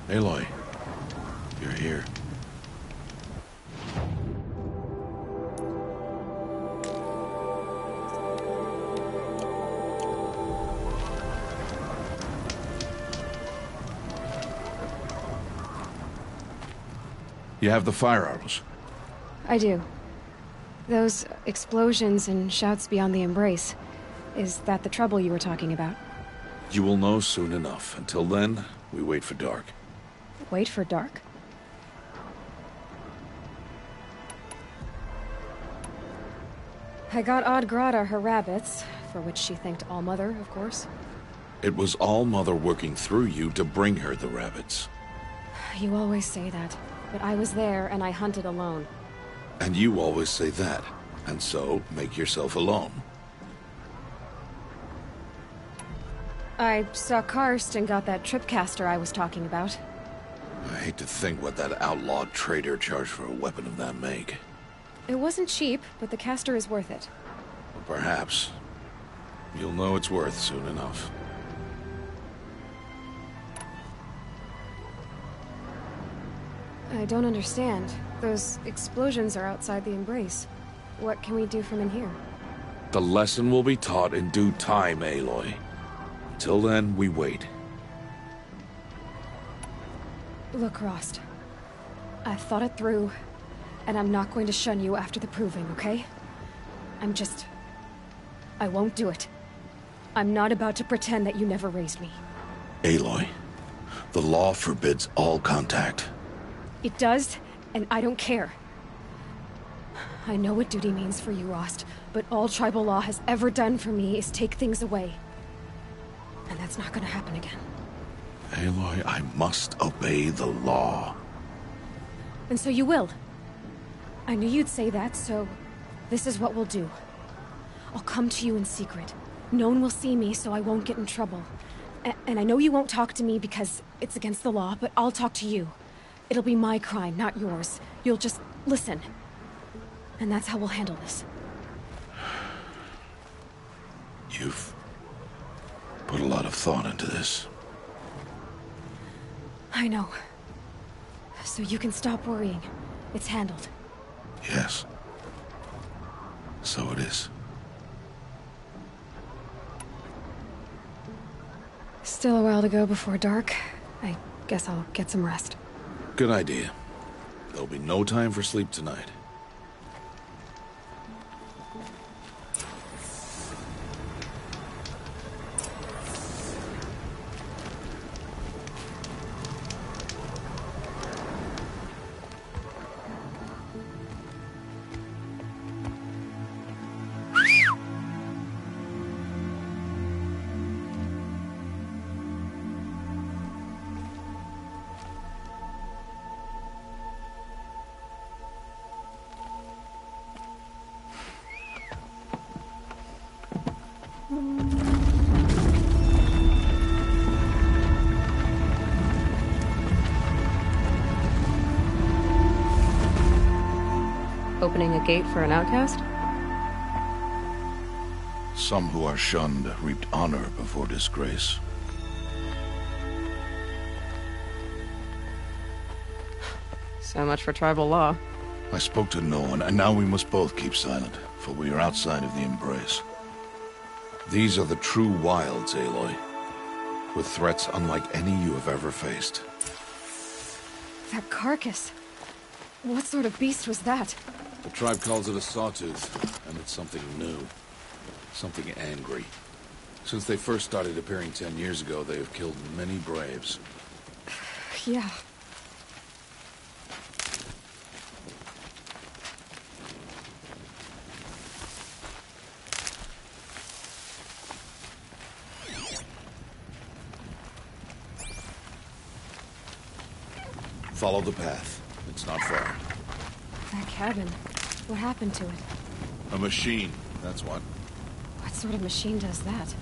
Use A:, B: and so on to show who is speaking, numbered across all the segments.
A: Aloy, you're here. You have the fire arrows.
B: I do. Those explosions and shouts beyond the embrace. Is that the trouble you were talking about?
A: You will know soon enough. Until then, we wait for dark.
B: Wait for dark? I got Odd Grata her rabbits, for which she thanked Allmother, of course.
A: It was Allmother working through you to bring her the rabbits.
B: You always say that, but I was there and I hunted alone.
A: And you always say that, and so make yourself alone.
B: I saw Karst and got that tripcaster I was talking about.
A: I hate to think what that outlawed trader charged for a weapon of that make.
B: It wasn't cheap, but the caster is worth it.
A: Or perhaps. You'll know it's worth soon enough.
B: I don't understand. Those explosions are outside the embrace. What can we do from in here?
A: The lesson will be taught in due time, Aloy. Till then, we wait.
B: Look, Rost. I've thought it through, and I'm not going to shun you after the proving, okay? I won't do it. I'm not about to pretend that you never raised me.
A: Aloy, the law forbids all contact.
B: It does, and I don't care. I know what duty means for you, Rost, but all tribal law has ever done for me is take things away. And that's not gonna happen again.
A: Aloy, I must obey the law.
B: And so you will. I knew you'd say that, so this is what we'll do. I'll come to you in secret. No one will see me, so I won't get in trouble. And I know you won't talk to me because it's against the law, but I'll talk to you. It'll be my crime, not yours. You'll just listen. And that's how we'll handle this.
A: You've put a lot of thought into this.
B: I know. So you can stop worrying. It's handled.
A: Yes. So it is.
B: Still a while to go before dark. I guess I'll get some rest.
A: Good idea. There'll be no time for sleep tonight.
B: Opening a gate for an outcast?
A: Some who are shunned reaped honor before disgrace.
B: So much for tribal law.
A: I spoke to no one, and now we must both keep silent, for we are outside of the embrace. These are the true wilds, Aloy, with threats unlike any you have ever faced.
B: That carcass. What sort of beast was that?
A: The tribe calls it a sawtooth, and it's something new. Something angry. Since they first started appearing 10 years ago, they have killed many braves.
B: Yeah.
A: Follow the path. It's not far.
B: That cabin. What happened to it?
A: A machine, that's what.
B: What sort of machine does that?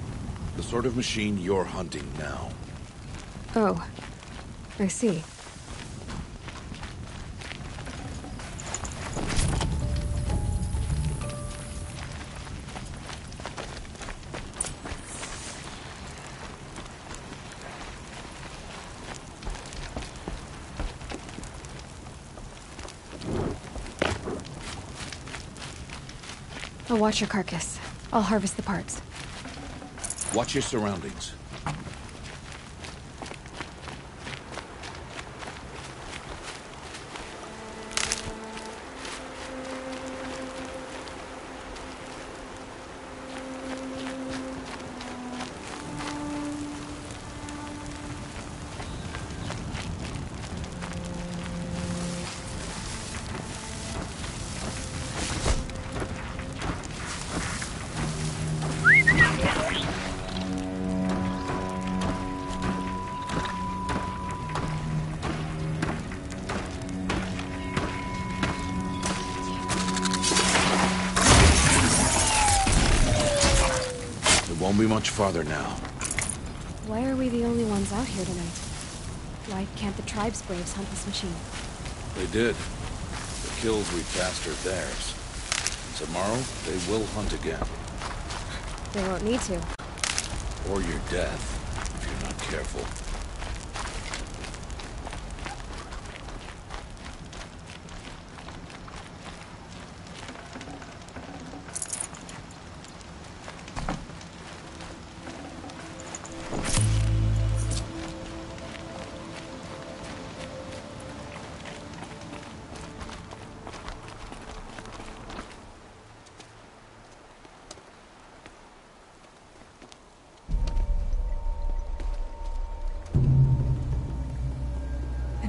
A: The sort of machine you're hunting now.
B: Oh. I see. I'll watch your carcass. I'll harvest the parts.
A: Watch your surroundings. Won't be much farther now.
B: Why are we the only ones out here tonight? Why can't the tribe's braves hunt this machine?
A: They did. The kills we passed are theirs. Tomorrow, they will hunt again.
B: They won't need to.
A: Or your death, if you're not careful.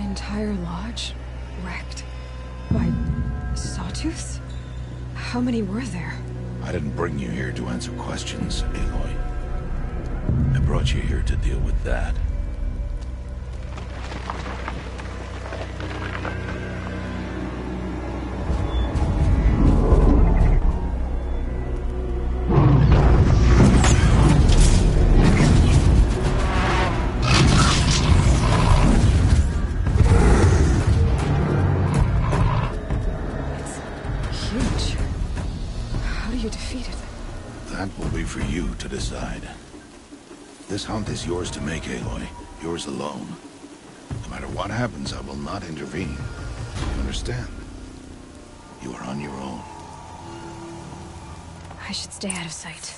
B: Entire lodge wrecked by sawtooths? How many were there?
A: I didn't bring you here to answer questions, Aloy. I brought you here to deal with that. That will be for you to decide. This hunt is yours to make, Aloy. Yours alone. No matter what happens, I will not intervene. You understand? You are on your own.
B: I should stay out of sight.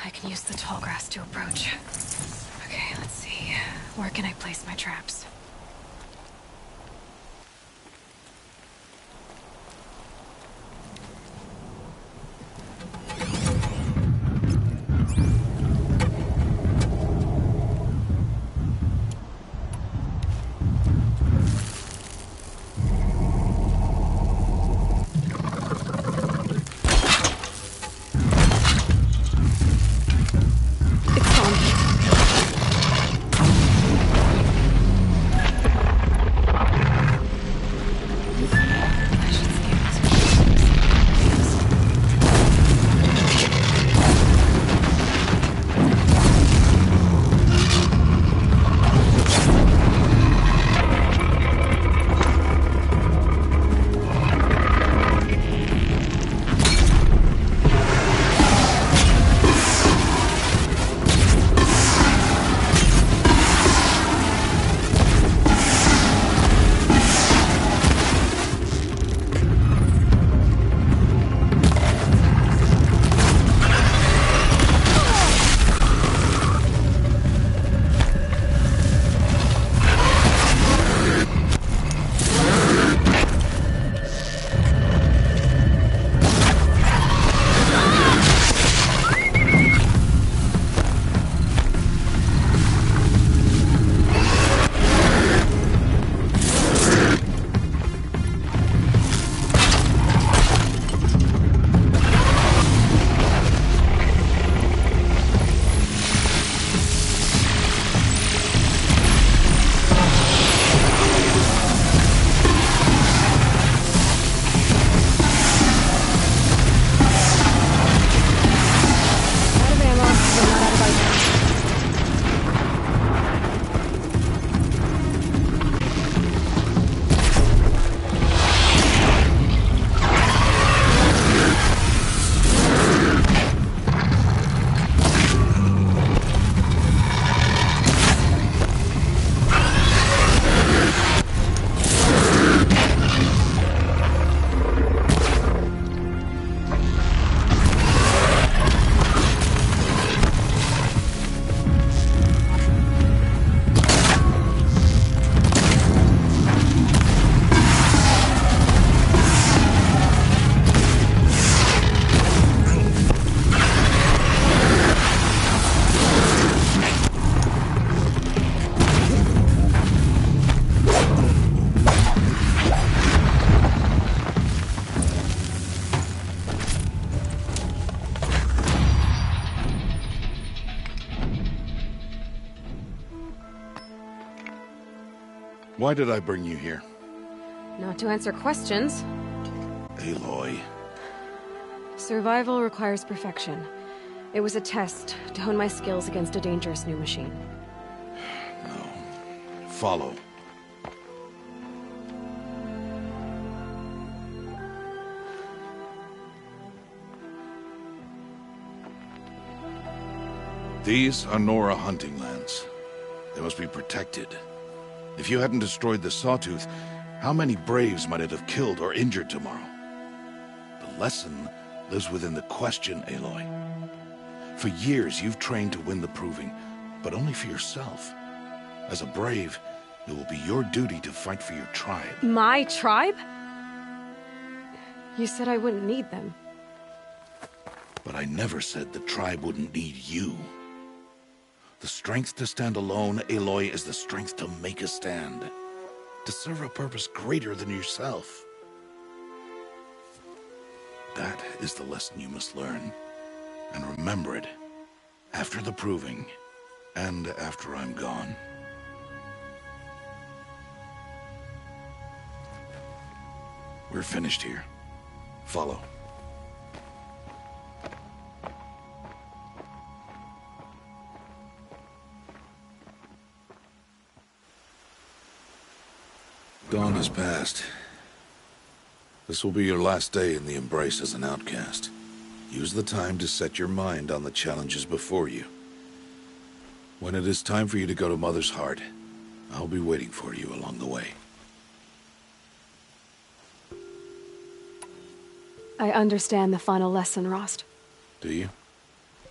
B: I can use the tall grass to approach. Okay, let's see. Where can I place my traps?
A: Why did I bring you here?
B: Not to answer questions.
A: Aloy.
B: Survival requires perfection. It was a test to hone my skills against a dangerous new machine.
A: No. Follow. These are Nora hunting lands. They must be protected. If you hadn't destroyed the Sawtooth, how many Braves might it have killed or injured tomorrow? The lesson lives within the question, Aloy. For years, you've trained to win the Proving, but only for yourself. As a Brave, it will be your duty to fight for your tribe.
B: My tribe? You said I wouldn't need them.
A: But I never said the tribe wouldn't need you. The strength to stand alone, Aloy, is the strength to make a stand. To serve a purpose greater than yourself. That is the lesson you must learn. And remember it. After the Proving. And after I'm gone. We're finished here. Follow. Dawn has passed. This will be your last day in the Embrace as an outcast. Use the time to set your mind on the challenges before you. When it is time for you to go to Mother's Heart, I'll be waiting for you along the way.
B: I understand the final lesson, Rost.
A: Do you?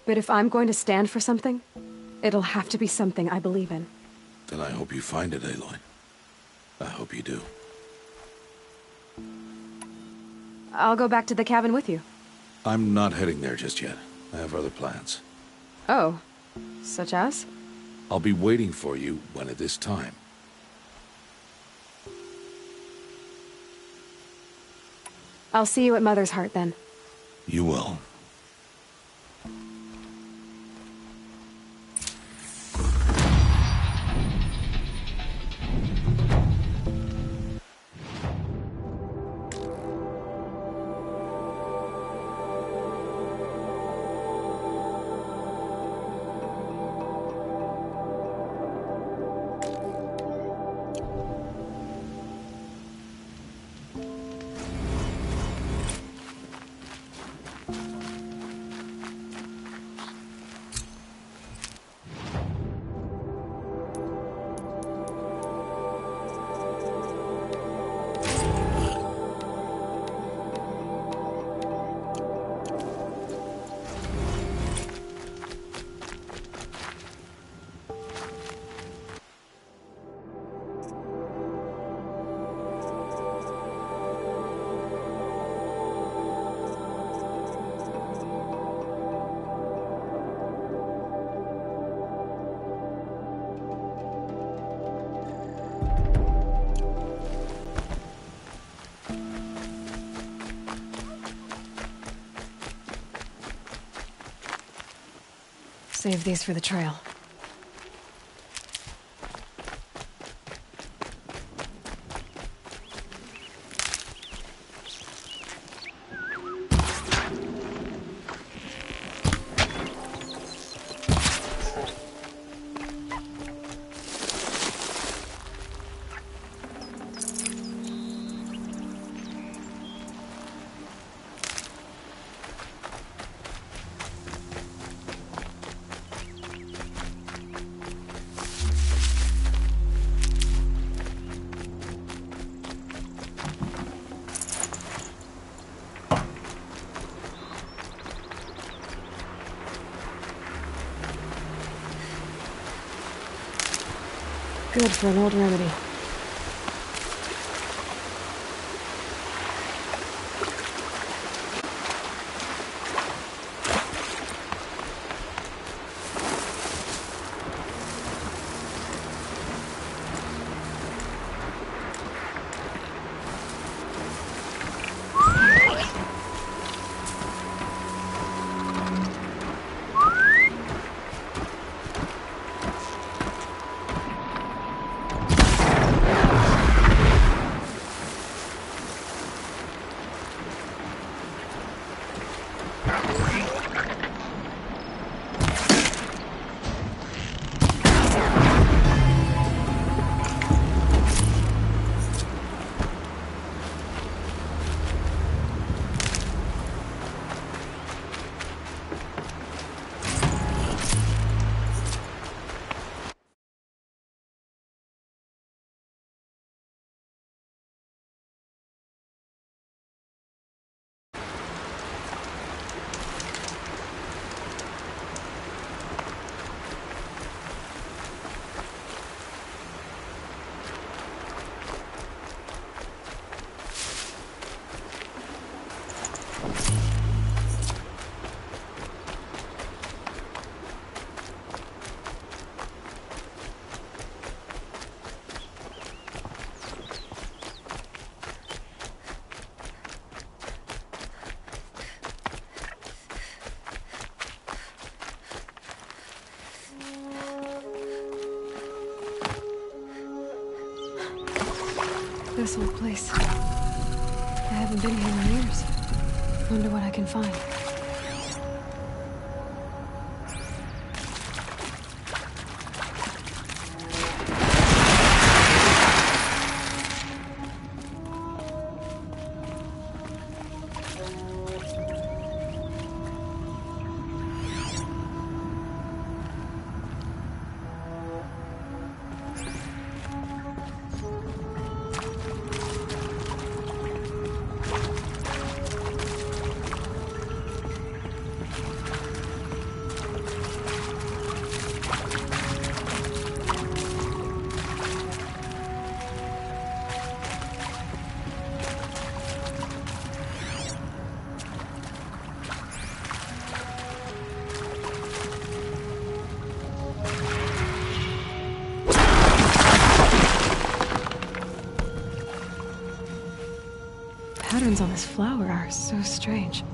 B: But if I'm going to stand for something, it'll have to be something I believe in.
A: Then I hope you find it, Aloy. I hope you do.
B: I'll go back to the cabin with you.
A: I'm not heading there just yet. I have other plans.
B: Oh. Such as?
A: I'll be waiting for you when it is time.
B: I'll see you at Mother's Heart, then.
A: You will.
B: Save these for the trail. Good for an old remedy. this old place? I haven't been here in years. Wonder what I can find. Patterns on this flower are so strange.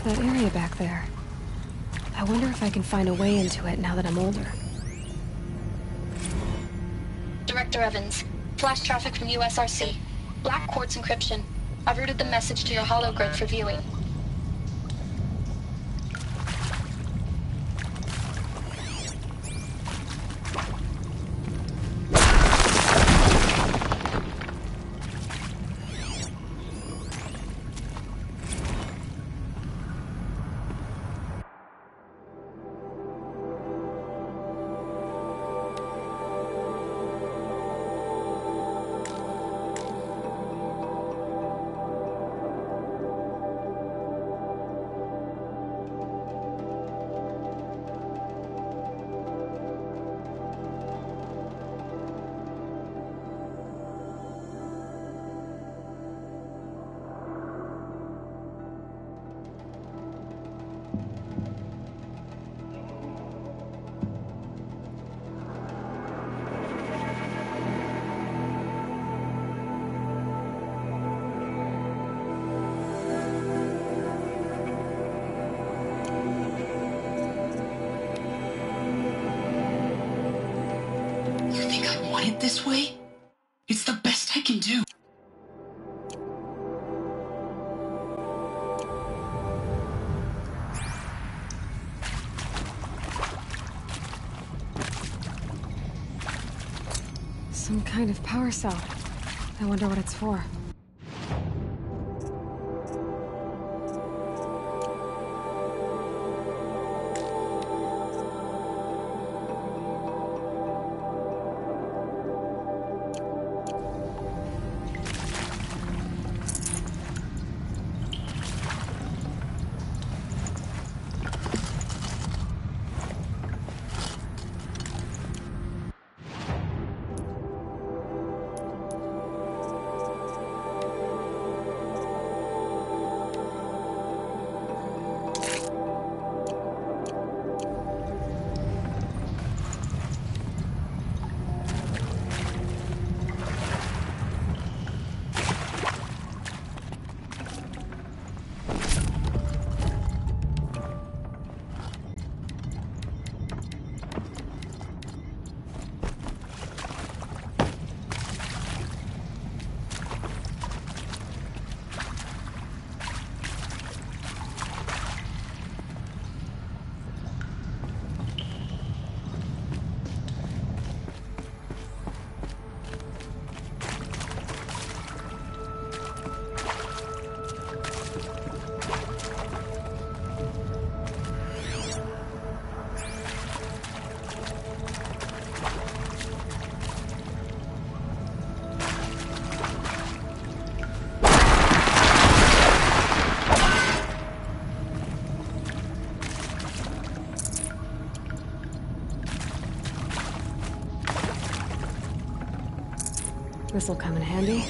B: That area back there. I wonder if I can find a way into it now that I'm older.
C: Director Evans, flash traffic from USRC. Black quartz encryption. I've routed the message to your hologrid for viewing.
D: This way? It's the best
B: Some kind of power cell. I wonder what it's for. This'll come in handy.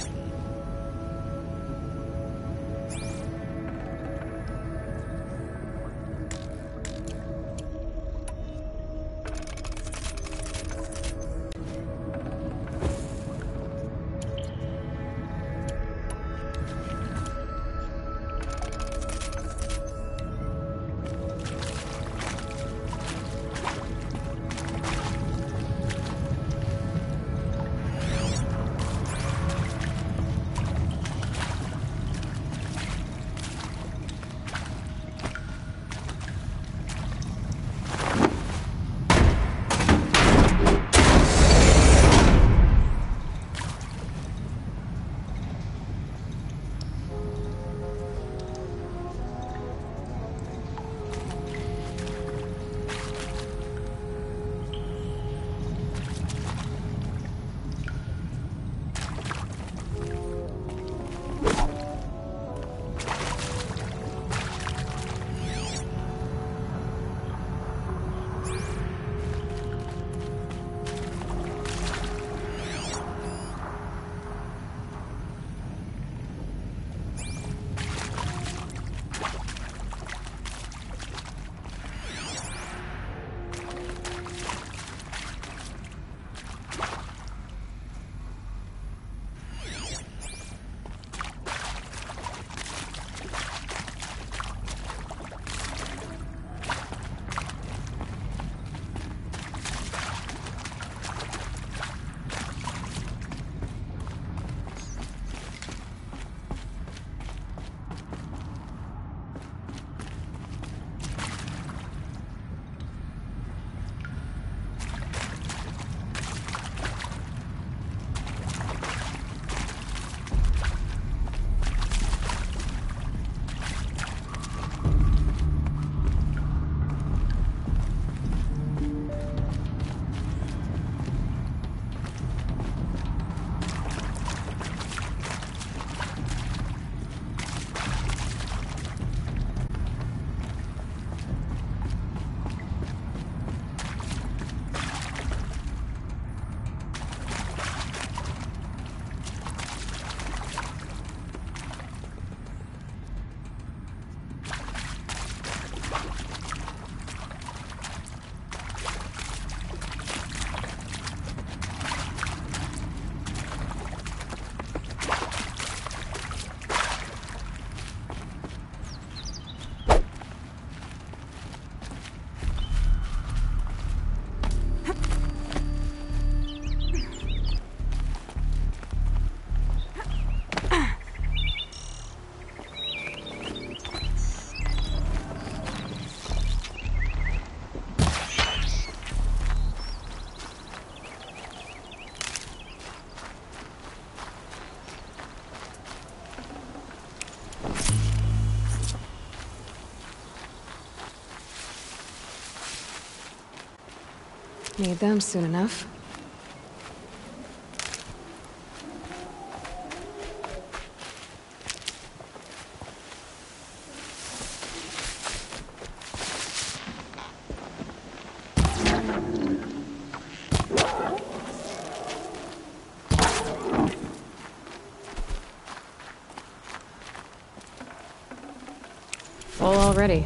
B: Need them soon enough. Full already.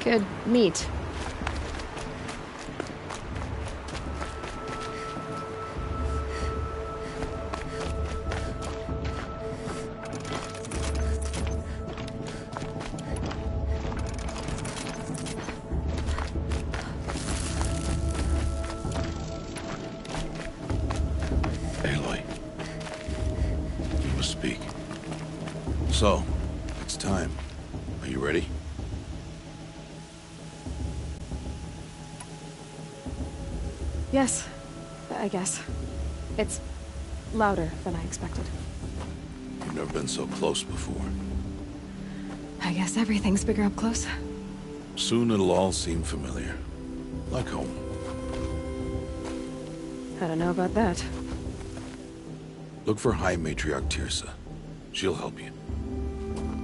B: Good meat.
A: Aloy. You must speak. So, it's time. Are you ready?
B: Yes, I guess. It's louder than I expected.
A: You've never been so close before.
B: I guess everything's bigger up close.
A: Soon it'll all seem familiar. Like home.
B: I don't know about that.
A: Look for High Matriarch Teersa. She'll help you.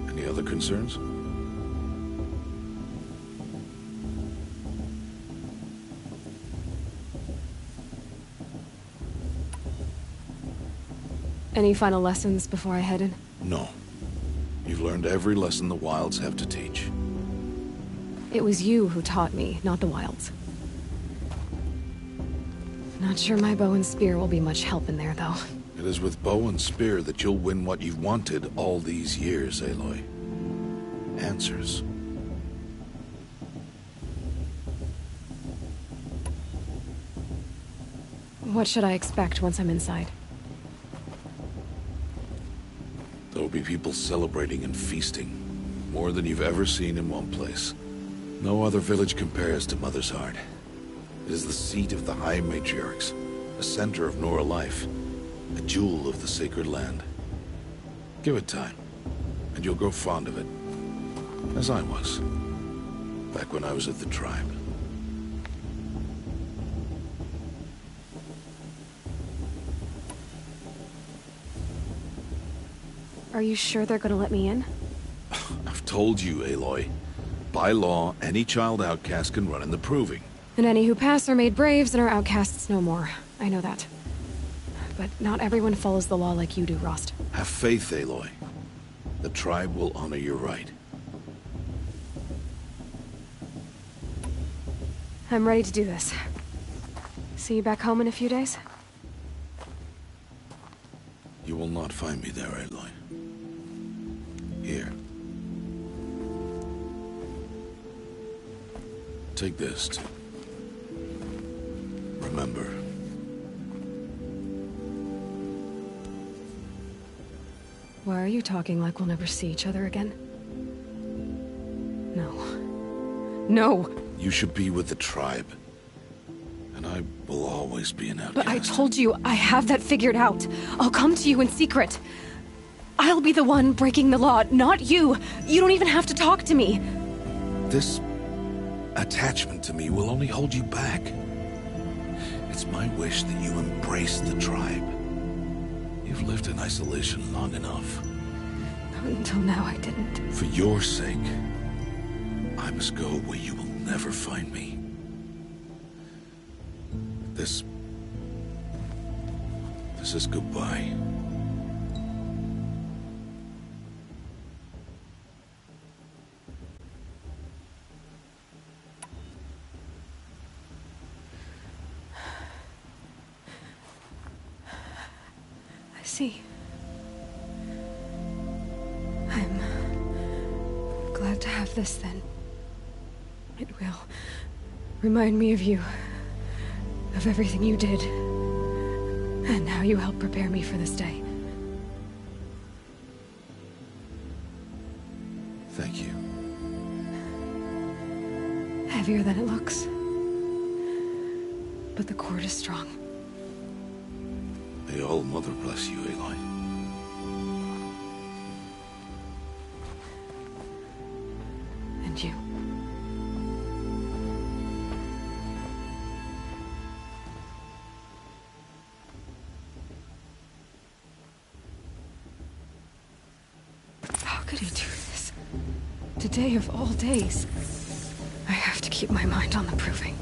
A: Any other concerns?
B: Any final lessons before I head in?
A: No. You've learned every lesson the Wilds have to teach.
B: It was you who taught me, not the Wilds. Not sure my bow and spear will be much help in there, though.
A: It is with bow and spear that you'll win what you've wanted all these years, Aloy. Answers.
B: What should I expect once I'm inside?
A: There'll be people celebrating and feasting. More than you've ever seen in one place. No other village compares to Mother's Heart. It is the seat of the High Matriarchs, a center of Nora life, a jewel of the sacred land. Give it time, and you'll grow fond of it. As I was, back when I was at the tribe.
B: Are you sure they're gonna let me in?
A: I've told you, Aloy. By law, any child outcast can run in the Proving.
B: And any who pass are made braves and are outcasts no more. I know that. But not everyone follows the law like you do, Rost.
A: Have faith, Aloy. The tribe will honor your right.
B: I'm ready to do this. See you back home in a few days?
A: You will not find me there, Aloy. Here. Take this, too. Remember.
B: Why are you talking like we'll never see each other again? No. No!
A: You should be with the tribe. And I will always be an outcast.
B: But I told you, I have that figured out. I'll come to you in secret. I'll be the one breaking the law, not you. You don't even have to talk to me.
A: This attachment to me will only hold you back. It's my wish that you embrace the tribe. You've lived in isolation long enough.
B: Until now, I didn't.
A: For your sake, I must go where you will never find me. This is goodbye.
B: I see. I'm glad to have this then. It will remind me of you. Of everything you did. And how you helped prepare me for this day.
A: Thank you.
B: Heavier than it looks. But the cord is strong.
A: May All Mother bless you, Aloy.
B: And you. How could he do this? Today of all days. I have to keep my mind on the proving.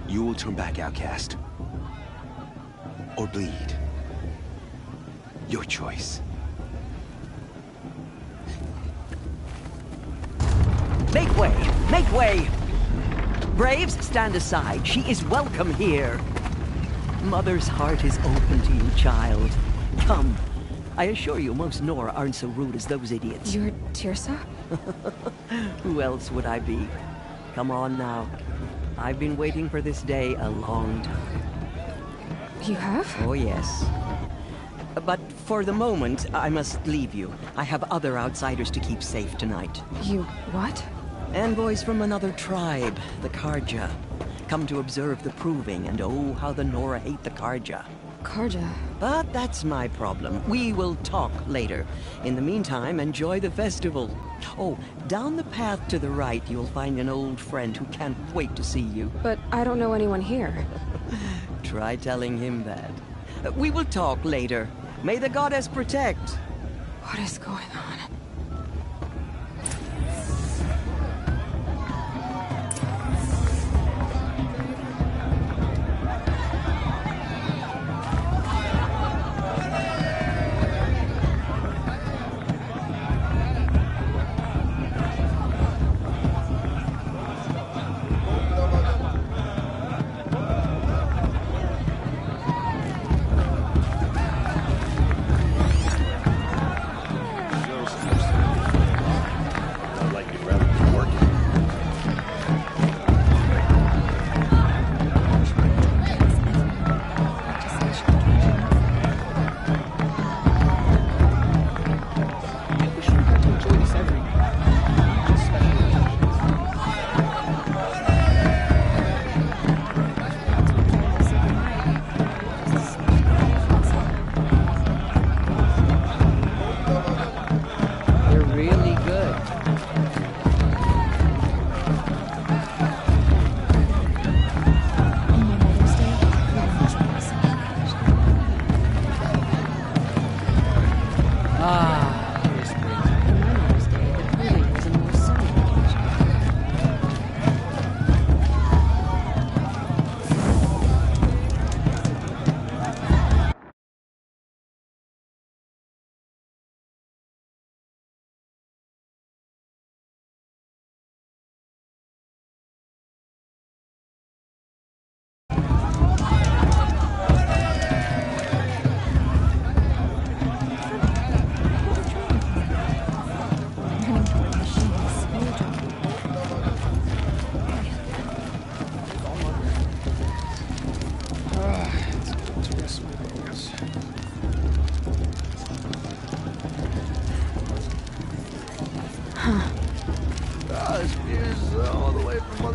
D: You will turn back, outcast. Or bleed. Your choice.
E: Make way! Make way! Braves, stand aside. She is welcome here. Mother's heart is open to you, child. Come. I assure you, most Nora aren't so rude as those idiots.
B: You're Teersa?
E: Who else would I be? Come on now. I've been waiting for this day a long time.
B: You have?
E: Oh, yes. But for the moment, I must leave you. I have other outsiders to keep safe tonight.
B: You what?
E: Envoys from another tribe, the Carja. Come to observe the proving, and oh, how the Nora hate the Carja.
B: Carja?
E: But that's my problem. We will talk later. In the meantime, enjoy the festival. Oh, down the path to the right, you'll find an old friend who can't wait to see you.
B: But I don't know anyone here.
E: Try telling him that. We will talk later. May the goddess protect.
B: What is going on?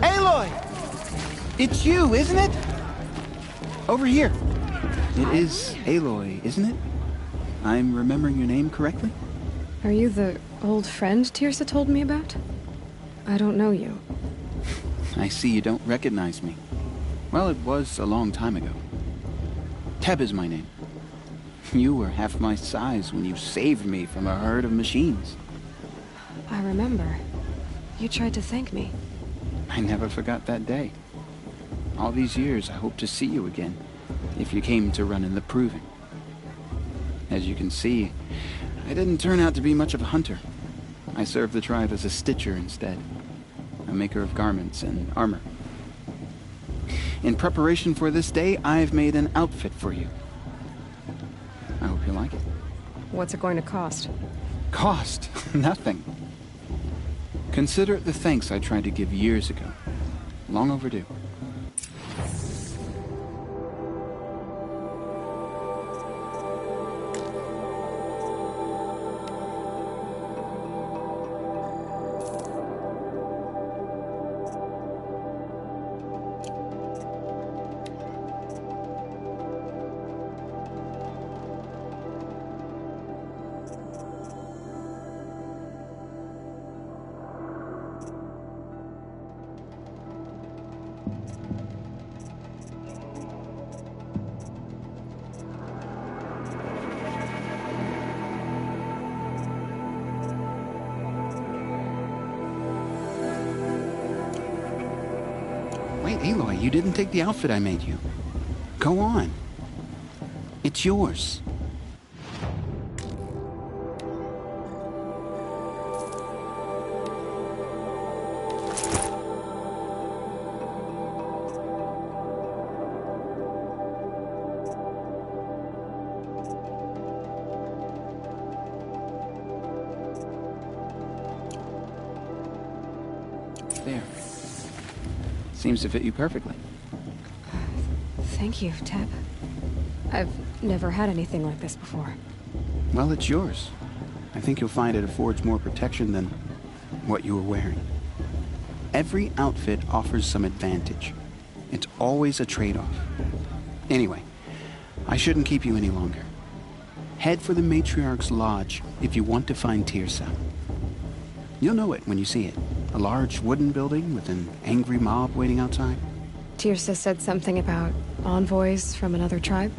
F: Aloy! It's you, isn't it? Over here. It is Aloy, isn't it? I'm remembering your name correctly?
B: Are you the old friend Tirsa told me about? I don't know you.
F: I see you don't recognize me. Well, it was a long time ago. Teb is my name. You were half my size when you saved me from a herd of machines.
B: I remember. You tried to thank me.
F: I never forgot that day. All these years, I hope to see you again, if you came to run in the Proving. As you can see, I didn't turn out to be much of a hunter. I served the tribe as a stitcher instead, a maker of garments and armor. In preparation for this day, I've made an outfit for you. I hope you like it.
B: What's it going to cost?
F: Cost? Nothing. Consider it the thanks I tried to give years ago. Long overdue. Wait, Aloy, you didn't take the outfit I made you. Go on. It's yours. There. Seems to fit you perfectly.
B: Thank you, Teb. I've never had anything like this before.
F: Well, it's yours. I think you'll find it affords more protection than what you were wearing. Every outfit offers some advantage. It's always a trade-off. Anyway, I shouldn't keep you any longer. Head for the Matriarch's Lodge if you want to find Tirsa. You'll know it when you see it. A large wooden building with an angry mob waiting outside.
B: Tirsa said something about envoys from another tribe?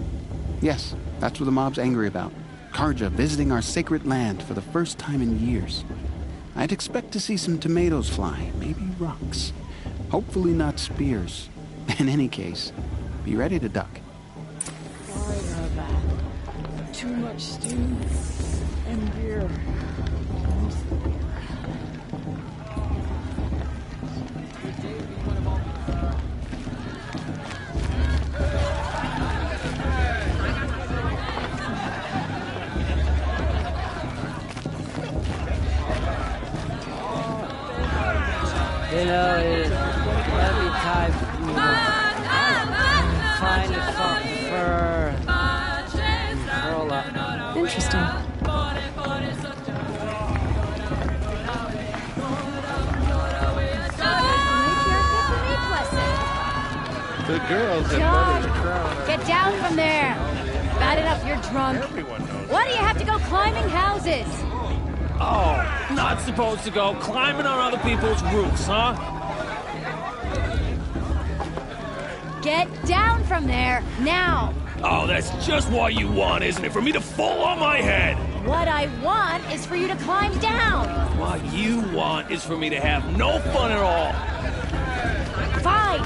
F: Yes, that's what the mob's angry about. Carja visiting our sacred land for the first time in years. I'd expect to see some tomatoes fly, maybe rocks. Hopefully not spears. In any case, be ready to duck.
G: Sorry about that. Too much stew and beer. You know, every time you find a soft fur, curl up.
B: Interesting.
H: The girls
I: John,
H: have better
I: get down from there. Bad enough you're drunk.
H: Everyone knows.
I: Why do you have to go climbing houses?
J: Oh, not supposed to go climbing on other people's roofs, huh?
I: Get down from there, now.
J: Oh, that's just what you want, isn't it? For me to fall on my head.
I: What I want is for you to climb down.
J: What you want is for me to have no fun at all.
I: Fine.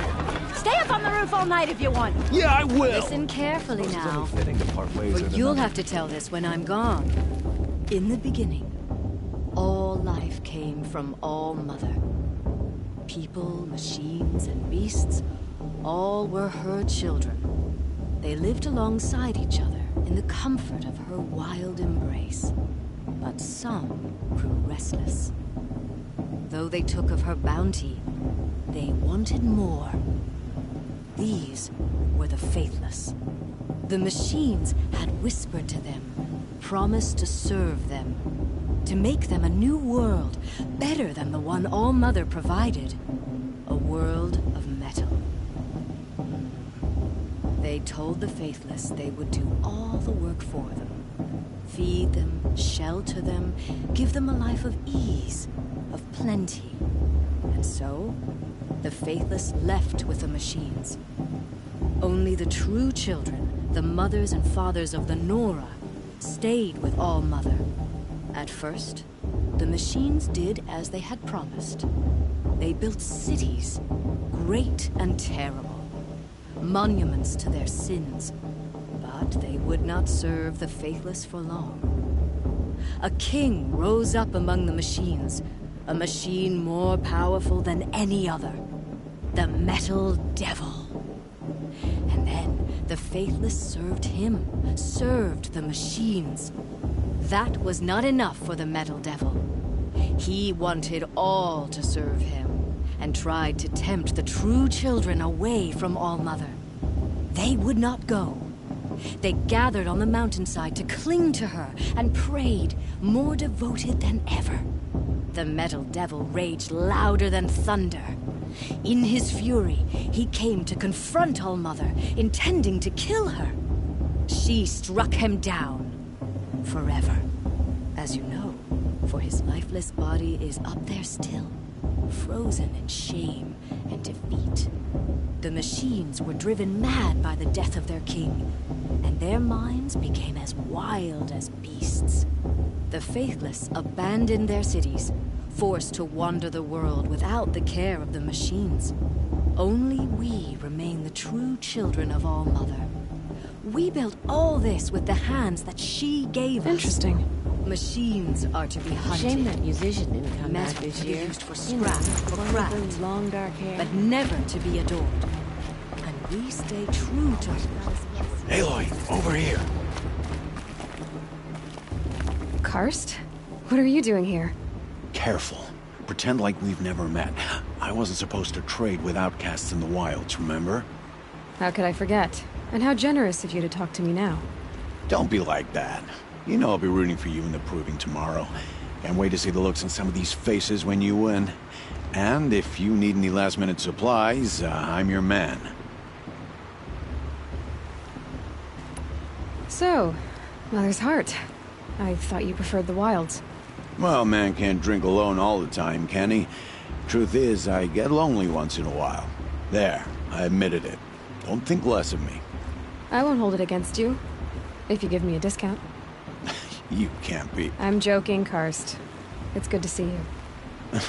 I: Stay up on the roof all night if you want.
J: Yeah, I will.
I: Listen carefully now.
D: Fitting to part ways
I: For
D: with
I: you'll
D: another.
I: have to tell this when I'm gone. In the beginning, all life came from All Mother. People, machines, and beasts, all were her children. They lived alongside each other in the comfort of her wild embrace. But some grew restless. Though they took of her bounty, they wanted more. These were the faithless. The machines had whispered to them, promised to serve them. to make them a new world, better than the one All-Mother provided. A world of metal. They told the Faithless they would do all the work for them. Feed them, shelter them, give them a life of ease, of plenty. And so, the Faithless left with the machines. Only the true children, the mothers and fathers of the Nora, stayed with All-Mother. At first, the machines did as they had promised. They built cities, great and terrible, monuments to their sins. But they would not serve the Faithless for long. A king rose up among the machines, a machine more powerful than any other. The Metal Devil. And then the Faithless served him, served the machines. That was not enough for the Metal Devil. He wanted all to serve him, and tried to tempt the true children away from All-Mother. They would not go. They gathered on the mountainside to cling to her and prayed, more devoted than ever. The Metal Devil raged louder than thunder. In his fury, he came to confront All-Mother, intending to kill her. She struck him down. Forever. As you know, for his lifeless body is up there still, frozen in shame and defeat. The machines were driven mad by the death of their king, and their minds became as wild as beasts. The Faithless abandoned their cities, forced to wander the world without the care of the machines. Only we remain the true children of All-Mother. We built all this with the hands that she gave us.
B: Interesting.
I: Machines are to be hunted.
G: Shame that musician didn't come back
I: Metal
G: this
I: to be
G: year.
I: used for
G: You know,
I: scrap, for
G: one
I: craft.
G: with long dark hair.
I: But never to be adored. And we stay true to her.
D: Aloy, over here.
B: Karst? What are you doing here?
A: Careful. Pretend like we've never met. I wasn't supposed to trade with outcasts in the wilds, remember?
B: How could I forget? And how generous of you to talk to me now.
A: Don't be like that. You know I'll be rooting for you in the proving tomorrow. Can't wait to see the looks on some of these faces when you win. And if you need any last-minute supplies, I'm your man.
B: So, Mother's Heart. I thought you preferred the wilds.
A: Well, man can't drink alone all the time, can he? Truth is, I get lonely once in a while. There, I admitted it. Don't think less of me.
B: I won't hold it against you, if you give me a discount.
A: You can't be...
B: I'm joking, Karst. It's good to see you.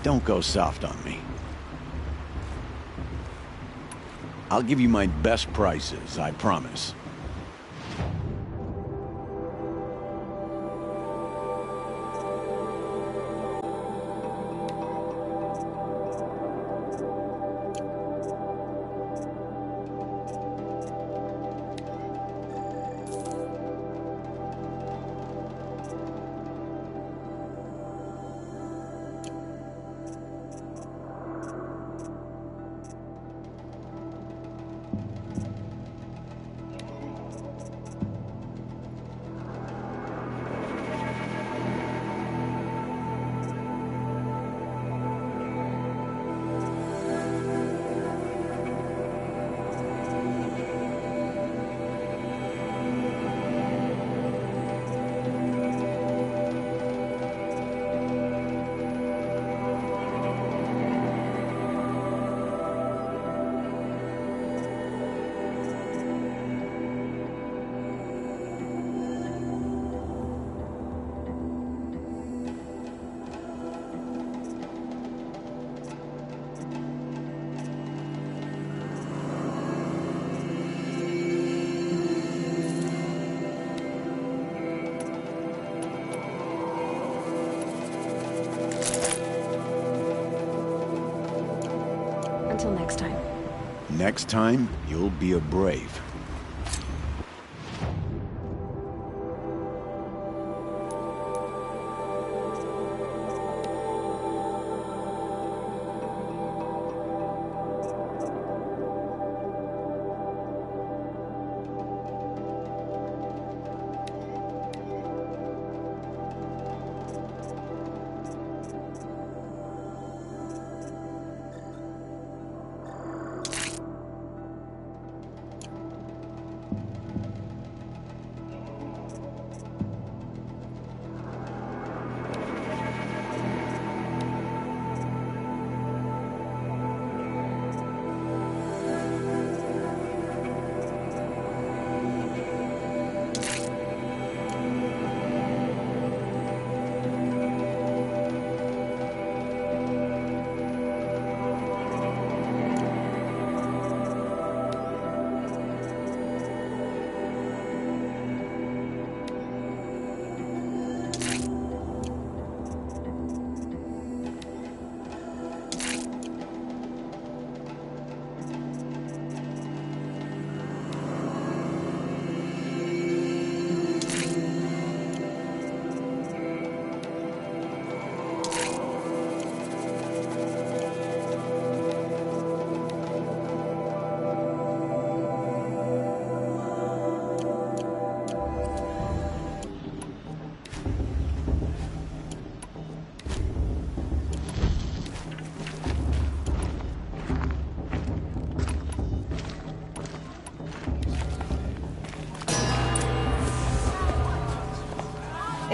A: Don't go soft on me. I'll give you my best prices, I promise.
B: Until next time.
A: Next time, you'll be a brave.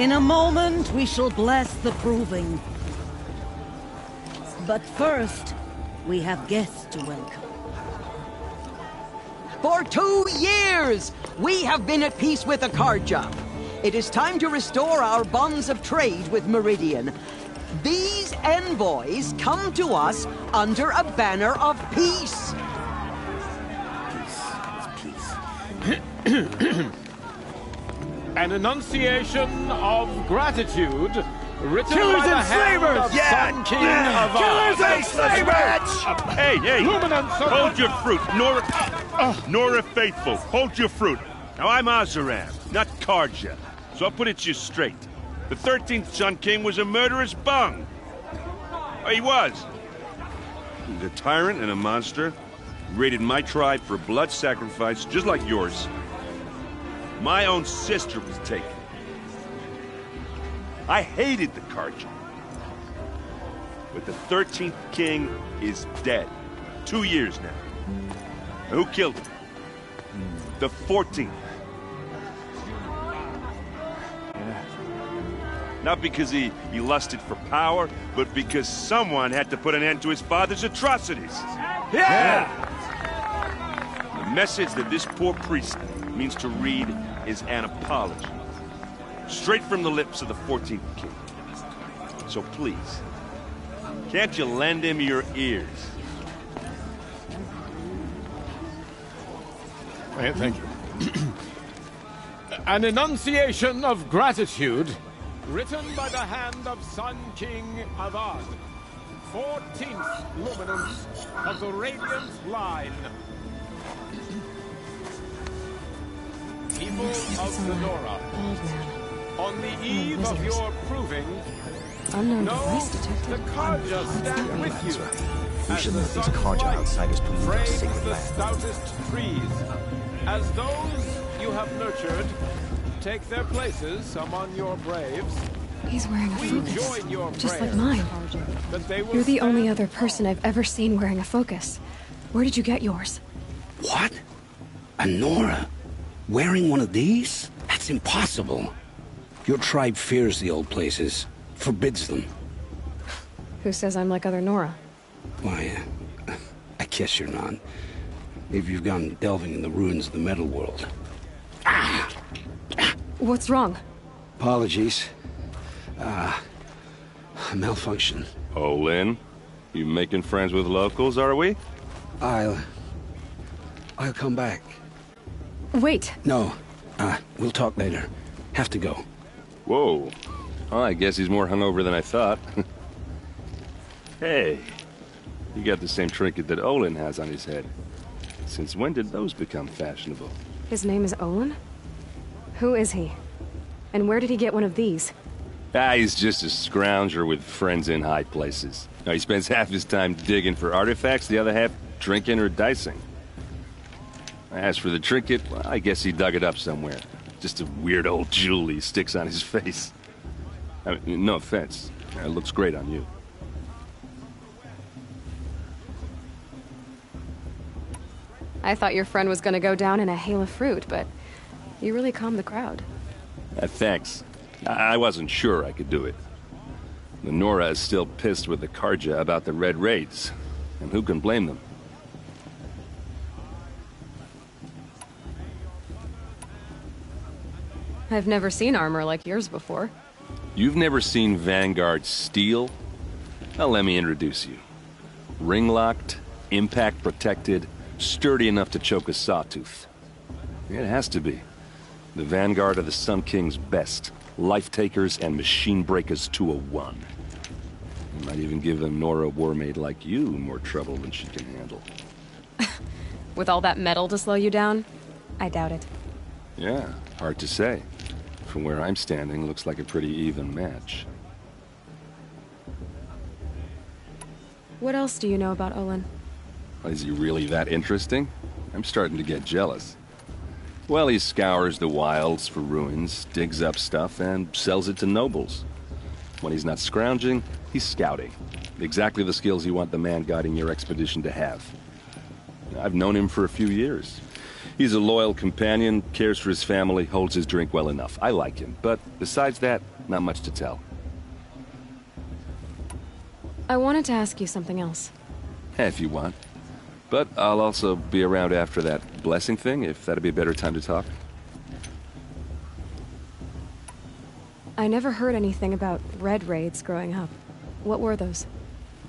K: In a moment, we shall bless the proving. But first, we have guests to welcome.
E: For 2 years, we have been at peace with Akarja. It is time to restore our bonds of trade with Meridian. These envoys come to us under a banner of peace.
J: An enunciation of gratitude written
D: Killers
J: by the
D: and
J: hand
D: slavers!
J: of Sun King of
D: Killers and slavers!
L: Hey,
J: Luminance of
L: hold your fruit. Nora Faithful, hold your fruit. Now, I'm Oseram, not Karja, so I'll put it to you straight. The 13th Sun King was a murderous bung. Oh, he was. He was a tyrant and a monster. He raided my tribe for blood sacrifice, just like yours. My own sister was taken. I hated the Karja. But the 13th king is dead. 2 years now. And who killed him? The 14th. Not because he lusted for power, but because someone had to put an end to his father's atrocities.
D: Yeah!
L: The message that this poor priest means to read is an apology. Straight from the lips of the 14th king. So please, can't you lend him your ears?
J: Thank you. An enunciation of gratitude written by the hand of Sun King Avad, 14th luminance of the Radiant Line. People of Lenora, on the eve of your proving,
B: Unknown
J: know
B: device detected.
J: the Karja stand with you.
D: We should let these Karja outsiders pollute our sacred
J: the
D: land.
J: stoutest trees, as those you have nurtured take their places among your braves.
B: He's wearing a
J: We
B: focus,
J: join your
B: just like
J: prayers
B: mine.
J: that they will
B: You're the only
J: stand
B: other person I've ever seen wearing a focus. Where did you get yours?
M: What? A Nora? Wearing one of these? That's impossible. Your tribe fears the old places, forbids them.
B: Who says I'm like other Nora?
M: Why, I guess you're not. Maybe you've gone delving in the ruins of the metal world.
B: What's wrong?
M: Apologies. Malfunction.
L: Oh, Lynn, you making friends with locals, are we?
M: I'll come back.
B: Wait.
M: No, we'll talk later. Have to go.
L: Whoa. Oh, I guess he's more hungover than I thought. Hey, you got the same trinket that Olin has on his head. Since when did those become fashionable?
B: His name is Olin? Who is he? And where did he get one of these?
L: He's just a scrounger with friends in high places. Now, he spends half his time digging for artifacts, the other half drinking or dicing. As for the trinket, well, I guess he dug it up somewhere. Just a weird old jewel he sticks on his face. I mean, no offense. It looks great on you.
B: I thought your friend was gonna go down in a hail of fruit, but you really calmed the crowd.
L: Thanks. I wasn't sure I could do it. The Nora is still pissed with the Karja about the Red Raids, and who can blame them?
B: I've never seen armor like yours before.
L: You've never seen Vanguard steel? Well, let me introduce you. Ring-locked, impact-protected, sturdy enough to choke a sawtooth. It has to be. The Vanguard of the Sun King's best. Life-takers and machine-breakers to a one. You might even give a Nora warmaid like you more trouble than she can handle.
B: With all that metal to slow you down? I doubt it.
L: Yeah, hard to say. From where I'm standing, looks like a pretty even match.
B: What else do you know about Olin?
L: Is he really that interesting? I'm starting to get jealous. Well, he scours the wilds for ruins, digs up stuff, and sells it to nobles. When he's not scrounging, he's scouting. Exactly the skills you want the man guiding your expedition to have. I've known him for a few years. He's a loyal companion, cares for his family, holds his drink well enough. I like him, but besides that, not much to tell.
B: I wanted to ask you something else.
L: If you want. But I'll also be around after that blessing thing, if that'd be a better time to talk.
B: I never heard anything about Red Raids growing up. What were those?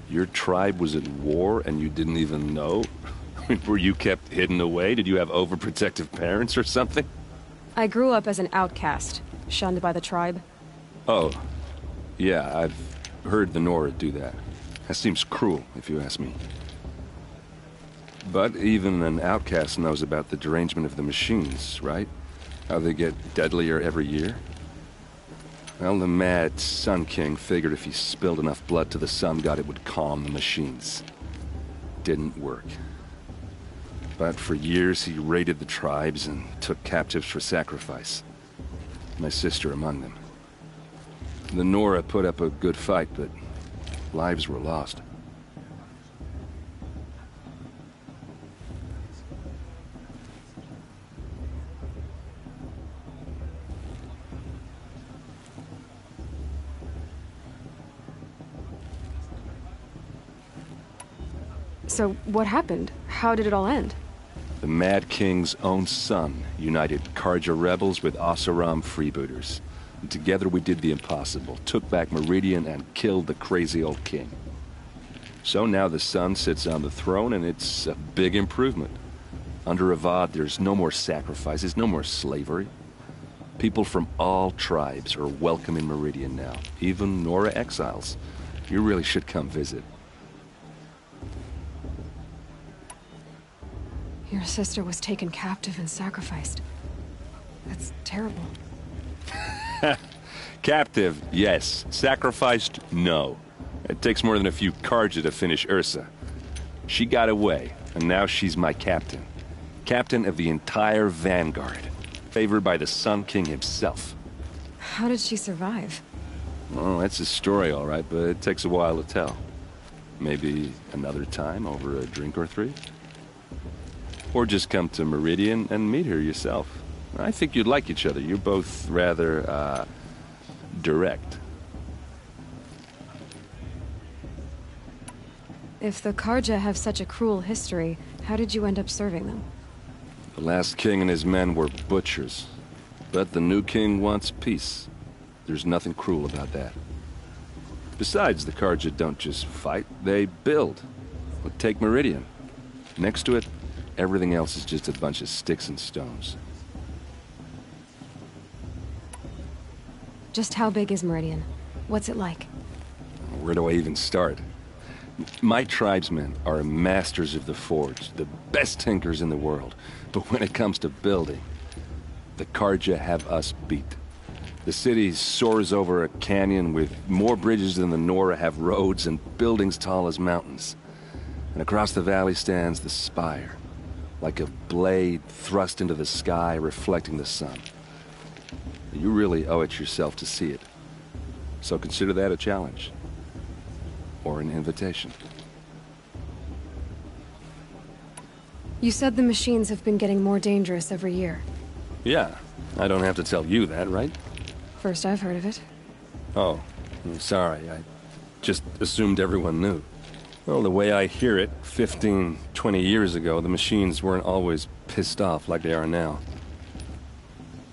L: Your tribe was at war and you didn't even know? Were you kept hidden away? Did you have overprotective parents or something?
B: I grew up as an outcast, shunned by the tribe.
L: Oh. Yeah, I've heard the Nora do that. That seems cruel, if you ask me. But even an outcast knows about the derangement of the machines, right? How they get deadlier every year? Well, the mad Sun King figured if he spilled enough blood to the Sun God, it would calm the machines. Didn't work. But for years, he raided the tribes and took captives for sacrifice. My sister among them. The Nora put up a good fight, but lives were lost.
B: So, what happened? How did it all end?
L: The Mad King's own son united Carja rebels with Oseram freebooters. And together we did the impossible, took back Meridian and killed the crazy old king. So now the son sits on the throne and it's a big improvement. Under Avad, there's no more sacrifices, no more slavery. People from all tribes are welcome in Meridian now, even Nora exiles. You really should come visit.
B: Your sister was taken captive and sacrificed. That's terrible.
L: Captive, yes. Sacrificed, no. It takes more than a few Carja to finish Ursa. She got away, and now she's my captain. Captain of the entire Vanguard. Favored by the Sun King himself.
B: How did she survive?
L: Well, that's a story, all right, but it takes a while to tell. Maybe another time over a drink or three? Or just come to Meridian and meet her yourself. I think you'd like each other. You're both rather, direct.
B: If the Carja have such a cruel history, how did you end up serving them?
L: The last king and his men were butchers. But the new king wants peace. There's nothing cruel about that. Besides, the Carja don't just fight, they build. Well, take Meridian. Next to it, everything else is just a bunch of sticks and stones.
B: Just how big is Meridian? What's it like?
L: Where do I even start? My tribesmen are masters of the forge, the best tinkers in the world. But when it comes to building, the Carja have us beat. The city soars over a canyon with more bridges than the Nora have roads and buildings tall as mountains. And across the valley stands the spire, like a blade thrust into the sky reflecting the sun. You really owe it yourself to see it. So consider that a challenge. Or an invitation.
B: You said the machines have been getting more dangerous every year.
L: Yeah, I don't have to tell you that, right?
B: First I've heard of it.
L: Oh, I'm sorry. I just assumed everyone knew. Well, the way I hear it, 15, 20 years ago, the machines weren't always pissed off like they are now.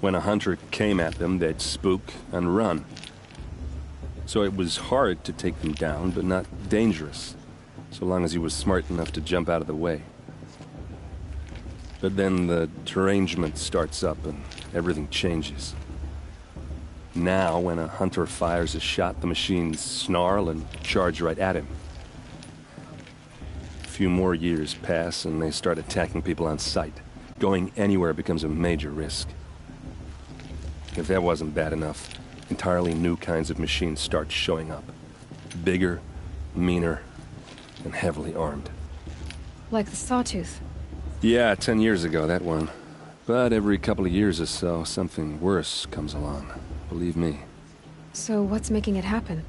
L: When a hunter came at them, they'd spook and run. So it was hard to take them down, but not dangerous, so long as he was smart enough to jump out of the way. But then the derangement starts up and everything changes. Now, when a hunter fires a shot, the machines snarl and charge right at him. A few more years pass and they start attacking people on sight. Going anywhere becomes a major risk. If that wasn't bad enough, entirely new kinds of machines start showing up. Bigger, meaner, and heavily armed.
B: Like the Sawtooth?
L: Yeah, 10 years ago, that one. But every couple of years or so, something worse comes along. Believe me.
B: So what's making it happen?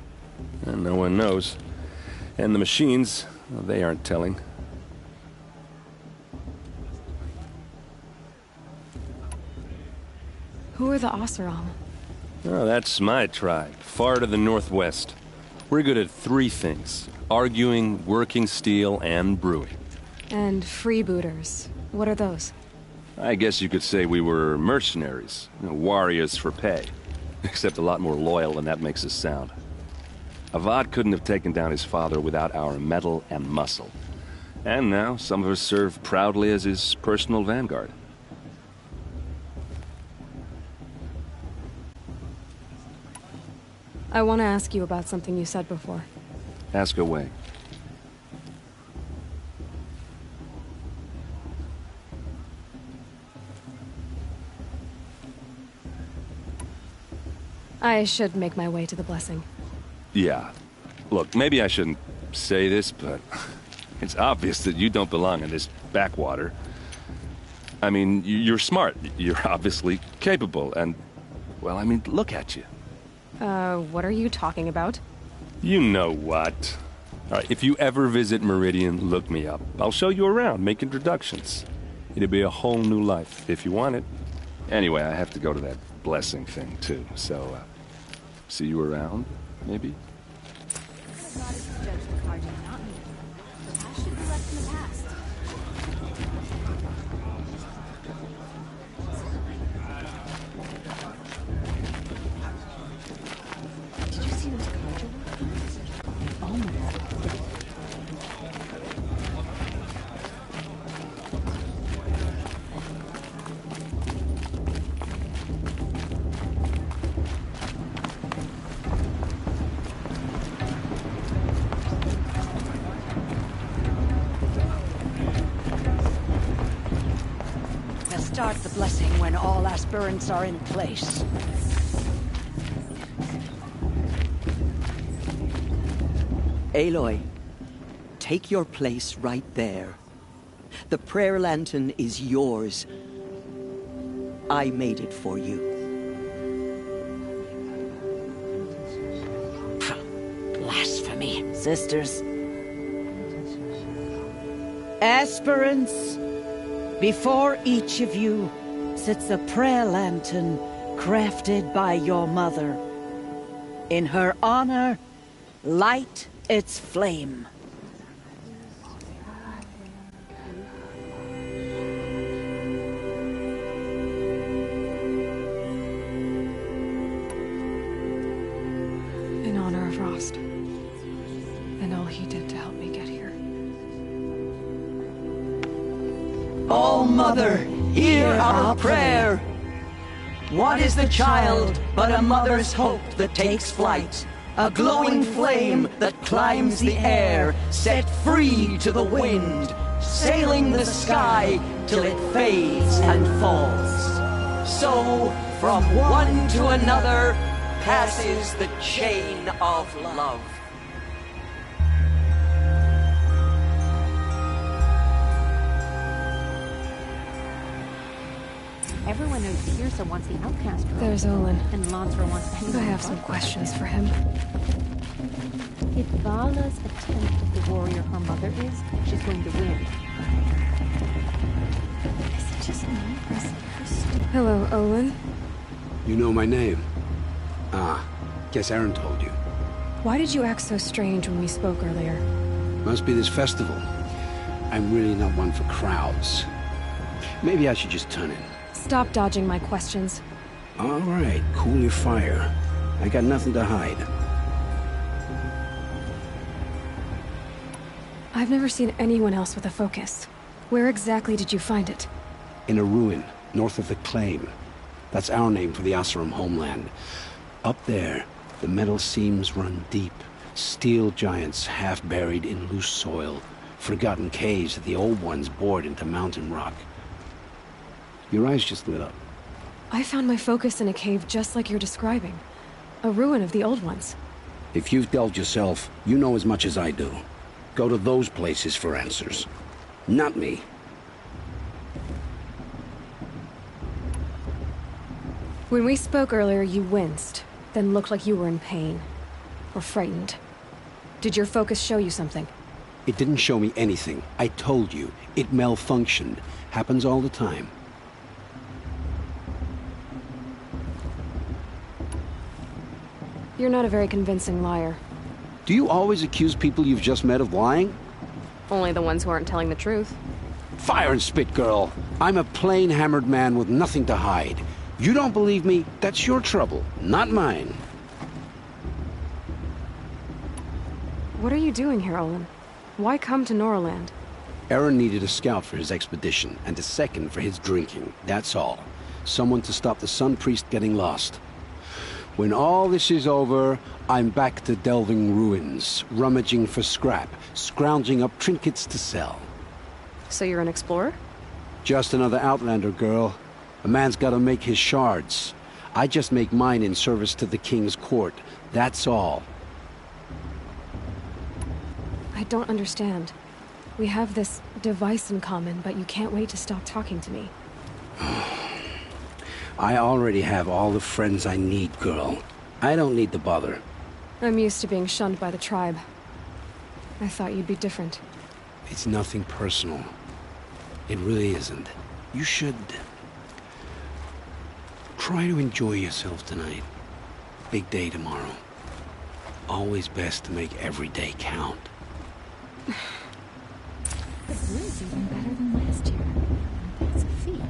L: And no one knows. And the machines, well, they aren't telling.
B: Who are the Oseram?
L: Oh, that's my tribe, far to the northwest. We're good at 3 things: arguing, working steel, and brewing.
B: And freebooters. What are those?
L: I guess you could say we were mercenaries, warriors for pay. Except a lot more loyal than that makes us sound. Avad couldn't have taken down his father without our metal and muscle. And now, some of us serve proudly as his personal vanguard.
B: I want to ask you about something you said before.
L: Ask away.
B: I should make my way to the blessing.
L: Yeah. Look, maybe I shouldn't say this, but it's obvious that you don't belong in this backwater. I mean, you're smart. You're obviously capable, and, well, I mean, look at you.
B: What are you talking about?
L: You know what. All right, if you ever visit Meridian, look me up. I'll show you around, make introductions. It'll be a whole new life, if you want it. Anyway, I have to go to that blessing thing, too, so, see you around, maybe?
K: Start the blessing when all aspirants are in place.
E: Aloy, take your place right there. The prayer lantern is yours. I made it for you.
K: Blasphemy, sisters. Aspirants, before each of you sits a prayer lantern crafted by your mother. In her honor, light its flame.
B: In honor of Rost. And all he did to help me get here.
E: All Mother, hear our prayer. What is the child but a mother's hope that takes flight? A glowing flame that climbs the air, set free to the wind, sailing the sky till it fades and falls. So, from one to another, passes the chain of love.
N: Everyone knows Tirsa wants the outcast girl.
B: There's Olin.
N: And Lansra wants anyone.
B: I have some questions for him.
N: If Vala's attempt at the warrior her mother is, she's going to win. Is it just me?
B: Hello, Olin.
M: You know my name? Ah, guess Aaron told you.
B: Why did you act so strange when we spoke earlier?
M: Must be this festival. I'm really not one for crowds. Maybe I should just turn in.
B: Stop dodging my questions.
M: All right, cool your fire. I got nothing to hide.
B: I've never seen anyone else with a focus. Where exactly did you find it?
M: In a ruin, north of the Claim. That's our name for the Oseram homeland. Up there, the metal seams run deep. Steel giants half buried in loose soil. Forgotten caves that the old ones bored into mountain rock. Your eyes just lit up.
B: I found my focus in a cave just like you're describing. A ruin of the old ones.
M: If you've delved yourself, you know as much as I do. Go to those places for answers. Not me.
B: When we spoke earlier, you winced, then looked like you were in pain. Or frightened. Did your focus show you something?
M: It didn't show me anything. I told you. It malfunctioned. Happens all the time.
B: You're not a very convincing liar.
M: Do you always accuse people you've just met of lying?
B: Only the ones who aren't telling the truth.
M: Fire and spit, girl. I'm a plain hammered man with nothing to hide. You don't believe me? That's your trouble, not mine.
B: What are you doing here, Olin? Why come to Noraland?
M: Eren needed a scout for his expedition, and a second for his drinking. That's all. Someone to stop the Sun Priest getting lost. When all this is over, I'm back to delving ruins, rummaging for scrap, scrounging up trinkets to sell.
B: So you're an explorer?
M: Just another Outlander, girl. A man's gotta make his shards. I just make mine in service to the King's court. That's all.
B: I don't understand. We have this device in common, but you can't wait to stop talking to me.
M: I already have all the friends I need, girl. I don't need the bother.
B: I'm used to being shunned by the tribe. I thought you'd be different.
M: It's nothing personal. It really isn't. You should... try to enjoy yourself tonight. Big day tomorrow. Always best to make every day count.
N: The brew's even better than last year. That's a feat.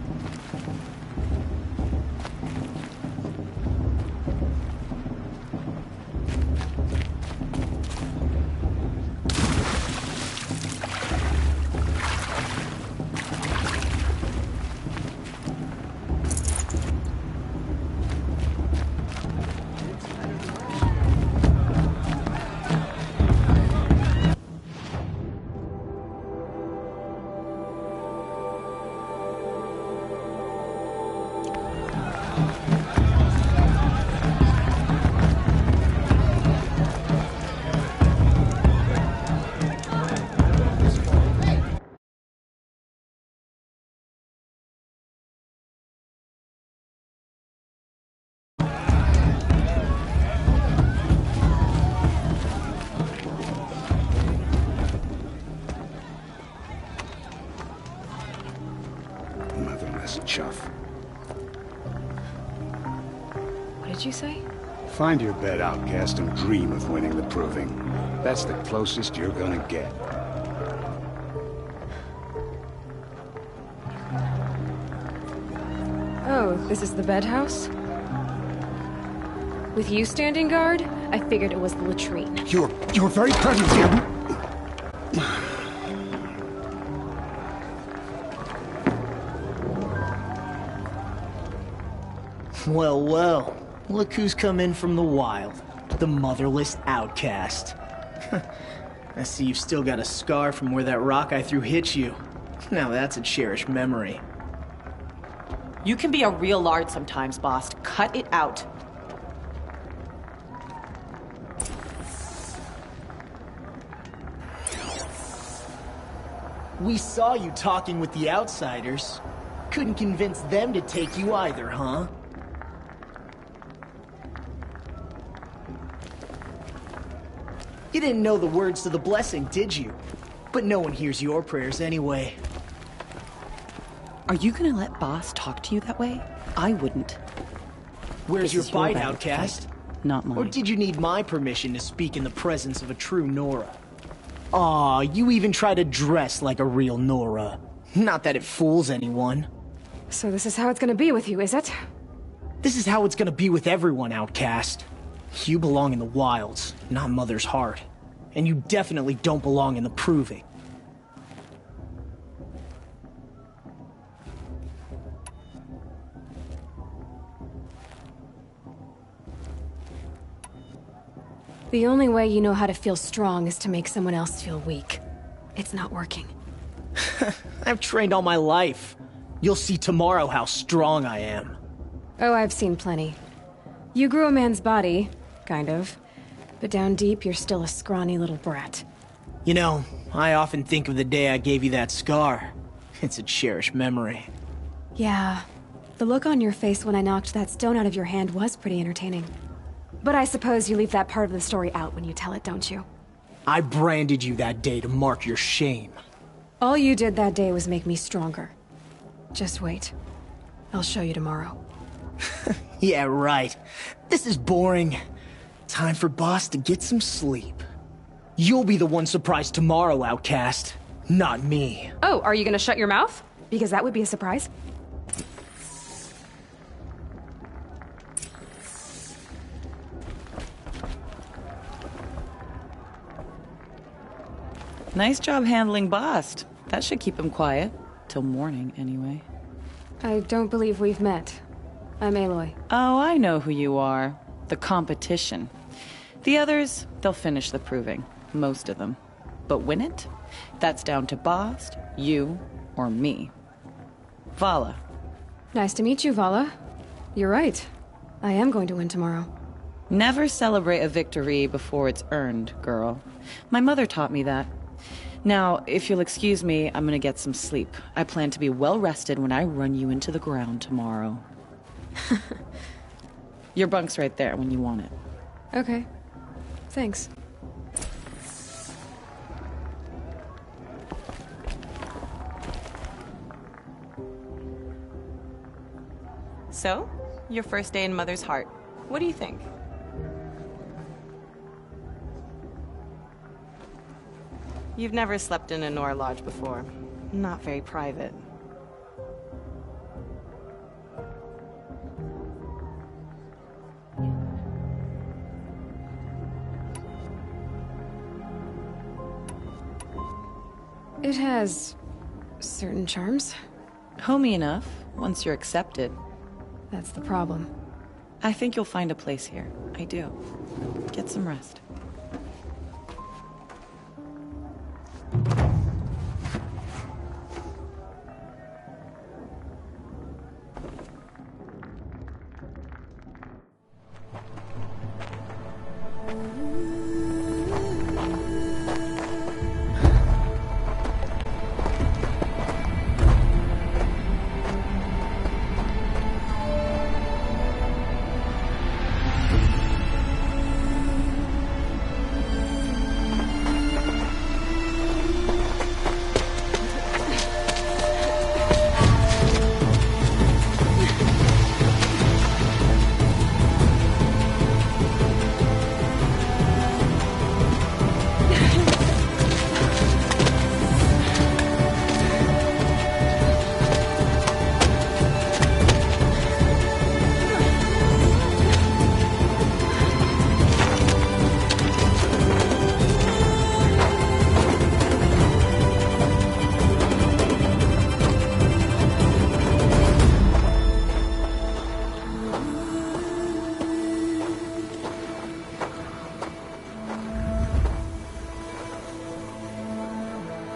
M: Chuff.
B: What did you say?
O: Find your bed, outcast, and dream of winning the Proving. That's the closest you're gonna get.
B: Oh, this is the bed house? With you standing guard, I figured it was the latrine.
O: Your very presence here...
P: Well, well. Look who's come in from the wild. The motherless outcast. I see you've still got a scar from where that rock I threw hit you. Now that's a cherished memory.
Q: You can be a real lard sometimes, boss. Cut it out.
P: We saw you talking with the outsiders. Couldn't convince them to take you either, huh? You didn't know the words to the blessing, did you? But no one hears your prayers anyway.
Q: Are you gonna let boss talk to you that way? I wouldn't.
P: Where's your
Q: This is
P: bite,
Q: battle
P: outcast?
Q: fight, not mine.
P: Or did you need my permission to speak in the presence of a true Nora? Aw, you even try to dress like a real Nora. Not that it fools anyone.
B: So this is how it's gonna be with you, is it?
P: This is how it's gonna be with everyone, outcast. You belong in the wilds, not Mother's heart. And you definitely don't belong in the Proving.
B: The only way you know how to feel strong is to make someone else feel weak. It's not working.
P: I've trained all my life. You'll see tomorrow how strong I am.
B: Oh, I've seen plenty. You grew a man's body, kind of. But down deep, you're still a scrawny little brat.
P: You know, I often think of the day I gave you that scar. It's a cherished memory.
B: Yeah. The look on your face when I knocked that stone out of your hand was pretty entertaining. But I suppose you leave that part of the story out when you tell it, don't you?
P: I branded you that day to mark your shame.
B: All you did that day was make me stronger. Just wait. I'll show you tomorrow.
P: Yeah, right. This is boring. time for Boss to get some sleep. You'll be the one surprised tomorrow, Outcast. Not me.
B: Oh, are you gonna shut your mouth? Because that would be a surprise.
Q: Nice job handling Bast. That should keep him quiet. Till morning, anyway.
B: I don't believe we've met. I'm Aloy.
Q: Oh, I know who you are. The competition. The others, they'll finish the proving. Most of them. But win it? That's down to Bast, you, or me. Vala.
B: Nice to meet you, Vala. You're right. I am going to win tomorrow.
Q: Never celebrate a victory before it's earned, girl. My mother taught me that. Now, if you'll excuse me, I'm gonna get some sleep. I plan to be well rested when I run you into the ground tomorrow. Your bunk's right there when you want it.
B: Okay. Thanks.
Q: So, your first day in Mother's Heart. What do you think? You've never slept in a Nora Lodge before. Not very private.
B: It has certain charms.
Q: Homey enough, once you're accepted.
B: That's the problem.
Q: I think you'll find a place here. I do. Get some rest.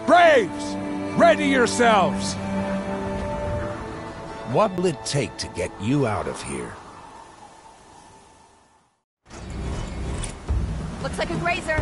R: Braves! Ready yourselves!
S: What will it take to get you out of here?
I: Looks like a grazer.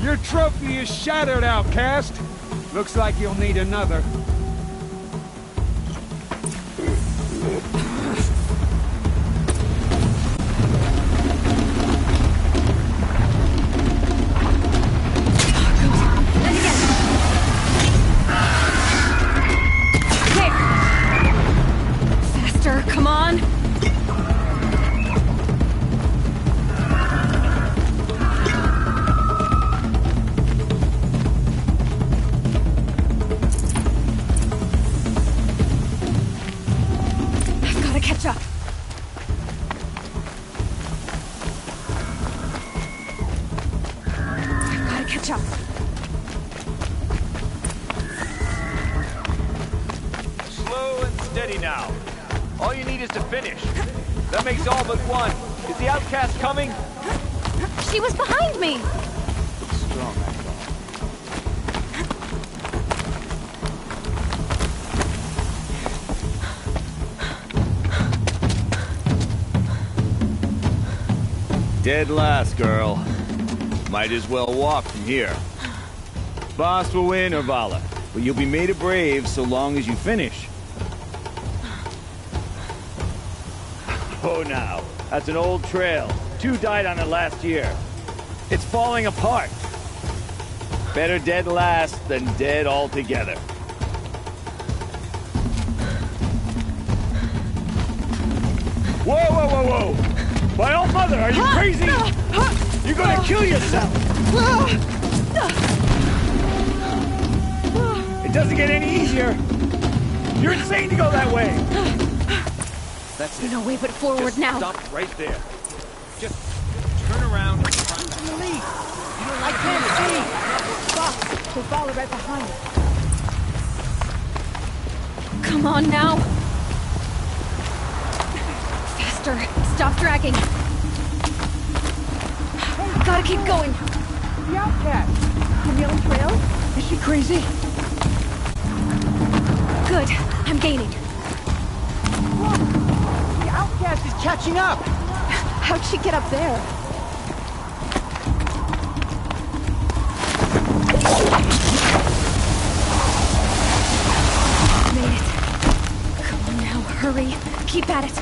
R: Your trophy is shattered, Outcast. Looks like you'll need another.
B: Faster, come on! Catch up. I've got to catch up.
T: Slow and steady now. All you need is to finish. That makes all but one.
G: Is the outcast coming?
B: She was behind me!
G: Strong, I thought.
R: Dead last, girl. Might as well walk from here. Boss will win, Urvala, but you'll be made a brave so long as you finish. Oh, now. That's an old trail. 2 died on it last year. It's falling apart. Better dead last than dead altogether. Whoa, whoa, whoa, whoa! My old mother, are you crazy? You're gonna kill yourself! It doesn't get any easier! You're insane to go that way! That's it.
B: No way but forward
R: Just
B: now.
R: Stop right there. Just turn around and try to leave.
K: I can't see! Stop! We'll follow right behind us.
B: Come on now! Faster! Stop dragging! Gotta keep going!
K: The outcast! The yellow trail? Is she crazy?
B: Good. I'm gaining.
K: The outcast is catching up! How'd she get up there?
B: Made it. Come on now, hurry. Keep at it.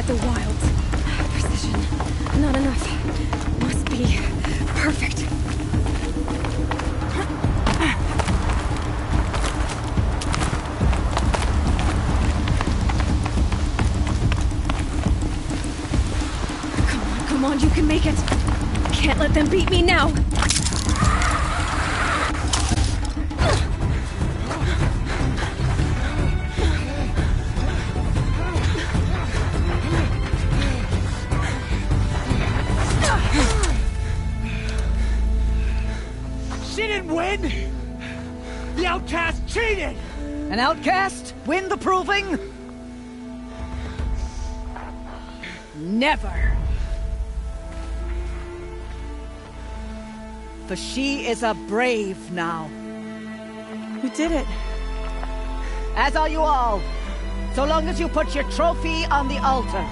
B: The wilds. Precision. Not enough. Must be perfect. Come on, you can make it. Can't let them beat me now.
K: The outcast cheated! An outcast? Win the proving? Never. For she is a brave now.
Q: You did it.
K: As are you all. So long as you put your trophy on the altar.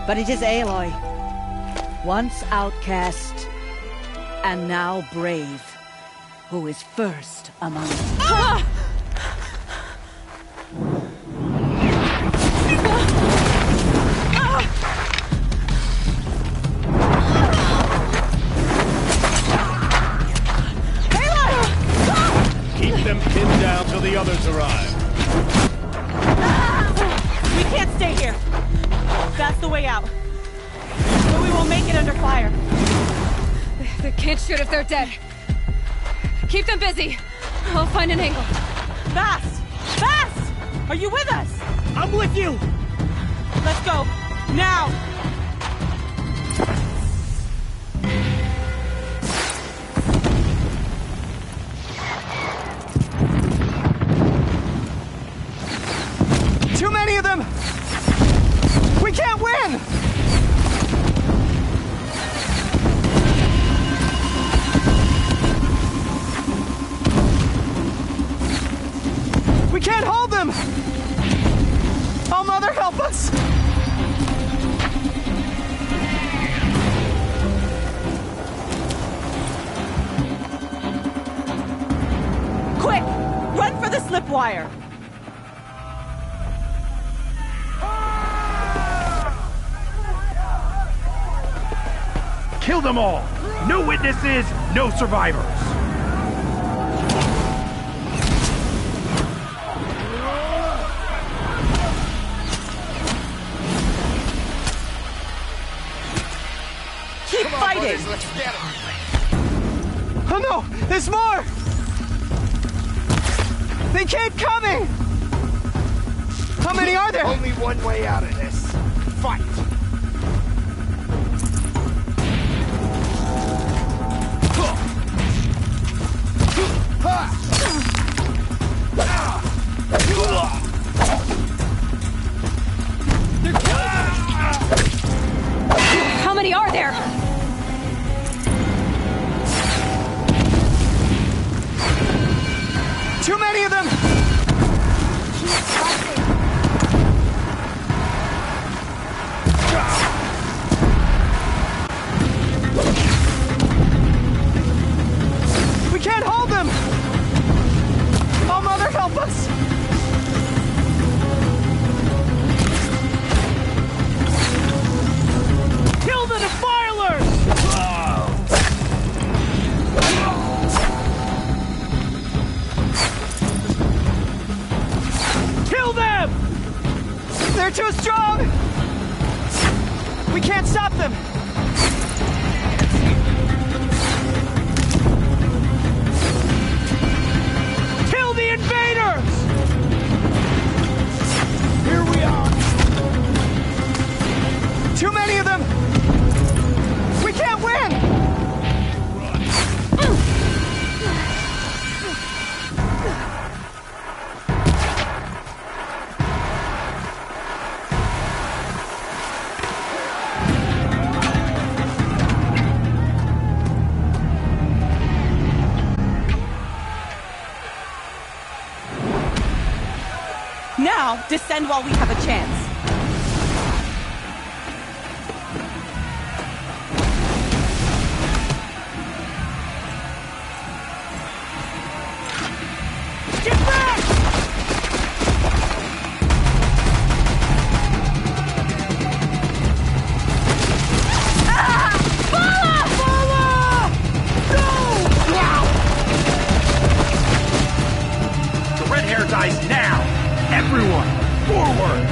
K: But it is Aloy. Once outcast, and now brave, who is first among us.
B: Ah!
R: Keep them pinned down till the others arrive.
Q: We can't stay here. That's the way out. But we will make it under fire.
B: They can't shoot if they're dead. Keep them busy. I'll find an angle.
Q: Fast! Fast! Are you with us?
K: I'm with you!
Q: Let's go. Now!
K: Too many of them! We can't win! We can't hold them! Oh, Mother, help us!
Q: Quick! Run for the slip wire!
T: Kill them all! No witnesses, no survivors!
K: Keep fighting!
T: Let's get it!
K: Oh no! There's more!
P: They keep coming! How many are there?
T: Only one way out of this. Fight!
B: How many are there?
P: Too many of them! We can't hold them! Oh, Mother, help us!
T: Kill the defilers! Kill them!
P: They're too strong! We can't stop them!
T: Kill the invaders! Here we are!
P: Too many of them! We can't win!
Q: Now, descend while we have a chance.
T: Get back! The red hair dies now! Everyone, forward!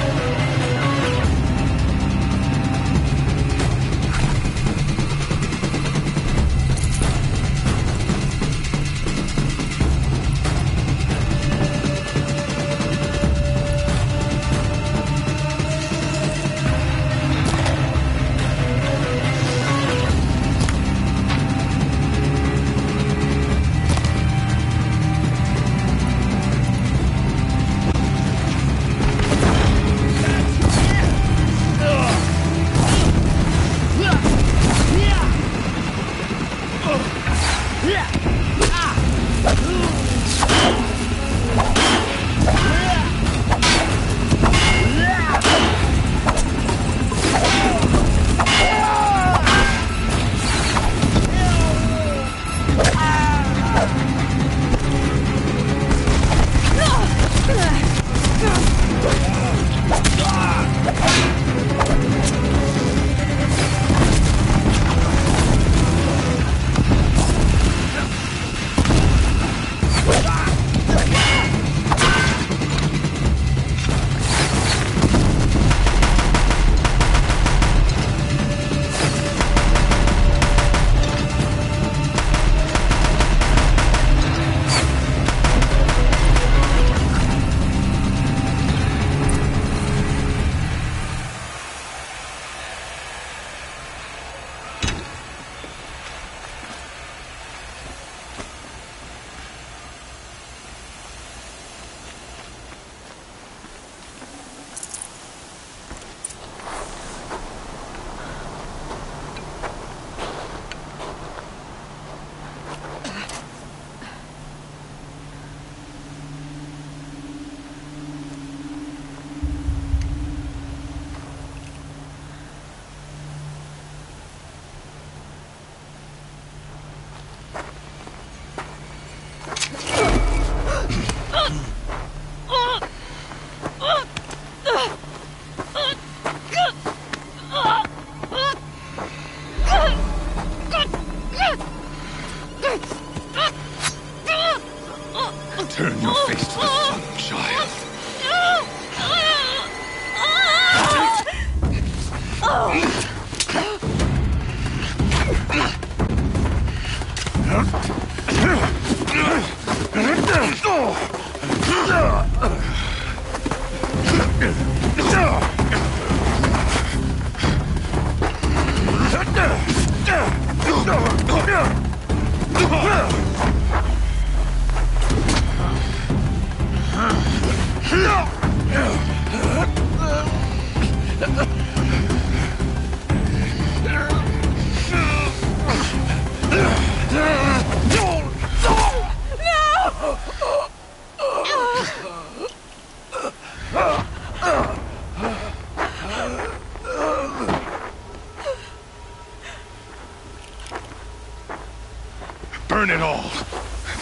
A: Burn it all.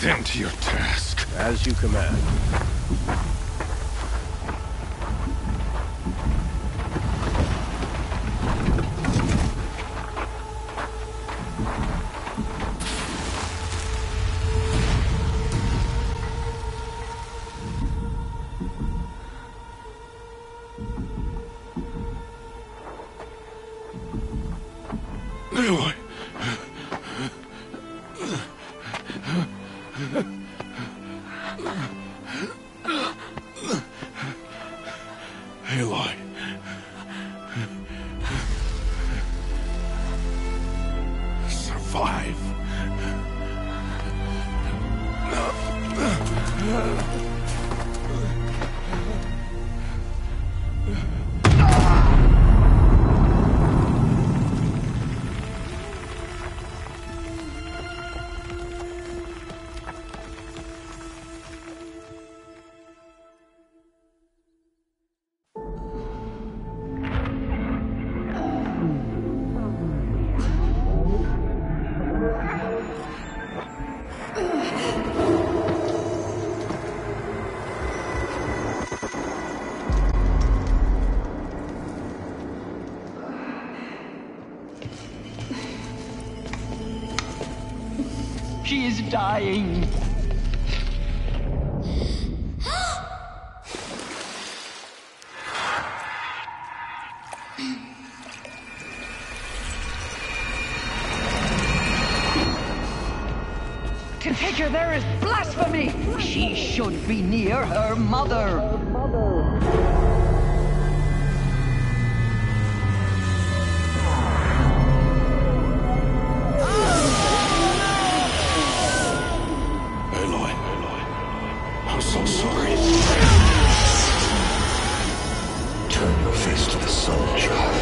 A: Then to your task.
H: As you command.
A: Aloy. Aloy. Survive.
E: She is dying. To take her there is blasphemy! She should be near her mother.
A: Aloy. I'm so sorry. Turn your face to the sun, child.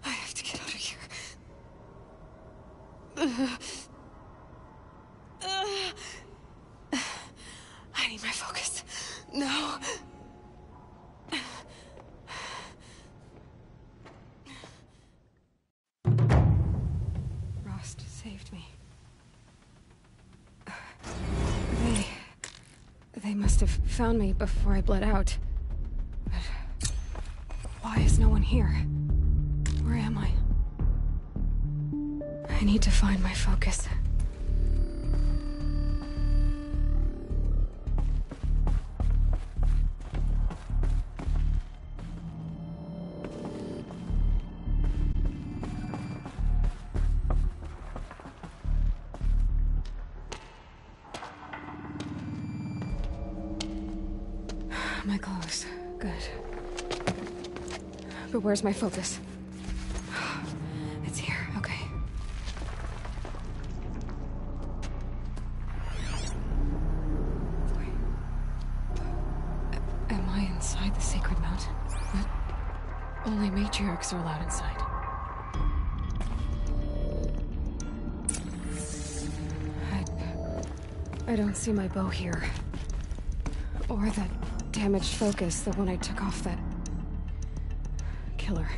B: I have to get out of here. I need my focus. No. Rost saved me. They must have found me before I bled out. But why is no one here? Where am I? I need to find my focus. My clothes. Good. But where's my focus? It's here. Okay. Wait. Am I inside the Sacred Mountain? But only matriarchs are allowed inside. I don't see my bow here. Or that damaged focus, the one I took off that killer.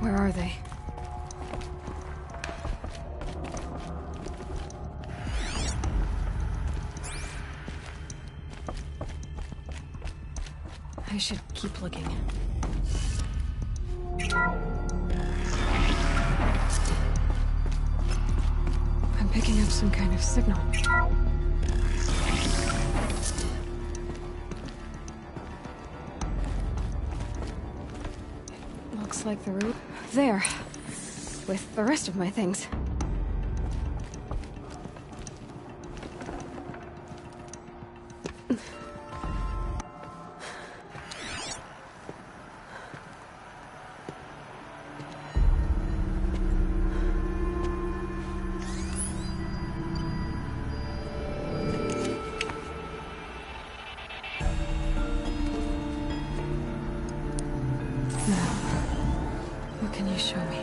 B: Where are they? I should keep looking. I'm picking up some kind of signal. Looks like the route there, with the rest of my things. Show me.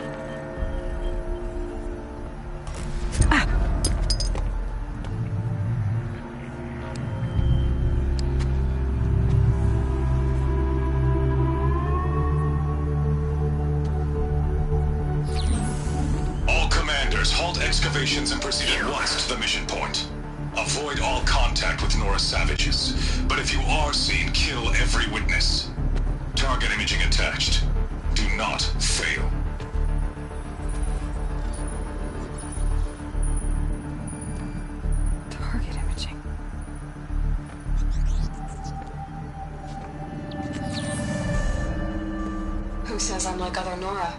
U: All commanders, halt excavations and proceed at once to the mission point. Avoid all contact with Nora savages, but if you are seen, kill every witness. Target imaging attached. Do not fail.
B: Target imaging.
C: Who says I'm like other Nora?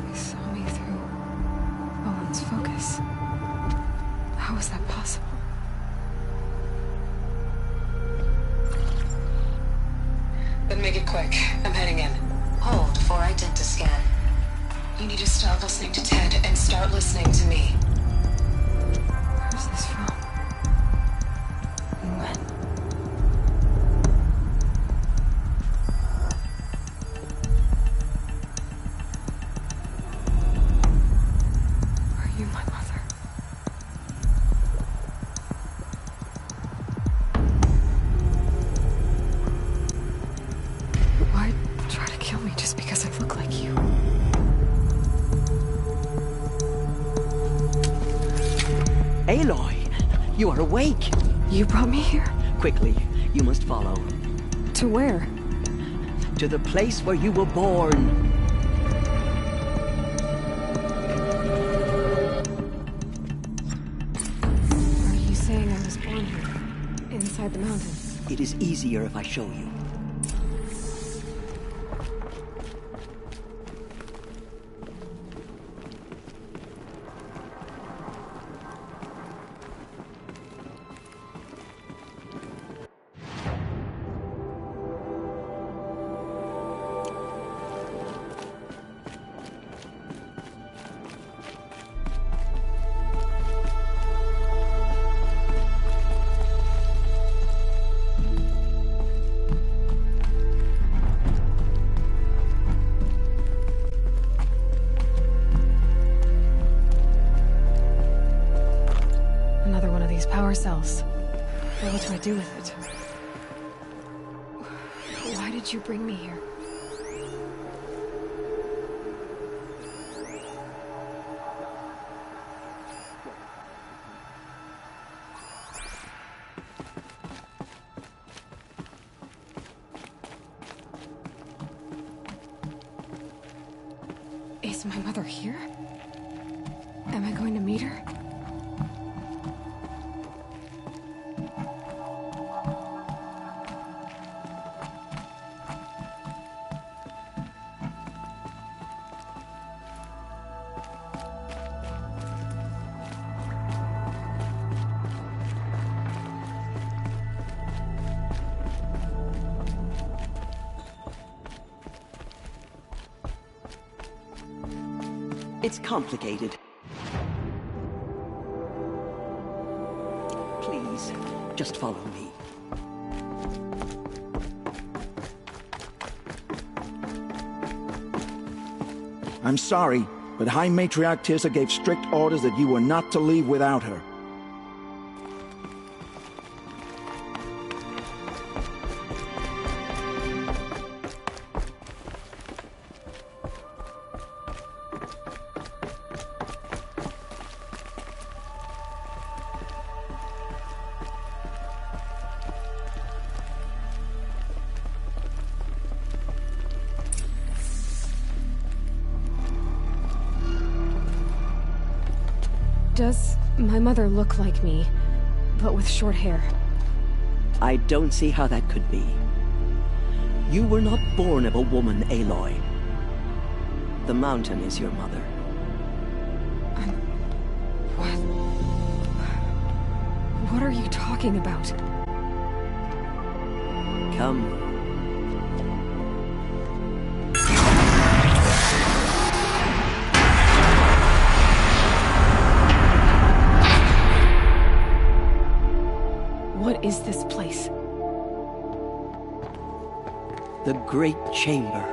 B: They saw me through Owen's focus. How is that possible?
C: Then make it quick. I'm heading in. Hold for identiscan. You need to stop listening to Ted and start listening to me.
B: Where's this from? And when? Are you my mother? Why try to kill me just because I look like you?
E: Aloy, you are awake.
B: You brought me here?
E: Quickly, you must follow.
B: To where?
E: To the place where you were born.
B: Are you saying I was born here? Inside the mountain?
E: It is easier if I show you.
B: Another one of these power cells. What do I do with it? Why did you bring me here? Is my mother here? Am I going to meet her?
E: It's complicated. Please, just follow me.
V: I'm sorry, but High Matriarch Tirsa gave strict orders that you were not to leave without her.
B: Does my mother look like me, but with short hair?
E: I don't see how that could be. You were not born of a woman, Aloy. The mountain is your mother.
B: What are you talking about?
E: Come.
B: What is this place?
E: The Great Chamber.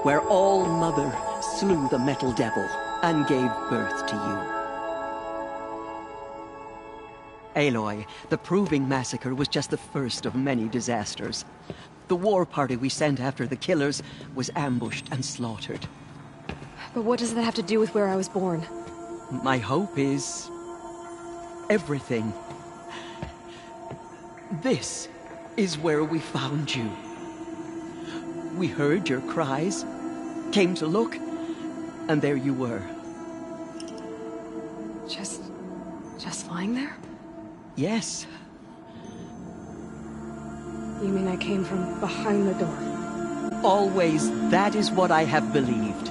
E: where All Mother slew the Metal Devil and gave birth to you. Aloy, the Proving Massacre was just the first of many disasters. The war party we sent after the killers was ambushed and slaughtered.
B: But what does that have to do with where I was born?
E: My hope is... everything. This is where we found you. We heard your cries, came to look, and there you were.
B: Just lying there?
E: Yes.
B: You mean I came from behind the door?
E: Always, that is what I have believed.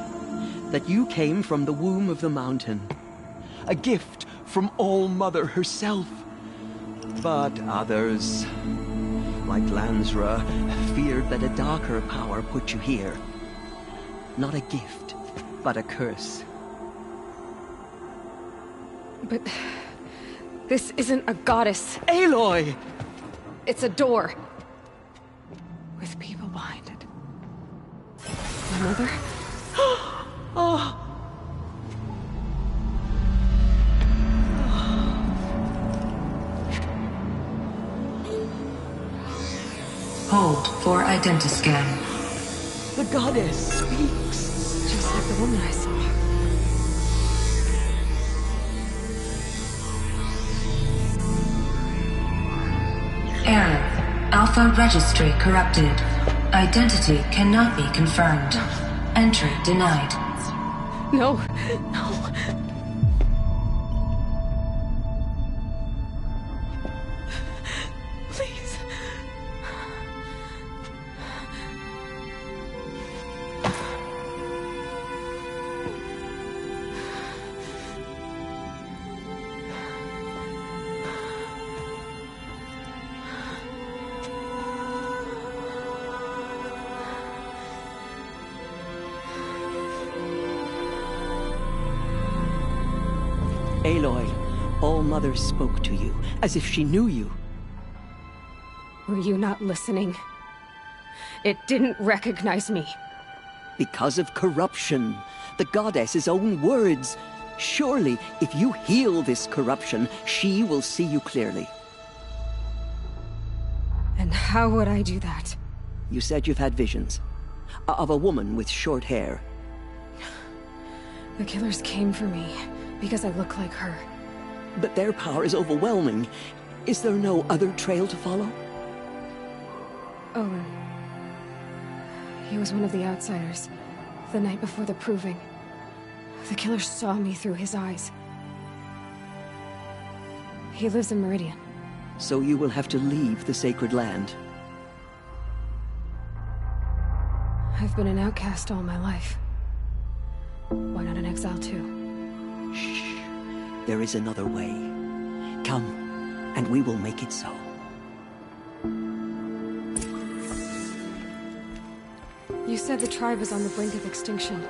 E: That you came from the womb of the mountain. A gift from All Mother herself. But others, like Lansra, feared that a darker power put you here. Not a gift, but a curse.
B: But... this isn't a goddess.
E: Aloy!
B: It's a door. With people behind it. My mother?
E: Oh!
C: Hold for identiscan.
E: The goddess speaks.
B: Just like the woman I saw.
C: Error. Alpha registry corrupted. Identity cannot be confirmed. Entry denied.
B: No. No. Please.
E: Aloy, All Mother spoke to you, as if she knew you.
B: Were you not listening? It didn't recognize me.
E: Because of corruption. The goddess's own words. Surely, if you heal this corruption, she will see you clearly.
B: And how would I do that?
E: You said you've had visions. Of a woman with short hair.
B: The killers came for me. Because I look like her.
E: But their power is overwhelming. Is there no other trail to follow?
B: Owen. He was one of the outsiders. The night before the Proving. The killers saw me through his eyes. He lives in Meridian.
E: So you will have to leave the sacred land.
B: I've been an outcast all my life. Why not an exile too?
E: Shh. There is another way. Come, and we will make it so.
B: You said the tribe was on the brink of extinction.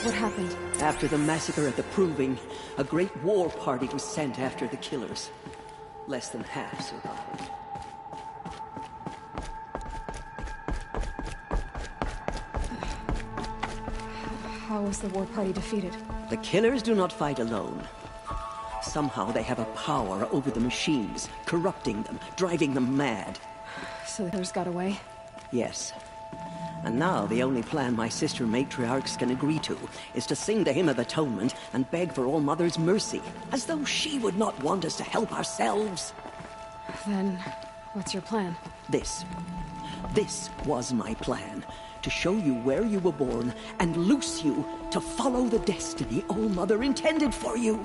B: What happened?
E: After the massacre at the Proving, a great war party was sent after the killers. Less than half survived.
B: How was the war party defeated?
E: The killers do not fight alone. Somehow they have a power over the machines, corrupting them, driving them mad.
B: So the killers got away?
E: Yes. And now the only plan my sister matriarchs can agree to is to sing the Hymn of Atonement and beg for All Mother's mercy, as though she would not want us to help ourselves.
B: Then, what's your plan?
E: This was my plan. To show you where you were born and loose you to follow the destiny All Mother intended for you.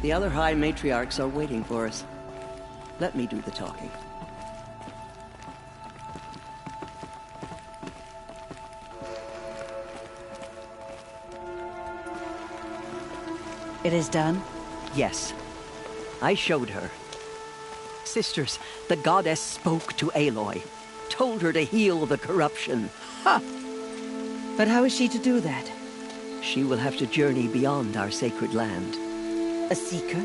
E: The other High Matriarchs are waiting for us. Let me do the talking.
K: It is done?
E: Yes. I showed her. Sisters, the goddess spoke to Aloy. Told her to heal the corruption. Ha!
K: But how is she to do that?
E: She will have to journey beyond our sacred land.
K: A seeker?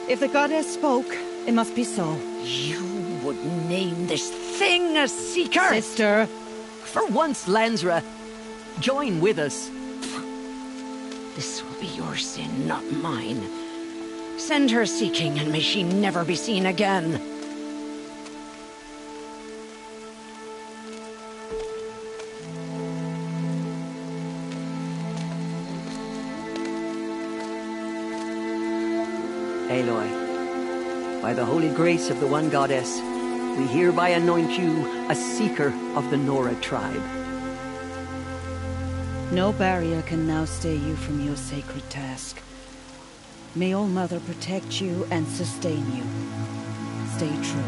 K: If the goddess spoke, It must be so.
E: You would name this thing a Seeker?
K: Sister!
E: For once, Lansra, join with us.
I: This will be your sin, not mine. Send her seeking, and may she never be seen again.
E: Aloy, by the holy grace of the One Goddess, we hereby anoint you a Seeker of the Nora tribe.
K: No barrier can now stay you from your sacred task. May All Mother protect you and sustain you. Stay true.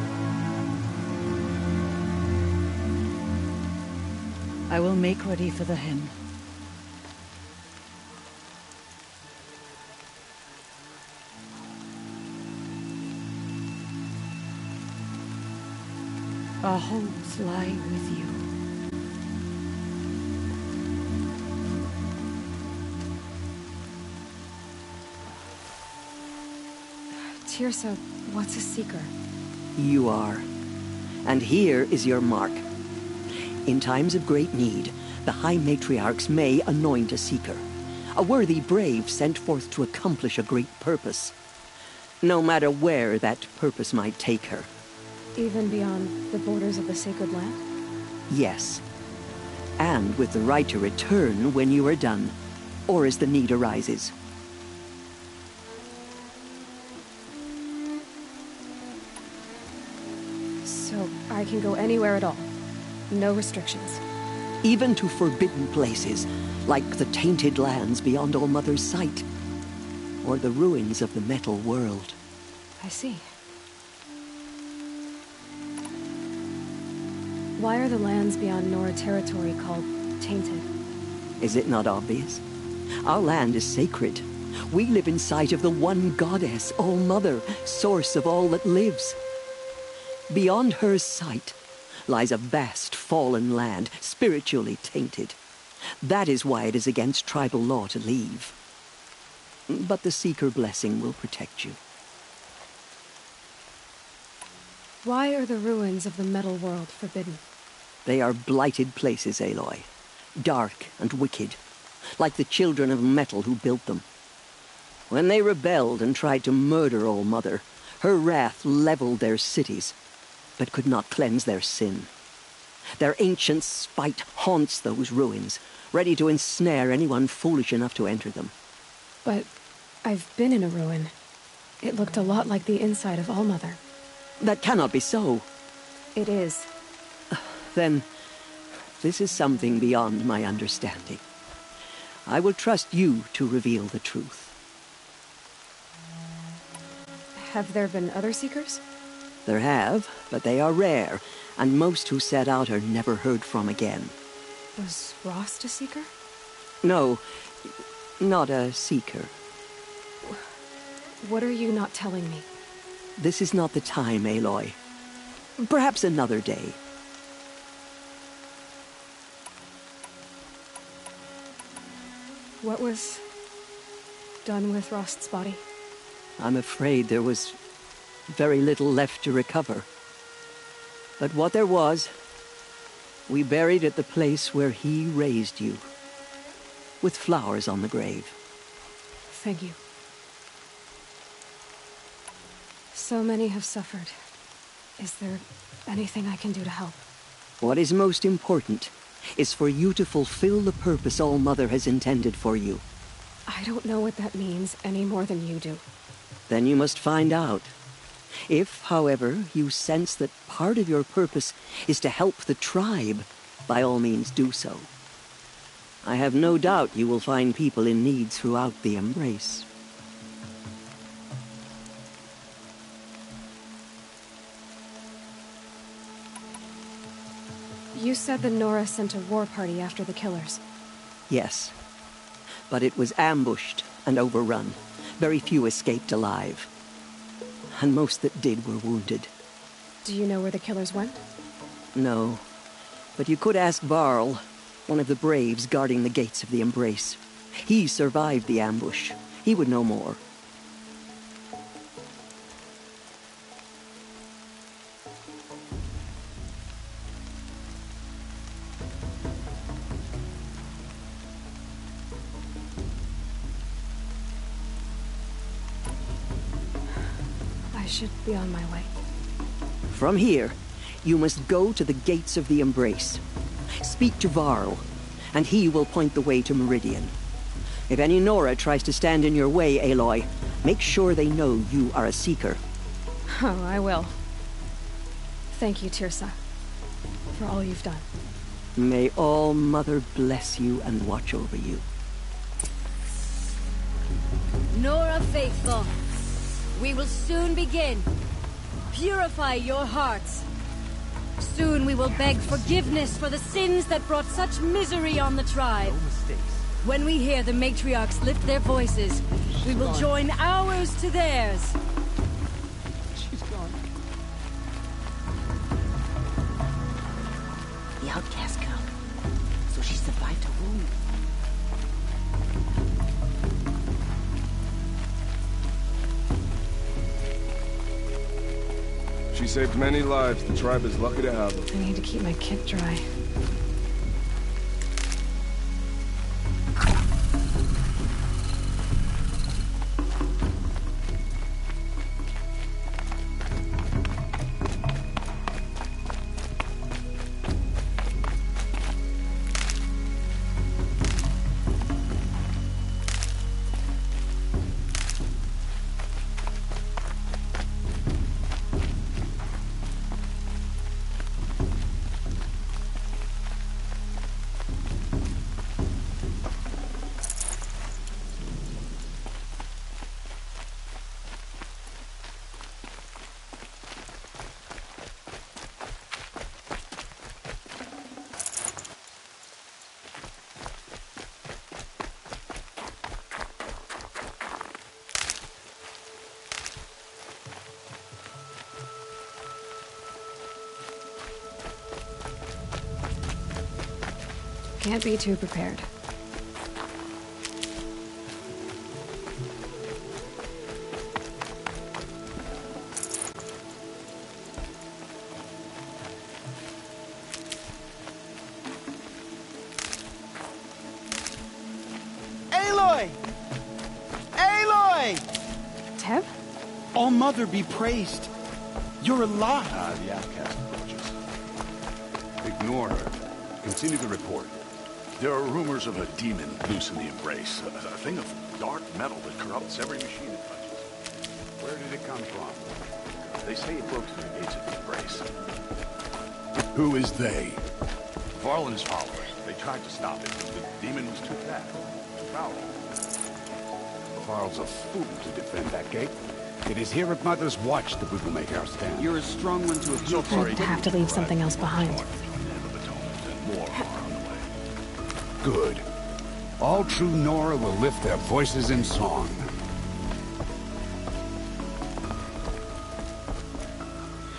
K: I will make ready for the hymn. Our hopes lie with you.
B: Teersa, what's a Seeker?
E: You are. And here is your mark. In times of great need, the High Matriarchs may anoint a Seeker. A worthy brave sent forth to accomplish a great purpose. No matter where that purpose might take her.
B: Even beyond the borders of the sacred land?
E: Yes. And with the right to return when you are done, or as the need arises.
B: So I can go anywhere at all? No restrictions?
E: Even to forbidden places, like the tainted lands beyond All Mother's sight. Or the ruins of the metal world.
B: I see. Why are the lands beyond Nora territory called tainted?
E: Is it not obvious? Our land is sacred. We live in sight of the One Goddess, All Mother, source of all that lives. Beyond her sight lies a vast fallen land, spiritually tainted. That is why it is against tribal law to leave. But the Seeker blessing will protect you.
B: Why are the ruins of the metal world forbidden?
E: They are blighted places, Aloy. Dark and wicked, like the children of metal who built them. When they rebelled and tried to murder All Mother, her wrath leveled their cities, but could not cleanse their sin. Their ancient spite haunts those ruins, ready to ensnare anyone foolish enough to enter them.
B: But I've been in a ruin. It looked a lot like the inside of All Mother.
E: That cannot be so.
B: It is.
E: Then, this is something beyond my understanding. I will trust you to reveal the truth.
B: Have there been other Seekers?
E: There have, but they are rare, and most who set out are never heard from again.
B: Was Rost a Seeker?
E: No, not a Seeker.
B: What are you not telling me?
E: This is not the time, Aloy. Perhaps another day.
B: What was done with Rost's body?
E: I'm afraid there was very little left to recover. But what there was, we buried at the place where he raised you, with flowers on the grave.
B: Thank you. So many have suffered. Is there anything I can do to help?
E: What is most important is for you to fulfill the purpose All Mother has intended for you.
B: I don't know what that means any more than you do.
E: Then you must find out. If, however, you sense that part of your purpose is to help the tribe, by all means do so. I have no doubt you will find people in need throughout the Embrace.
B: You said the Nora sent a war party after the killers.
E: Yes. But it was ambushed and overrun. Very few escaped alive. And most that did were wounded.
B: Do you know where the killers went?
E: No. But you could ask Varl, one of the braves guarding the gates of the Embrace. He survived the ambush. He would know more.
B: should be on my way.
E: From here, you must go to the gates of the Embrace. Speak to Varl, and he will point the way to Meridian. If any Nora tries to stand in your way, Aloy, make sure they know you are a Seeker.
B: Oh, I will. Thank you, Teersa, for all you've done.
E: May All Mother bless you and watch over you.
I: Nora faithful, we will soon begin. Purify your hearts. Soon we will beg forgiveness for the sins that brought such misery on the tribe.
T: No mistakes.
I: When we hear the matriarchs lift their voices, we will join ours to theirs.
T: She's gone.
K: The outcast girl. So she survived her wound.
D: She saved many lives. The tribe is lucky to have her.
B: I need to keep my kit dry. Can't be too prepared.
F: Aloy! Aloy!
B: Tev?
F: All Mother be praised. You're alive.
O: The outcast approaches. Ignore her. Continue the report.
A: There are rumors of a demon loose in the Embrace. A thing of dark metal that corrupts every machine it touches.
O: Where did it come from?
A: They say it broke through the gates of the Embrace.
O: Who is they?
A: Varl and his followers. They tried to stop it, but the demon was too fast, too powerful.
O: Varl's a fool to defend that gate. It is here at Mother's watch that we will make our stand.
F: You're a strong one to appeal to.
B: I'd have to leave something else behind.
A: More are on the way.
O: Good. All true Nora will lift their voices in song.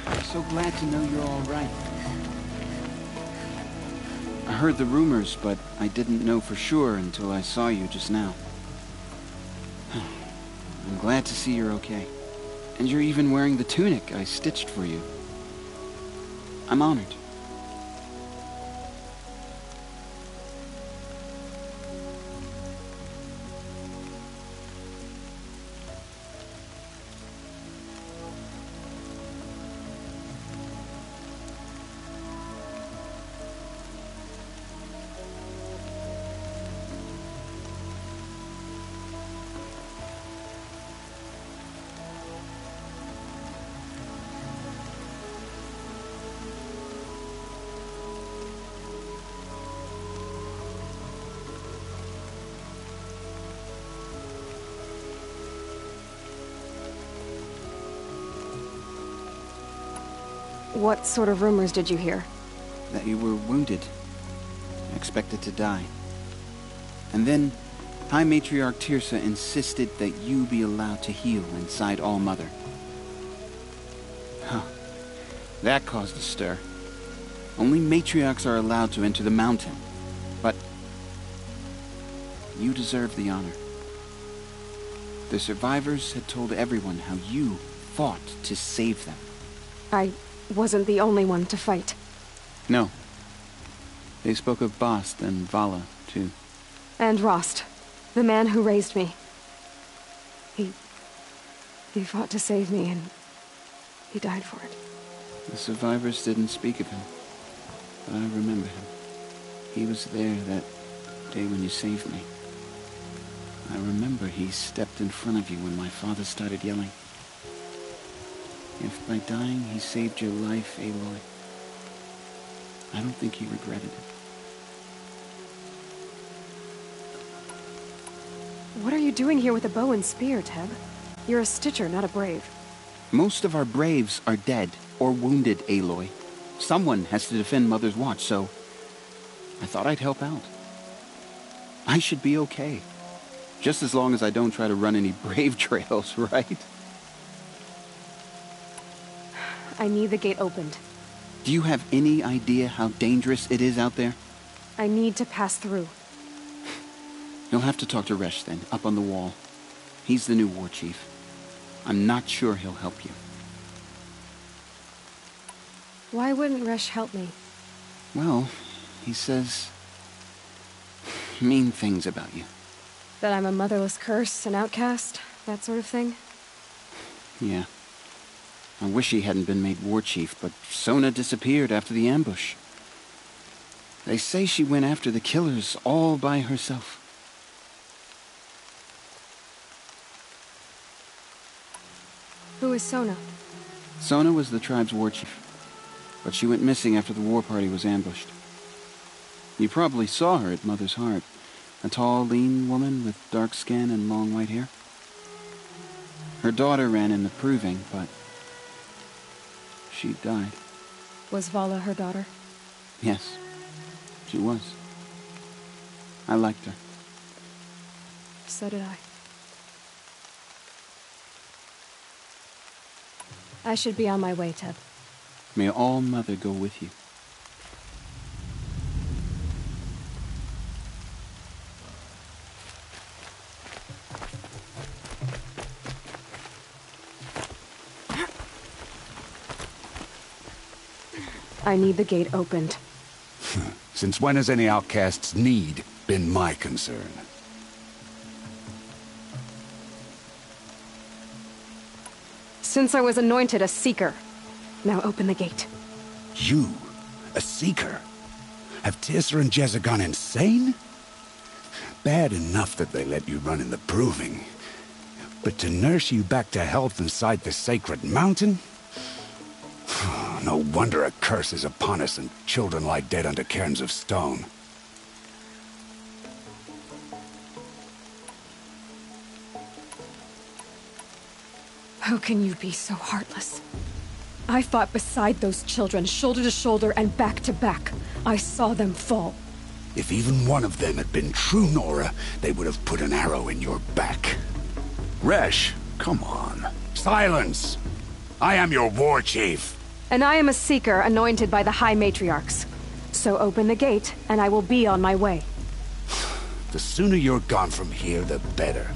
F: I'm so glad to know you're all right. I heard the rumors, but I didn't know for sure until I saw you just now. I'm glad to see you're okay. And you're even wearing the tunic I stitched for you. I'm honored.
B: What sort of rumors did you hear?
F: That you were wounded. Expected to die. And then, High Matriarch Teersa insisted that you be allowed to heal inside All Mother. Huh. That caused a stir. Only matriarchs are allowed to enter the mountain. But you deserve the honor. The survivors had told everyone how you fought to save them.
B: I wasn't the only one to fight.
F: No. They spoke of Bast and Vala, too.
B: And Rost, the man who raised me. He fought to save me, and
J: He died for it.
F: The survivors didn't speak of him, but I remember him. He was there that day when you saved me. I remember he stepped in front of you when my father started yelling. If by dying he saved your life, Aloy, I don't think he regretted it.
J: What are you doing here with a bow and spear, Teb? You're a Stitcher, not a Brave.
F: Most of our Braves are dead or wounded, Aloy. Someone has to defend Mother's Watch, so I thought I'd help out. I should be okay. Just as long as I don't try to run any Brave trails, right?
J: I need the gate opened.
F: Do you have any idea how dangerous it is out there?
J: I need to pass through.
F: You'll have to talk to Resh then, up on the wall. He's the new war chief. I'm not sure he'll help you.
J: Why wouldn't Resh help me?
F: Well, he says mean things about you.
J: That I'm a motherless curse, an outcast, that sort of thing?
F: Yeah. I wish he hadn't been made war chief, but Sona disappeared after the ambush. They say she went after the killers all by herself.
J: Who is Sona?
F: Sona was the tribe's war chief, but she went missing after the war party was ambushed. You probably saw her at Mother's Heart. A tall, lean woman with dark skin and long white hair. Her daughter ran in the proving, but she died.
J: Was Vala her daughter?
F: Yes, she was. I liked her.
J: So did I. I should be on my way, Teb.
F: May All Mother go with you.
J: I need the gate opened.
O: Since when has any outcast's need been my concern?
J: Since I was anointed a Seeker. Now open the gate.
O: You? A Seeker? Have Teersa and Jezza gone insane? Bad enough that they let you run in the proving. But to nurse you back to health inside the sacred mountain? No wonder a curse is upon us and children lie dead under cairns of stone.
J: How can you be so heartless? I fought beside those children, shoulder to shoulder and back to back. I saw them fall.
O: If even one of them had been true Nora, they would have put an arrow in your back. Resh, come on. Silence! I am your war chief.
J: And I am a Seeker anointed by the High Matriarchs. So open the gate, and I will be on my way.
O: The sooner you're gone from here, the better.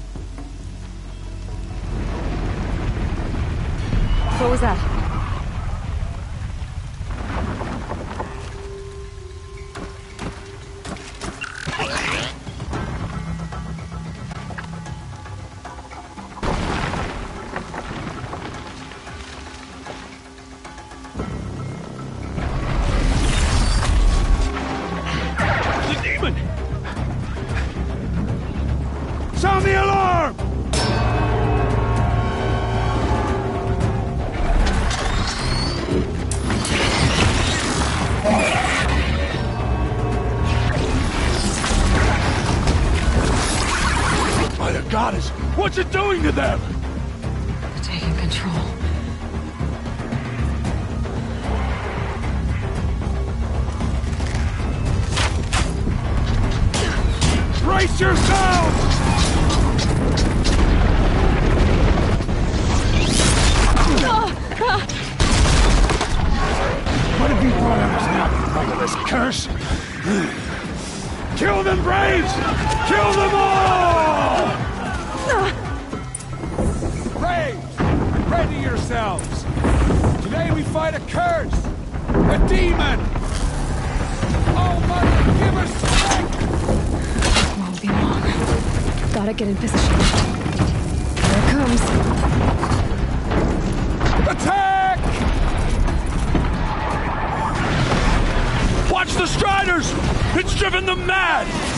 J: What was that?
O: The demon! Sound the alarm! By the goddess, what's it doing to them?
C: Taking control.
O: Brace yourselves! What have you brought on us now, motherless curse? Kill them, Braves! Kill them all! Braves, ready yourselves! Today we fight a curse! A demon! Oh, Mother, give us strength!
J: Won't be long. Gotta get in position. Here it comes.
O: Attack!
R: Watch the Striders! It's driven them mad!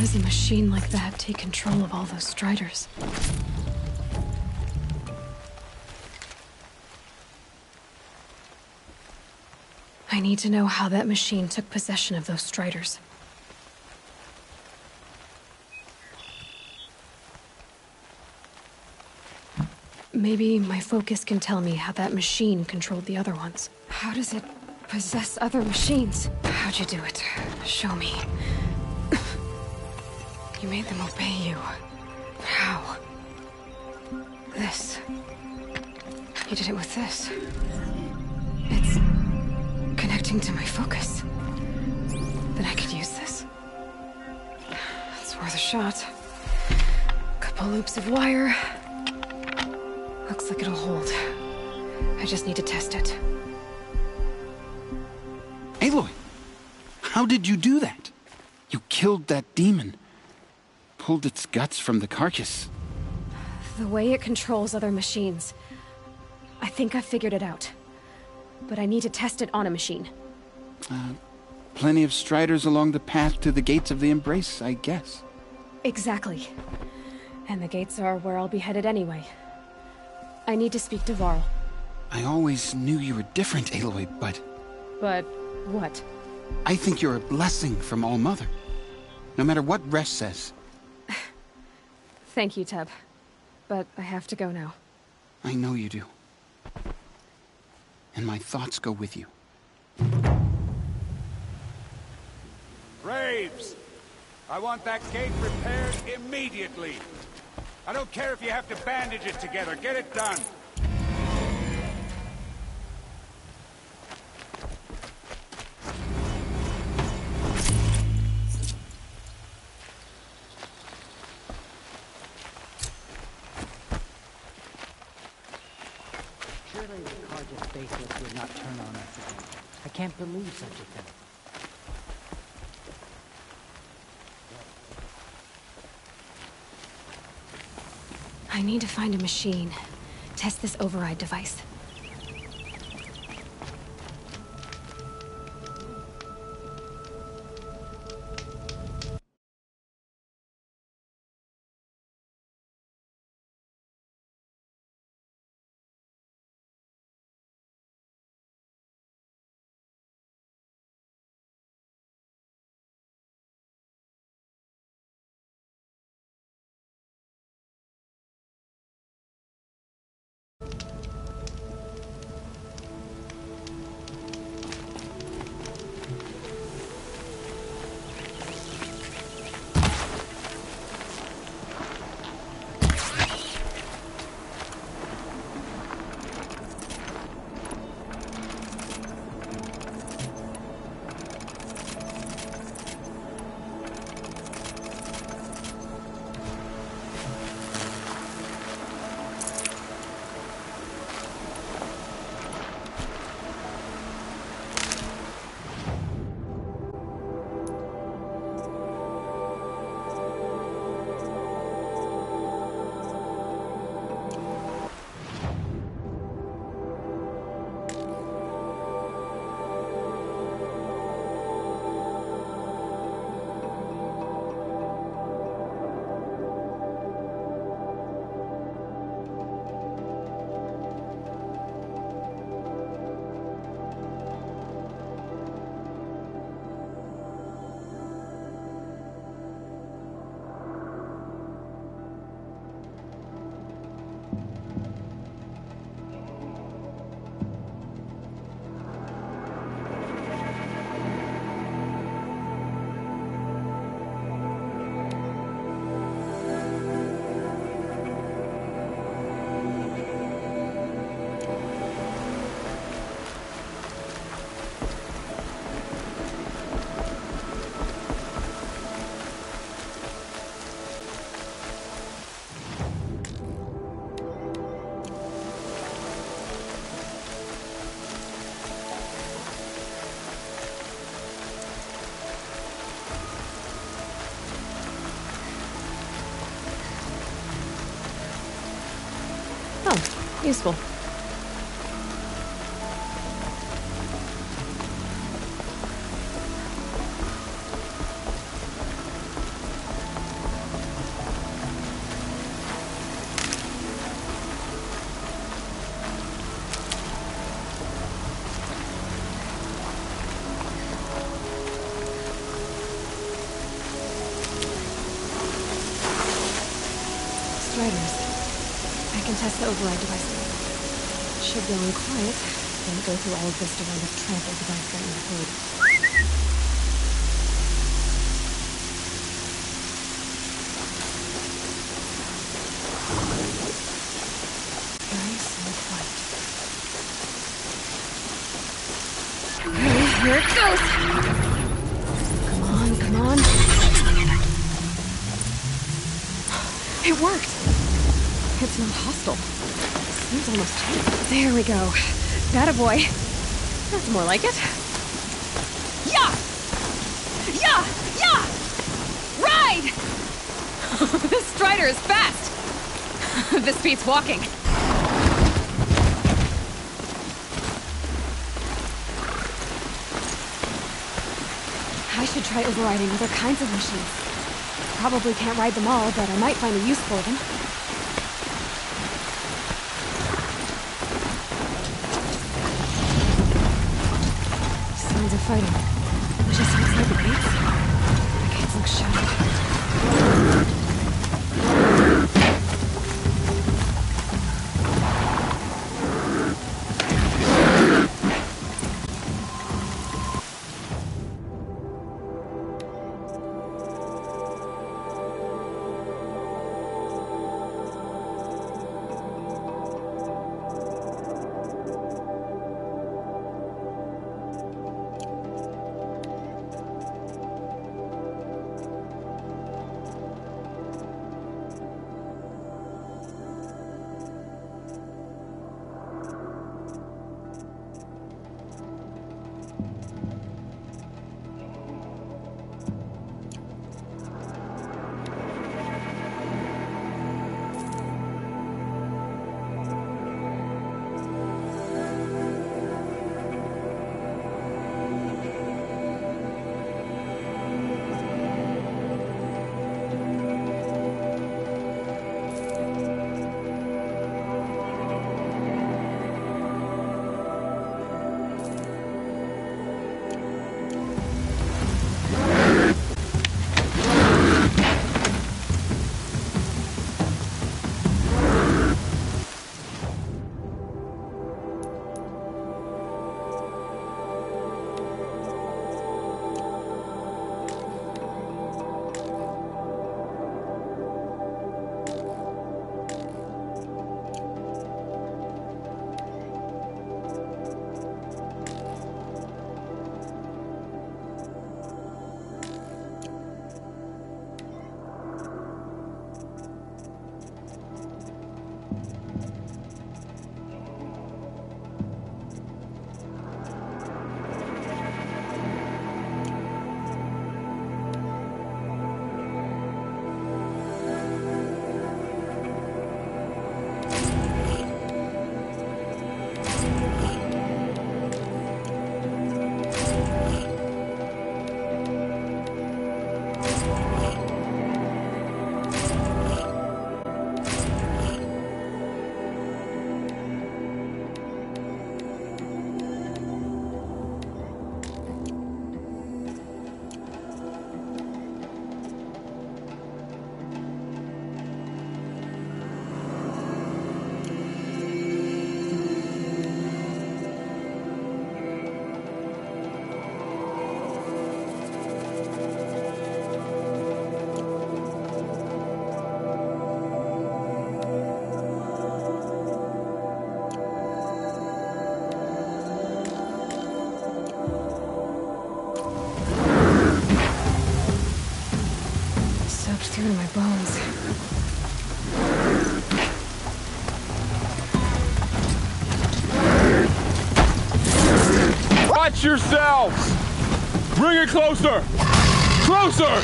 B: does a machine like that take control of all those Striders? I need to know how that machine took possession of those Striders. Maybe my focus can tell me how that machine controlled the other ones. How does it possess other machines? How'd you do it? Show me. You made them obey you. How? This. You did it with this. It's connecting to my focus. Then I could use this. It's worth a shot. Couple loops of wire. Looks like it'll hold. I just need to test it.
F: Aloy! How did you do that? You killed that demon. Pulled its guts from the carcass.
B: The way it controls other machines. I think I figured it out. But I need to test it on a machine.
F: Plenty of Striders along the path to the gates of the Embrace, I guess.
B: Exactly. And the gates are where I'll be headed anyway. I need to speak to Varl.
F: I always knew you were different, Aloy, but...
B: But what?
F: I think you're a blessing from All-Mother. No matter what Resh says.
B: Thank you, Teb. But I have to go now.
F: I know you do. And my thoughts go with you.
L: Braves! I want that gate repaired immediately. I don't care if you have to bandage it together. Get it done.
K: Surely the Carja faithless would not turn on us again. I can't believe such a thing.
B: I need to find a machine. Test this override device. Oh, useful. Test the override device. Should go on quiet, then go through all of this to wind up trampled by a guy in the hood. Nice and quiet. Okay, here it goes! Come on, come on. It worked! It's not hostile. Seems almost tame. There we go. That a boy. That's more like it. Yeah! Yeah! Yeah! Ride! This Strider is fast! This beats walking. I should try overriding other kinds of machines. Probably can't ride them all, but I might find a use for them. Fighting. Just outside the gates. The gates look shut.
D: Watch yourselves! Bring it closer! Closer!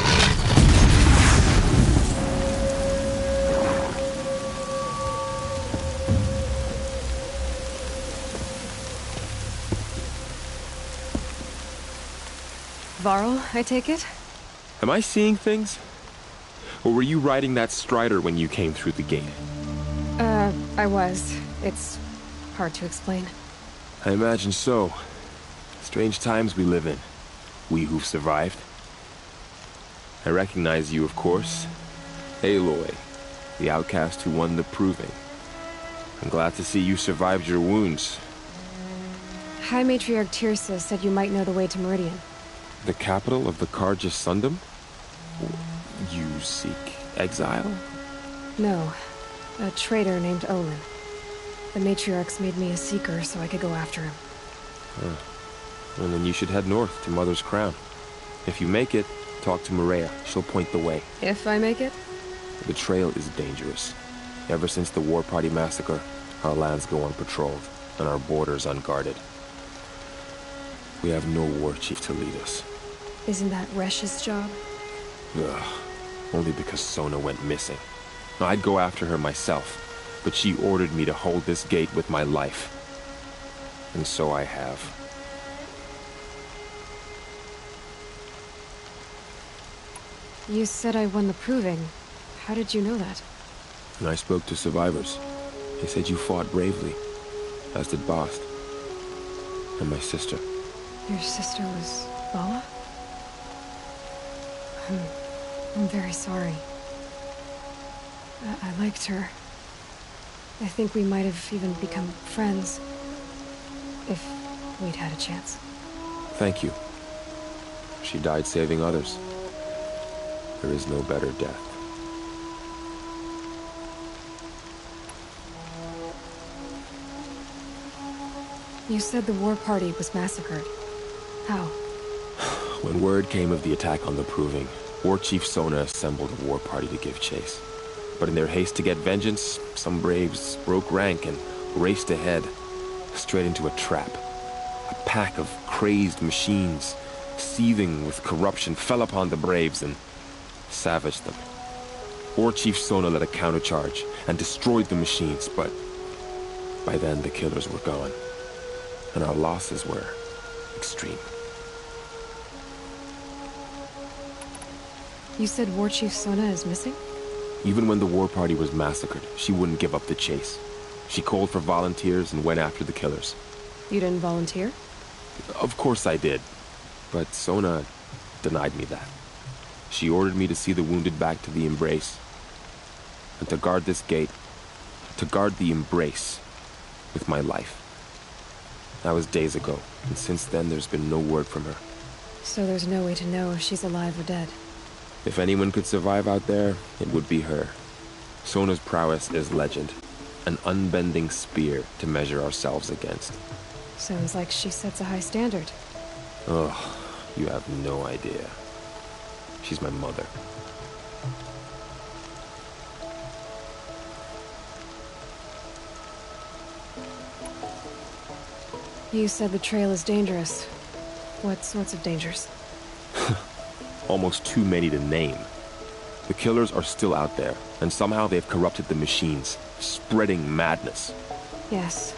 B: Varl, I take it?
M: Am I seeing things? Or were you riding that Strider when you came through the gate?
B: I was. It's hard to explain.
M: I imagine so. Strange times we live in. We who've survived. I recognize you, of course. Aloy, the outcast who won the proving. I'm glad to see you survived your wounds.
B: High Matriarch Tirsa said you might know the way to Meridian.
M: The capital of the Carja Sundom? You seek exile?
B: No. A traitor named Olin. The Matriarchs made me a seeker so I could go after him.
M: Huh. Well, then you should head north to Mother's Crown. If you make it, talk to Maria. She'll point the way.
B: If I make it?
M: The trail is dangerous. Ever since the War Party massacre, our lands go unpatrolled, and our borders unguarded. We have no war chief to lead us.
B: Isn't that Resh's job?
M: Ugh. Only because Sona went missing. I'd go after her myself, but she ordered me to hold this gate with my life. And so I have.
B: You said I won the proving. How did you know that?
M: And I spoke to survivors. They said you fought bravely, as did Bast. And my sister.
B: Your sister was Vala? I'm very sorry. I liked her. I think we might have even become friends. If we'd had a chance.
M: Thank you. She died saving others. There is no better death.
B: You said the war party was massacred. How?
M: When word came of the attack on the Proving, War Chief Sona assembled a war party to give chase. But in their haste to get vengeance, some braves broke rank and raced ahead, straight into a trap. A pack of crazed machines, seething with corruption, fell upon the braves and savaged them. War Chief Sona led a countercharge and destroyed the machines, but by then the killers were gone, and our losses were extreme.
B: You said War Chief Sona is missing?
M: Even when the war party was massacred, she wouldn't give up the chase. She called for volunteers and went after the killers.
B: You didn't volunteer?
M: Of course I did, but Sona denied me that. She ordered me to see the wounded back to the Embrace, and to guard this gate, to guard the Embrace with my life. That was days ago, and since then there's been no word from her.
B: So there's no way to know if she's alive or dead.
M: If anyone could survive out there, it would be her. Sona's prowess is legend, an unbending spear to measure ourselves against.
B: Sounds like she sets a high standard.
M: Oh, you have no idea. She's my mother.
B: You said the trail is dangerous. What sorts of dangers?
M: Almost too many to name. The killers are still out there, and somehow they've corrupted the machines, spreading madness.
B: Yes,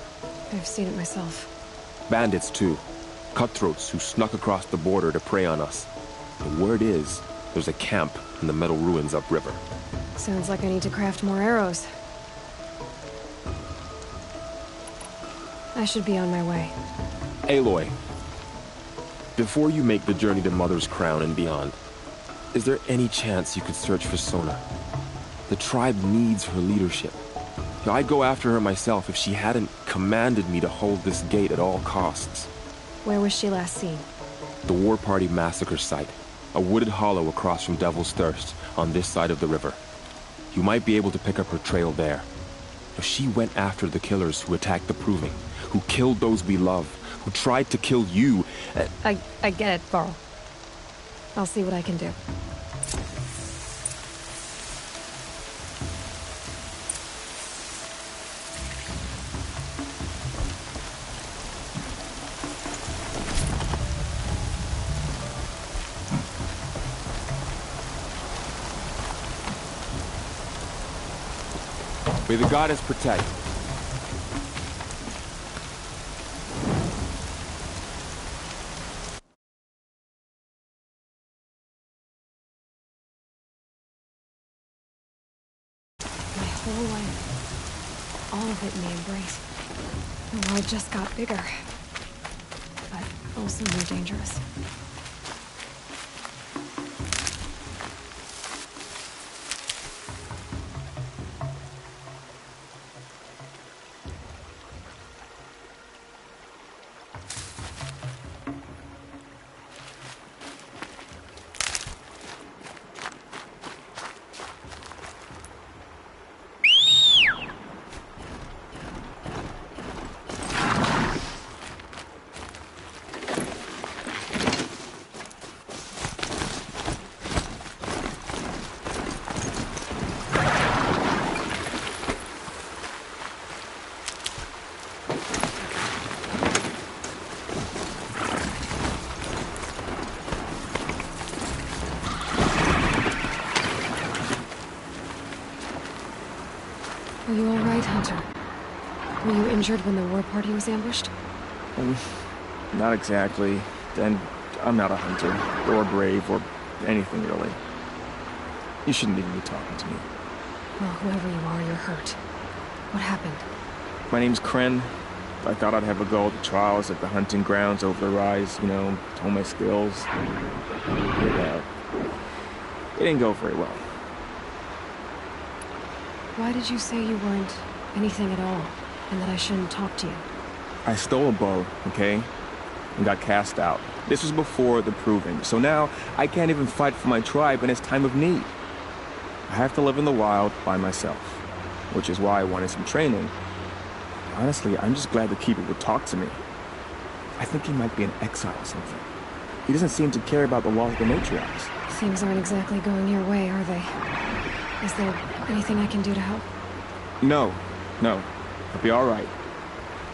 B: I've seen it myself.
M: Bandits, too. Cutthroats who snuck across the border to prey on us. The word is, there's a camp in the metal ruins upriver.
B: Sounds like I need to craft more arrows. I should be on my way.
M: Aloy, before you make the journey to Mother's Crown and beyond, is there any chance you could search for Sona? The tribe needs her leadership. I'd go after her myself if she hadn't commanded me to hold this gate at all costs.
B: Where was she last seen?
M: The War Party massacre site. A wooded hollow across from Devil's Thirst, on this side of the river. You might be able to pick up her trail there. She went after the killers who attacked the Proving, who killed those we love, who tried to kill you.
B: I get it, Varl. I'll see what I can do.
M: May the goddess protect.
B: My whole life, all of it in the Embrace. The world just got bigger, but also more dangerous. Are you all right, Hunter? Were you injured when the war party was ambushed?
N: Not exactly. And I'm not a hunter, or brave, or anything really. You shouldn't even be talking to me.
B: Well, whoever you are, you're hurt. What happened?
N: My name's Kren. I thought I'd have a go at the trials at the hunting grounds over the rise, you know, hone my skills. It didn't go very well.
B: Why did you say you weren't anything at all, and that I shouldn't talk to you?
N: I stole a bow, okay? And got cast out. This was before the proving, so now I can't even fight for my tribe in its time of need. I have to live in the wild by myself, which is why I wanted some training. Honestly, I'm just glad the Keeper would talk to me. I think he might be in exile or something. He doesn't seem to care about the laws of the matriarchs.
B: Things aren't exactly going your way, are they? Is there anything I can do to help?
N: No. I'll be all right.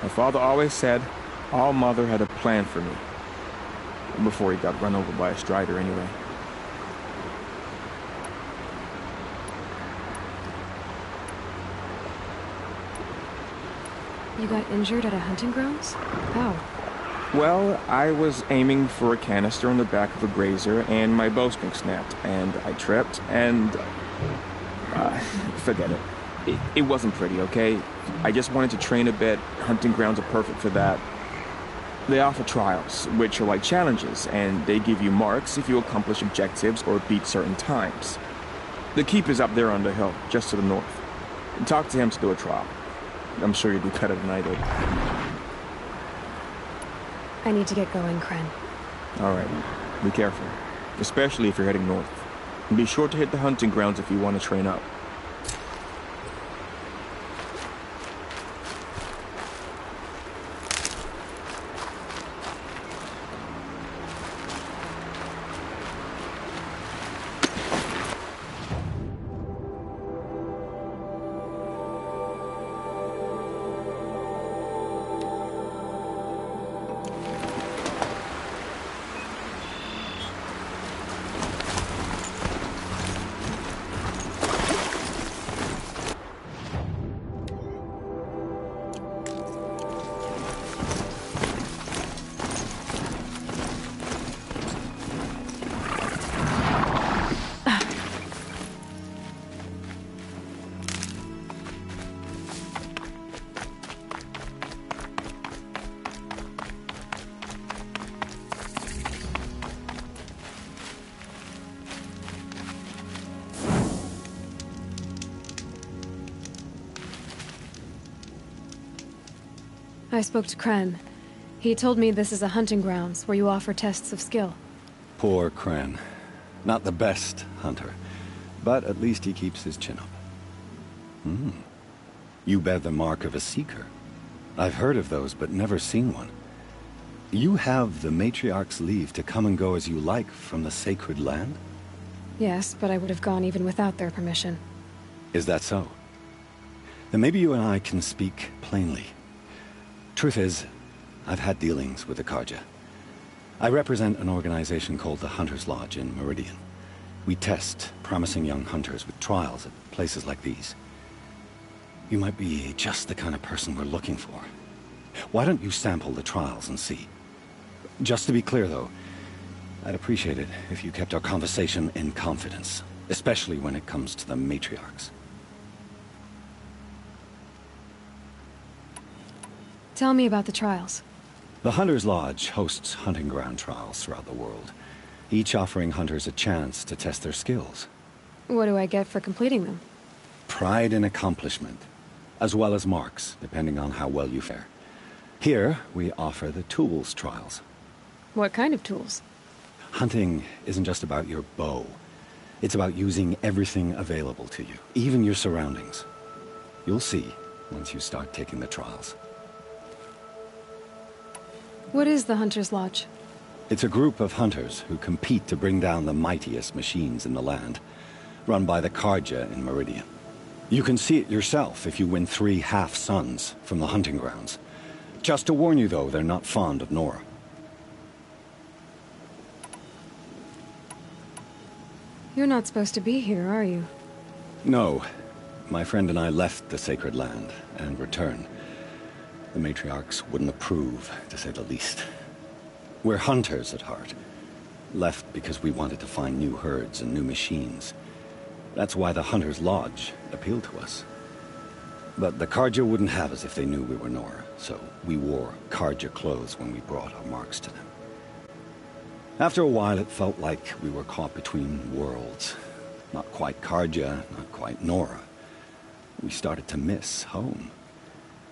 N: My father always said All Mother had a plan for me. Before he got run over by a strider, anyway.
B: You got injured at a hunting grounds? How?
N: Well, I was aiming for a canister on the back of a grazer, and my bowstring snapped, and I tripped, and... forget it. It wasn't pretty, okay? I just wanted to train a bit. Hunting grounds are perfect for that. They offer trials, which are like challenges, and they give you marks if you accomplish objectives or beat certain times. The Keeper's up there on the hill, just to the north. Talk to him to do a trial. I'm sure you'll do better than I did.
B: I need to get going, Kren.
N: All right. Be careful. Especially if you're heading north. And be sure to hit the hunting grounds if you want to train up.
B: I spoke to Kren. He told me this is a hunting grounds where you offer tests of skill.
S: Poor Kren. Not the best hunter, but at least he keeps his chin up. You bear the mark of a seeker. I've heard of those, but never seen one. You have the Matriarch's leave to come and go as you like from the sacred land?
B: Yes, but I would have gone even without their permission.
S: Is that so? Then maybe you and I can speak plainly. Truth is, I've had dealings with the Carja. I represent an organization called the Hunter's Lodge in Meridian. We test promising young hunters with trials at places like these. You might be just the kind of person we're looking for. Why don't you sample the trials and see? Just to be clear, though, I'd appreciate it if you kept our conversation in confidence, especially when it comes to the matriarchs.
B: Tell me about the trials.
S: The Hunter's Lodge hosts hunting ground trials throughout the world, each offering hunters a chance to test their skills.
B: What do I get for completing them?
S: Pride in accomplishment, as well as marks, depending on how well you fare. Here, we offer the tools trials.
B: What kind of tools?
S: Hunting isn't just about your bow. It's about using everything available to you, even your surroundings. You'll see once you start taking the trials.
B: What is the Hunter's Lodge?
S: It's a group of hunters who compete to bring down the mightiest machines in the land, run by the Carja in Meridian. You can see it yourself if you win 3 half-suns from the hunting grounds. Just to warn you, though, they're not fond of Nora.
B: You're not supposed to be here, are you?
S: No. My friend and I left the sacred land and returned. The matriarchs wouldn't approve, to say the least. We're hunters at heart. Left because we wanted to find new herds and new machines. That's why the Hunter's Lodge appealed to us. But the Carja wouldn't have us if they knew we were Nora, so we wore Carja clothes when we brought our marks to them. After a while, it felt like we were caught between worlds. Not quite Carja, not quite Nora. We started to miss home.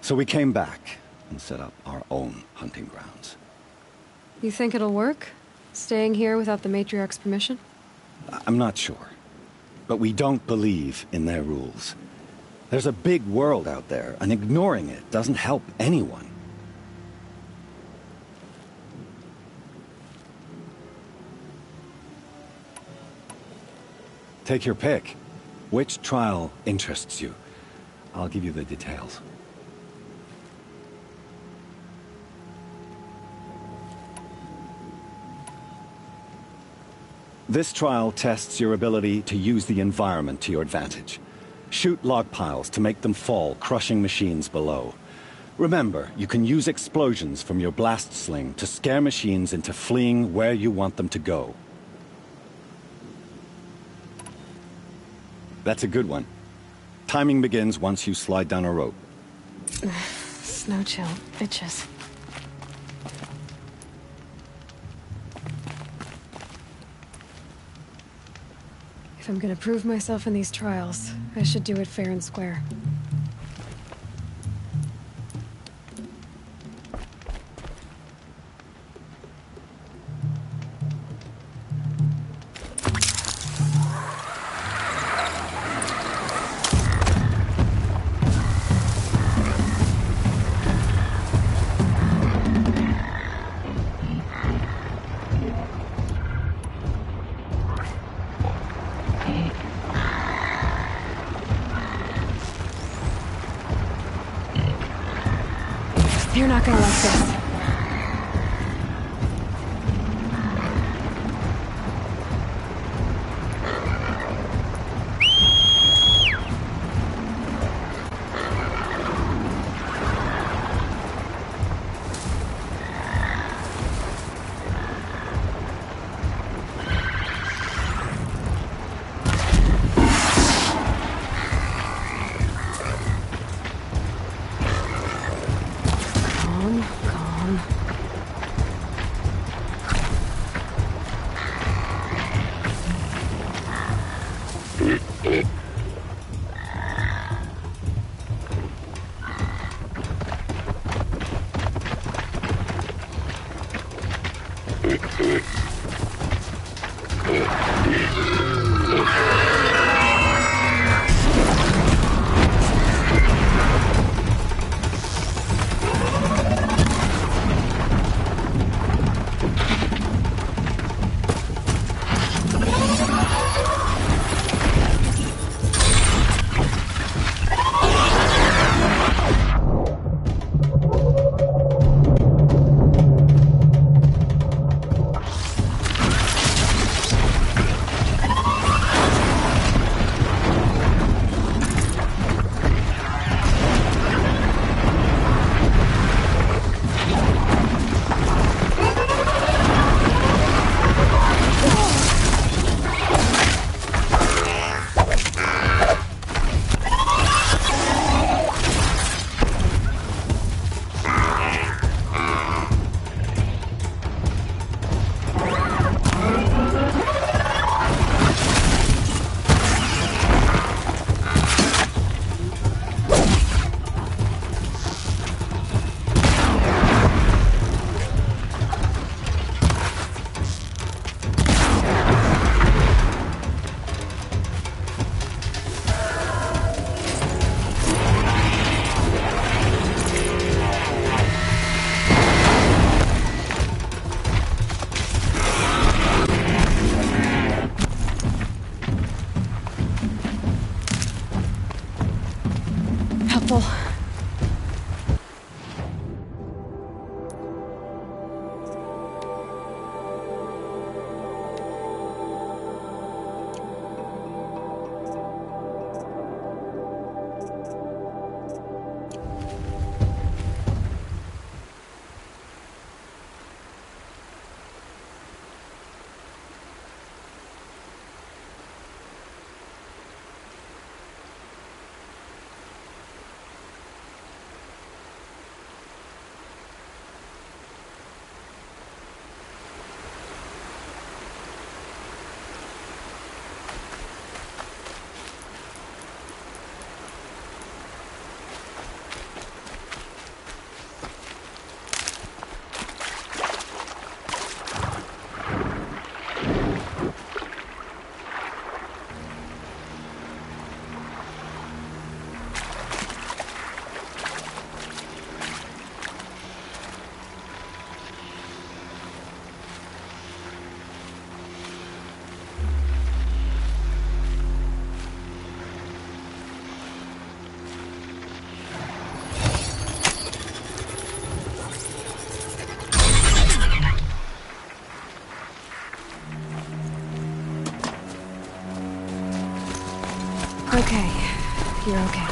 S: So we came back and set up our own hunting grounds.
B: You think it'll work? Staying here without the matriarch's permission?
S: I'm not sure. But we don't believe in their rules. There's a big world out there, and ignoring it doesn't help anyone. Take your pick. Which trial interests you? I'll give you the details. This trial tests your ability to use the environment to your advantage. Shoot log piles to make them fall, crushing machines below. Remember, you can use explosions from your blast sling to scare machines into fleeing where you want them to go. That's a good one. Timing begins once you slide down a rope.
B: Snow chill. Itches. If I'm gonna prove myself in these trials, I should do it fair and square. You're not gonna like this.
J: okay. You're okay.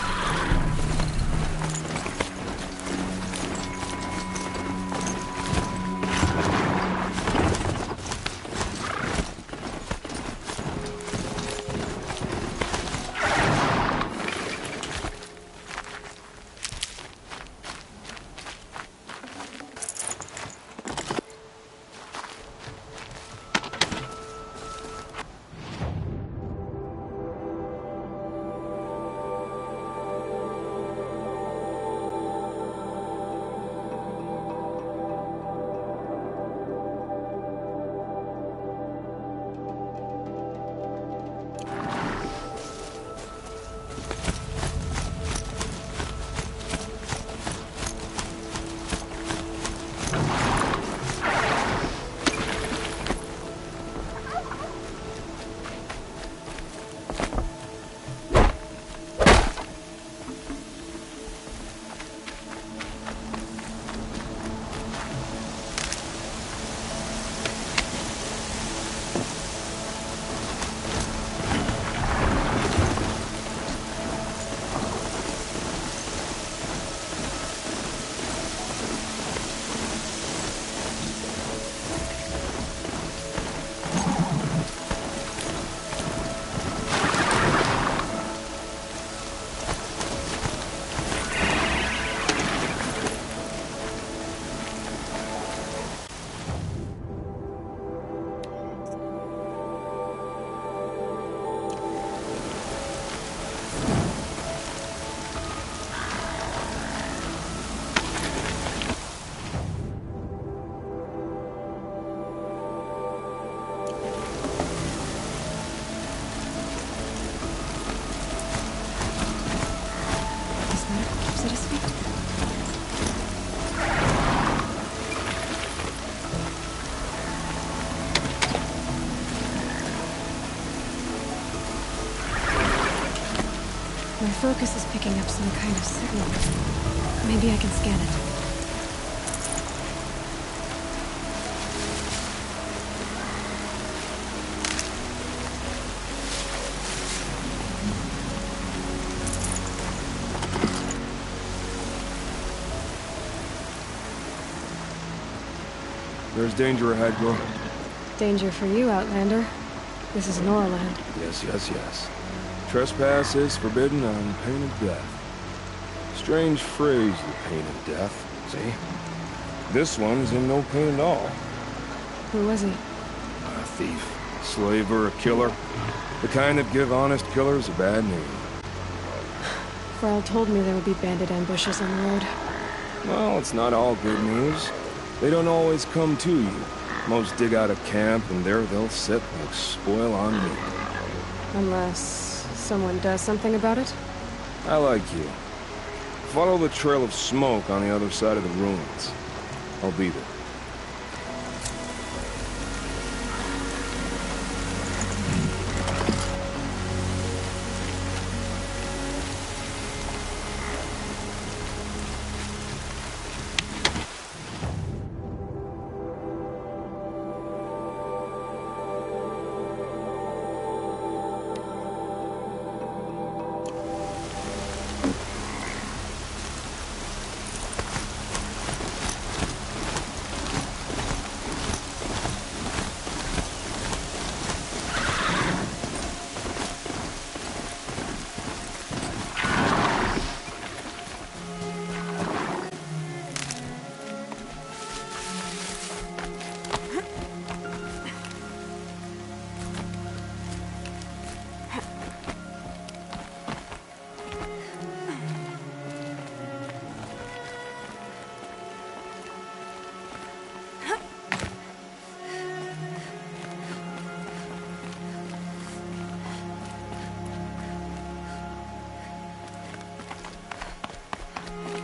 J: My focus is picking up some kind of signal. Maybe I can scan it.
D: There's danger ahead, girl.
J: Danger for you, Outlander. This is Noraland.
D: Yes, yes, yes. Trespass is forbidden on pain of death. Strange phrase, the pain of death, see? This one's in no pain at all.
J: Who was he?
D: A thief, slaver, a killer. The kind that give honest killers a bad name.
J: Thrall told me there would be bandit ambushes on the road.
D: Well, it's not all good news. They don't always come to you. Most dig out of camp, and there they'll sit like spoil on meat.
J: Unless someone does something about it?
D: I like you. Follow the trail of smoke on the other side of the ruins. I'll be there.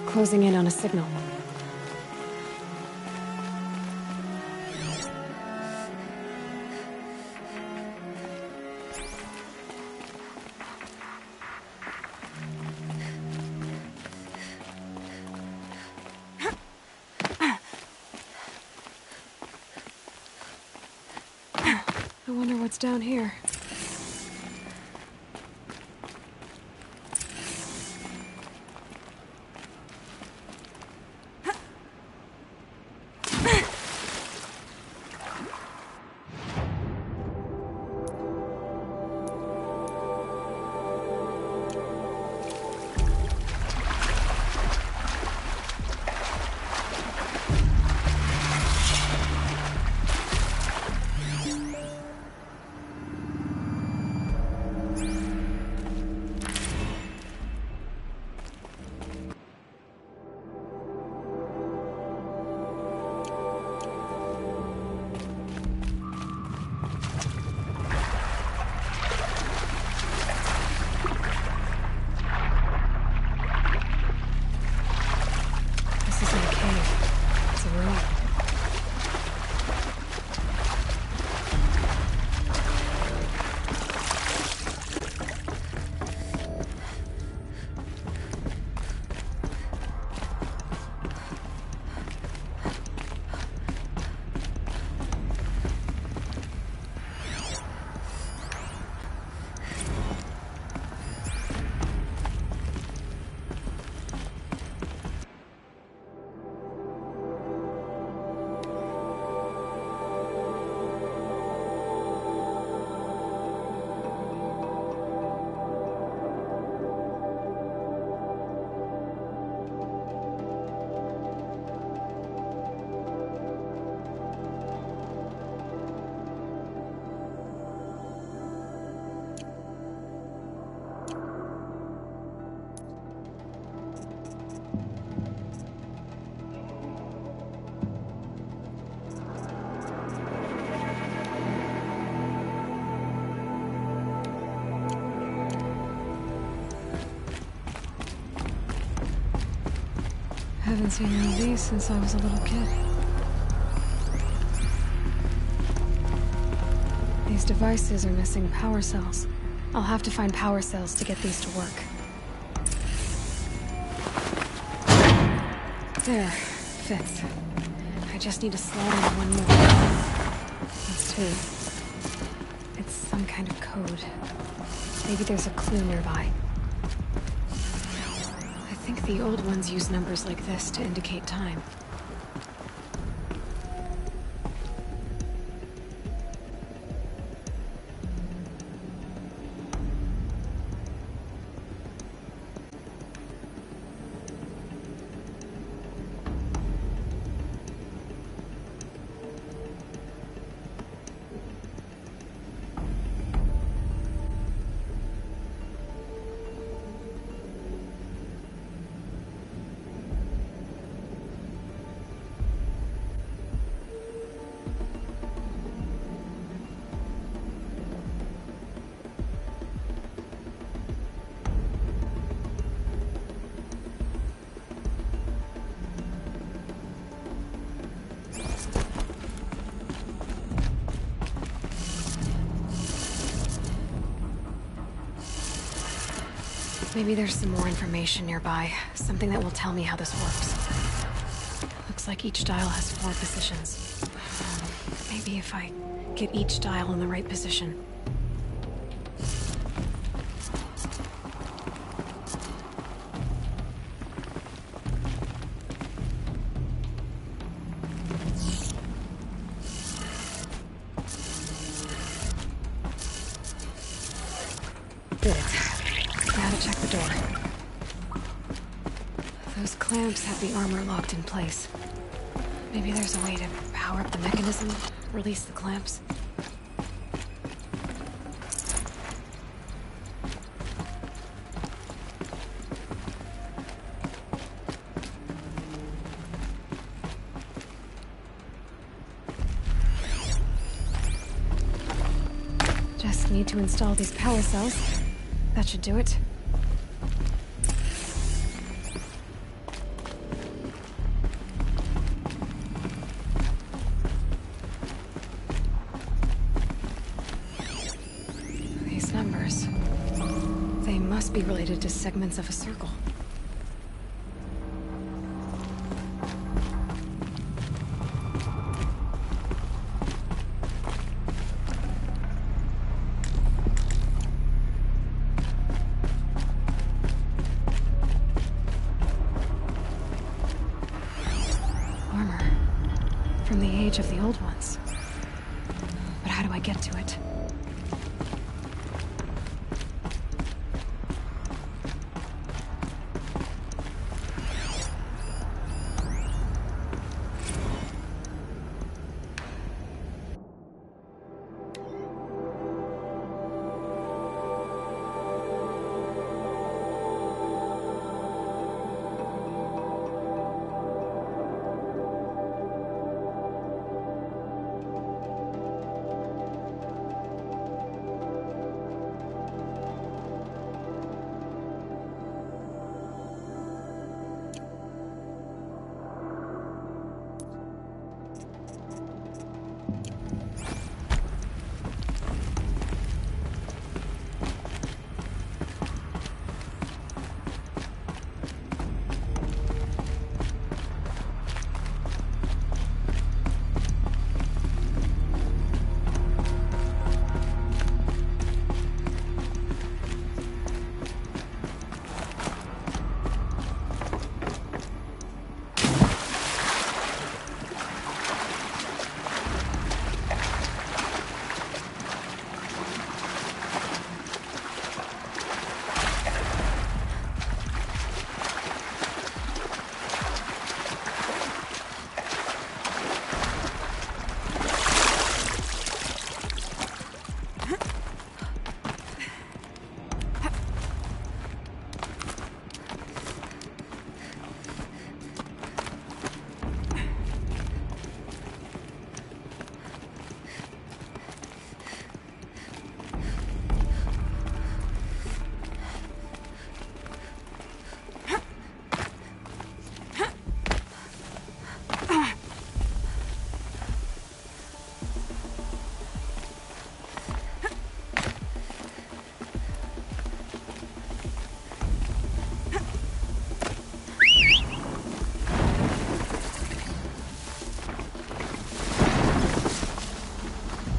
J: Closing in on a signal. I wonder what's down here.
B: room. Haven't seen one of these since I was a little kid. These devices are missing power cells. I'll have to find power cells to get these to work. There, fits. I just need to slot in one more. That's two. It's some kind of code. Maybe there's a clue nearby. I think the old ones use numbers like this to indicate time. Maybe there's some more information nearby. Something that will tell me how this works. Looks like each dial has 4 positions. Maybe if I get each dial in the right position. Did it. Now to check the door. Those clamps have the armor locked in place. Maybe there's a way to power up the mechanism, release the clamps. Just need to install these power cells. That should do it. These numbers. They must be related to segments of a circle. From the age of the old ones. But how do I get to it?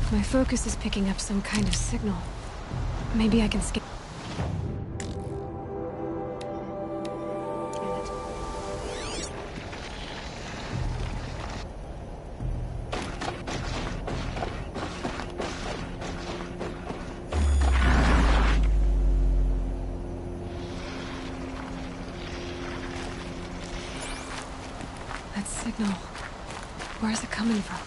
B: My focus is picking up some kind of signal. Maybe I can scan. That signal. Where is it coming from?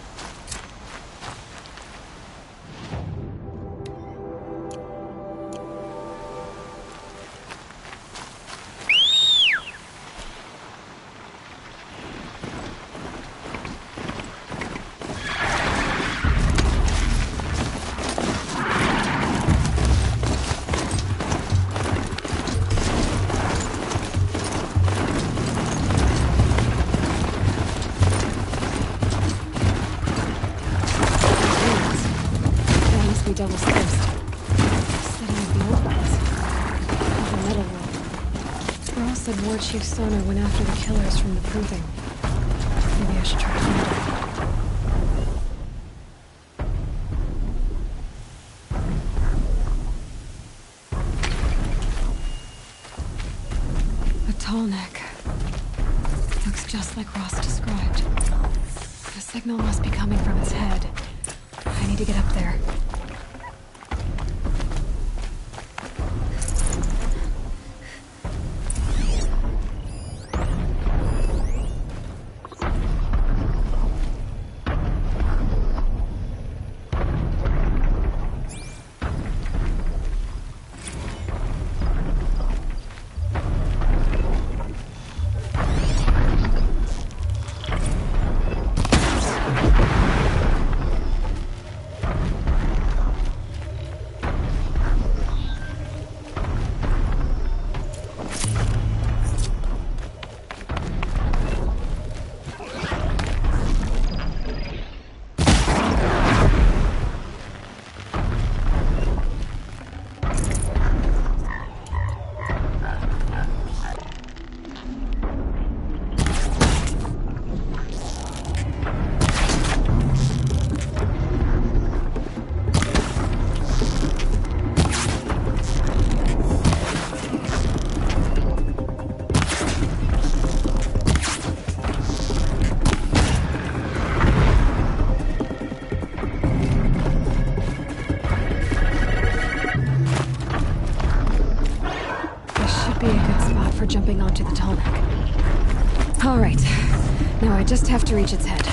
B: Double-spaced. Setting of the old ones. Of the metal world. Earl said War Chief Sona went after the killers from the Proving. Maybe I should try to find her. A tall neck. Looks just like Ross described. The signal must be coming from its head. I need to get up there. Jumping onto the tall neck. All right. Now I just have to reach its head.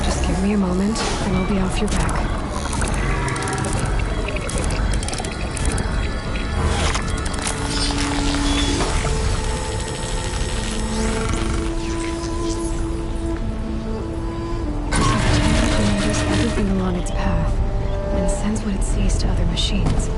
B: Just give me a moment, and I'll be off your back. Along its path, and sends what it sees to other machines.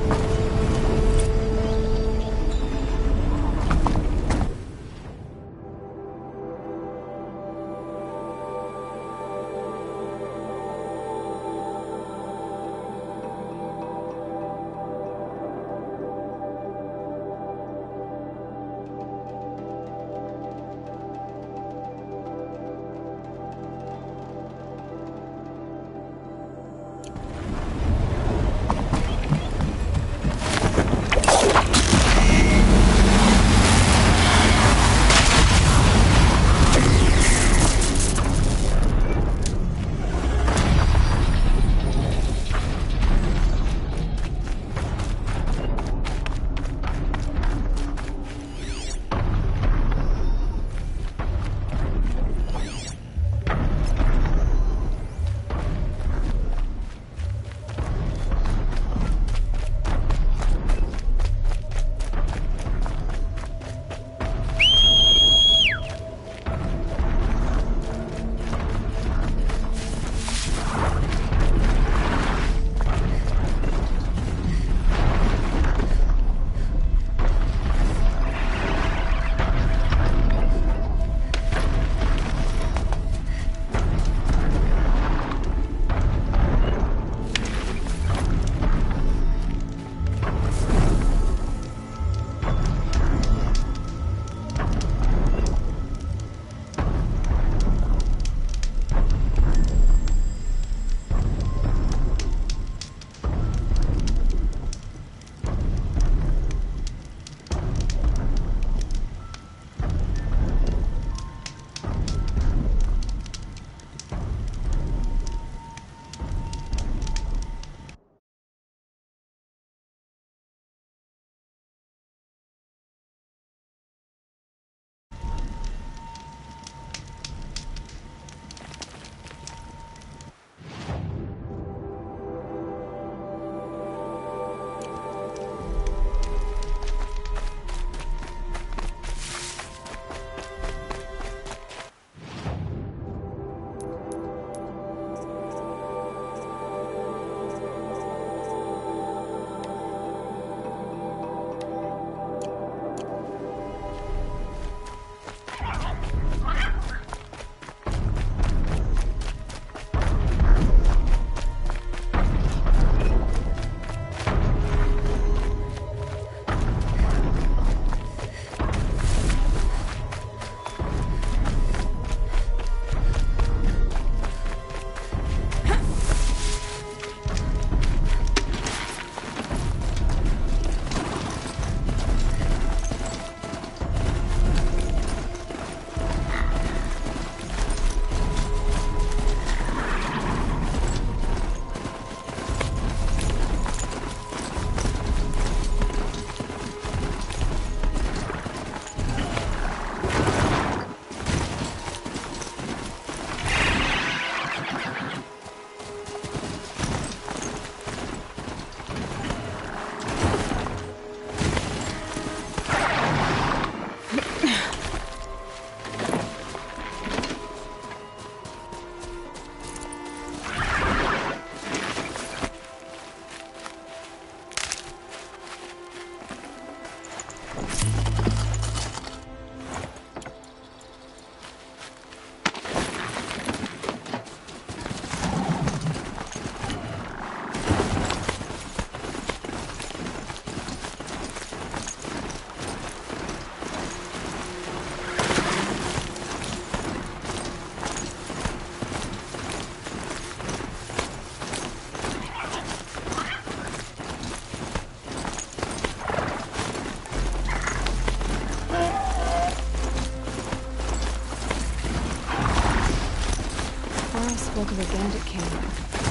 B: spoke of a bandit camp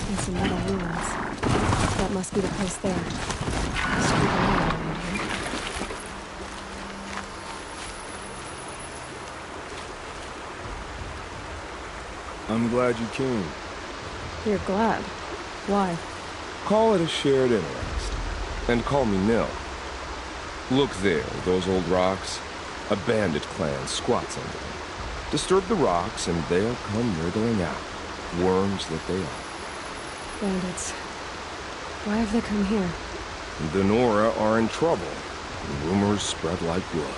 B: and some metal ruins. That must be the place there. Must be the land around here.
D: I'm glad you came.
B: You're glad? Why?
D: Call it a shared interest. And call me Nil. Look there, those old rocks. A bandit clan squats under them. Disturb the rocks and they'll come wriggling out. Worms that they are.
B: Bandits. Why have they come here?
D: The Nora are in trouble. Rumors spread like blood.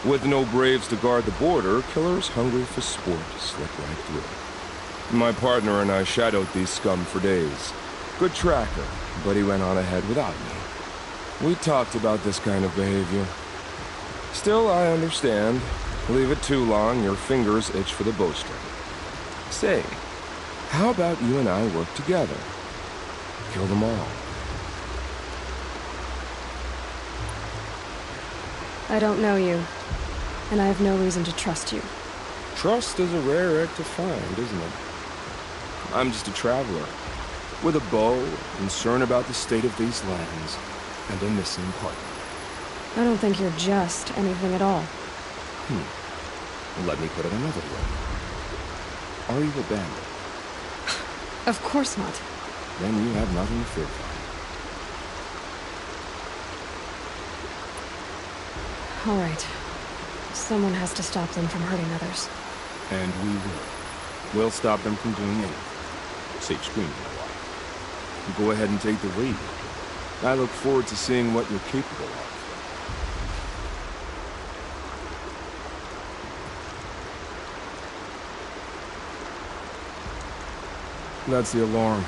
D: With no braves to guard the border, killers hungry for sport slip right through. My partner and I shadowed these scum for days. Good tracker, but he went on ahead without me. We talked about this kind of behavior. Still, I understand. Leave it too long, your fingers itch for the bowstring. Say, how about you and I work together? Kill them all.
B: I don't know you, and I have no reason to trust you.
D: Trust is a rare egg to find, isn't it? I'm just a traveler, with a bow, concerned about the state of these lands, and a missing partner.
B: I don't think you're just anything at all.
D: Let me put it another way. Are you a bandit?
B: Of course not.
D: Then you have nothing to fear from.
B: All right. Someone has to stop them from hurting others.
D: And we will. We'll stop them from doing anything. Save screaming a while. Go ahead and take the lead. I look forward to seeing what you're capable of. That's the alarm.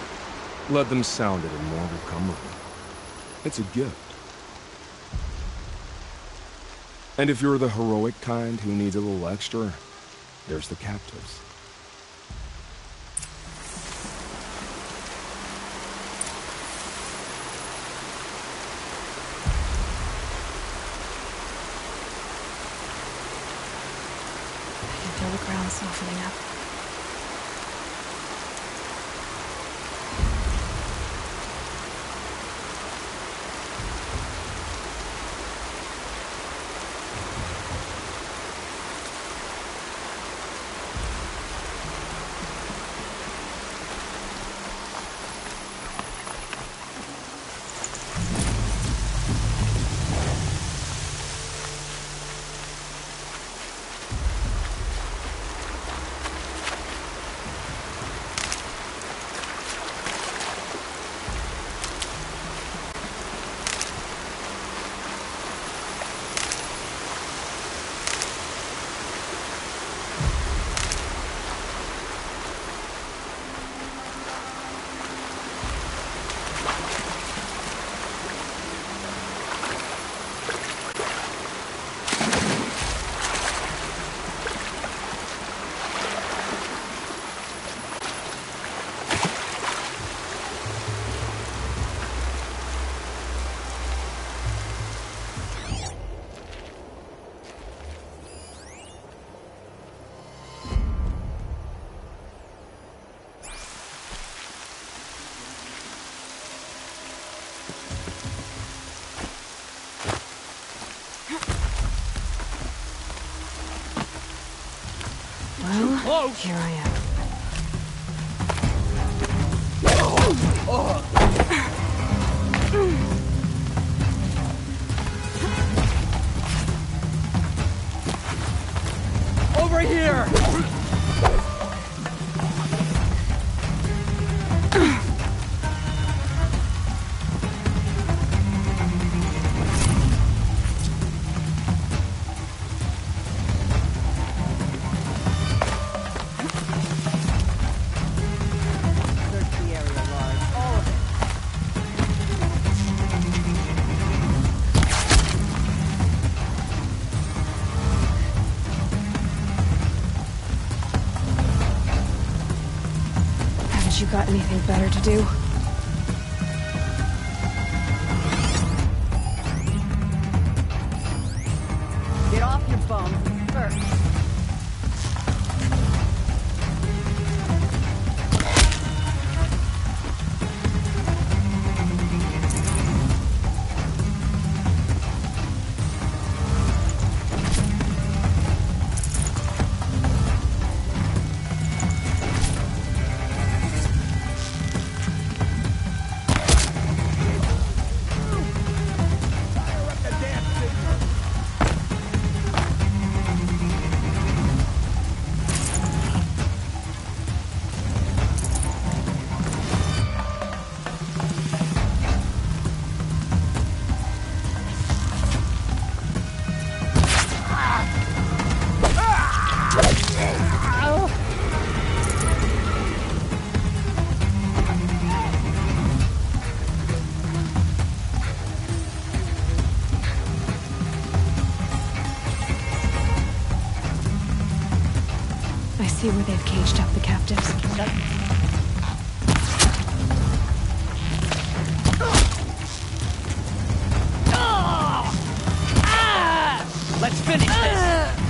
D: Let them sound it and more will come of it. It's a gift. And if you're the heroic kind who needs a little extra, there's the captives.
B: I can feel the ground softening up. Well, here I am.
E: Over here!
B: You got anything better to do?
E: Get off your phone first.
J: I see where they've caged up the captives.
E: Let's finish this!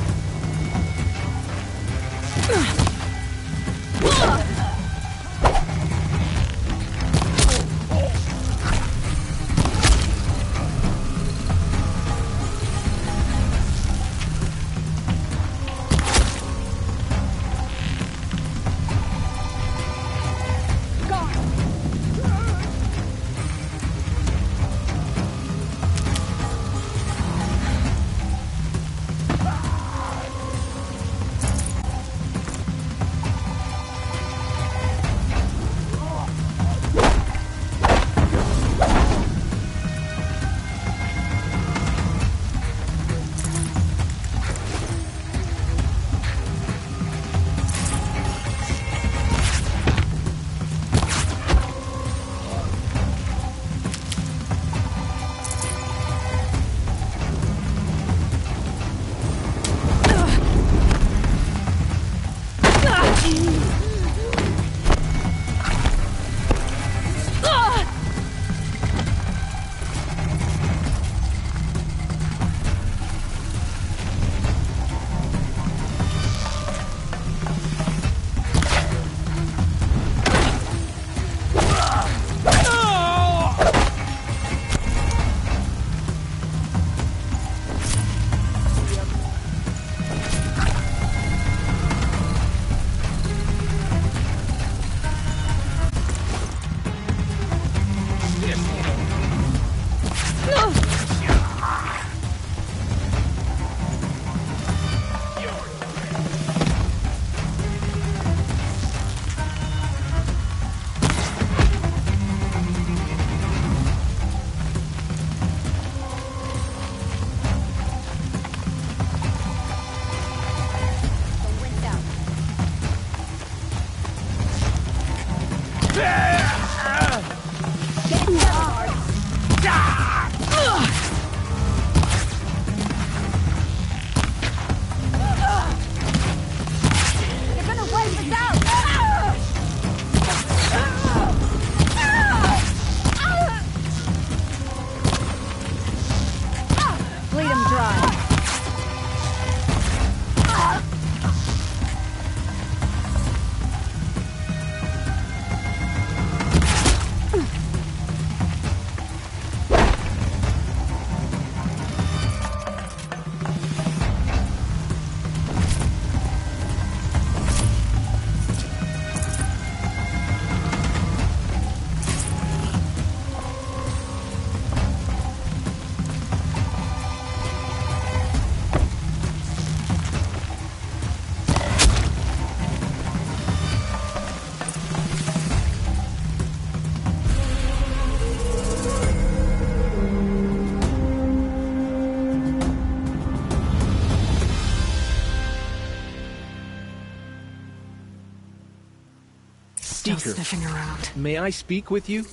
J: Still sniffing around.
N: May I speak with you?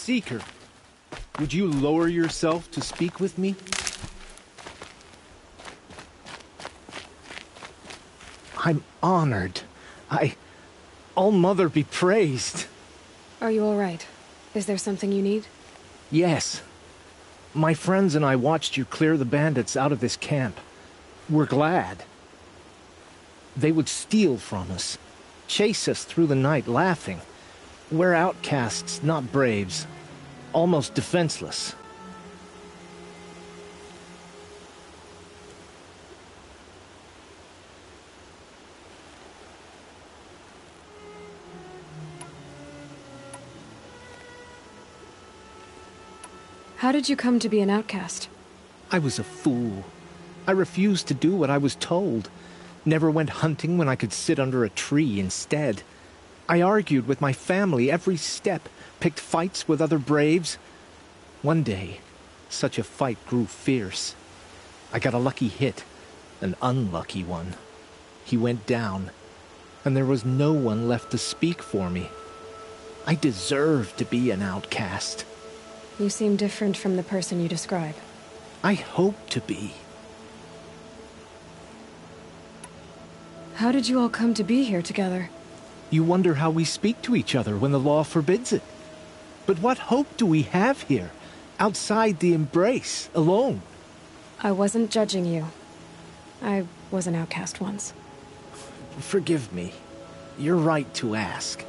G: Seeker, would you lower yourself to speak with me? I'm honored. All-Mother be praised.
B: Are you all right? Is there something you need?
G: Yes. My friends and I watched you clear the bandits out of this camp. We're glad. They would steal from us, chase us through the night laughing. We're outcasts, not braves. Almost defenseless.
B: How did you come to be an outcast?
G: I was a fool. I refused to do what I was told. Never went hunting when I could sit under a tree instead. I argued with my family every step, picked fights with other braves. One day, such a fight grew fierce. I got a lucky hit, an unlucky one. He went down, and there was no one left to speak for me. I deserved to be an outcast.
B: You seem different from the person you describe.
G: I hope to be.
B: How did you all come to be here together?
G: You wonder how we speak to each other when the law forbids it. But what hope do we have here, outside the embrace, alone?
B: I wasn't judging you. I was an outcast once.
G: Forgive me. You're right to ask.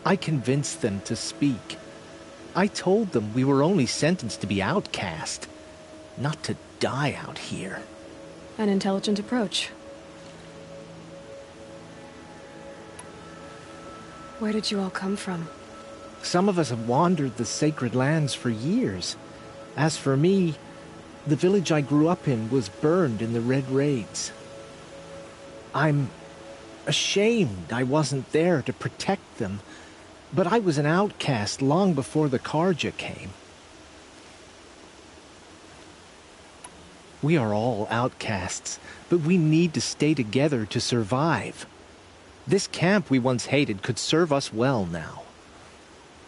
G: I convinced them to speak. I told them we were only sentenced to be outcast, not to die out here.
B: An intelligent approach. Where did you all come from?
G: Some of us have wandered the sacred lands for years. As for me, the village I grew up in was burned in the Red Raids. I'm ashamed I wasn't there to protect them, but I was an outcast long before the Carja came. We are all outcasts, but we need to stay together to survive. This camp we once hated could serve us well now.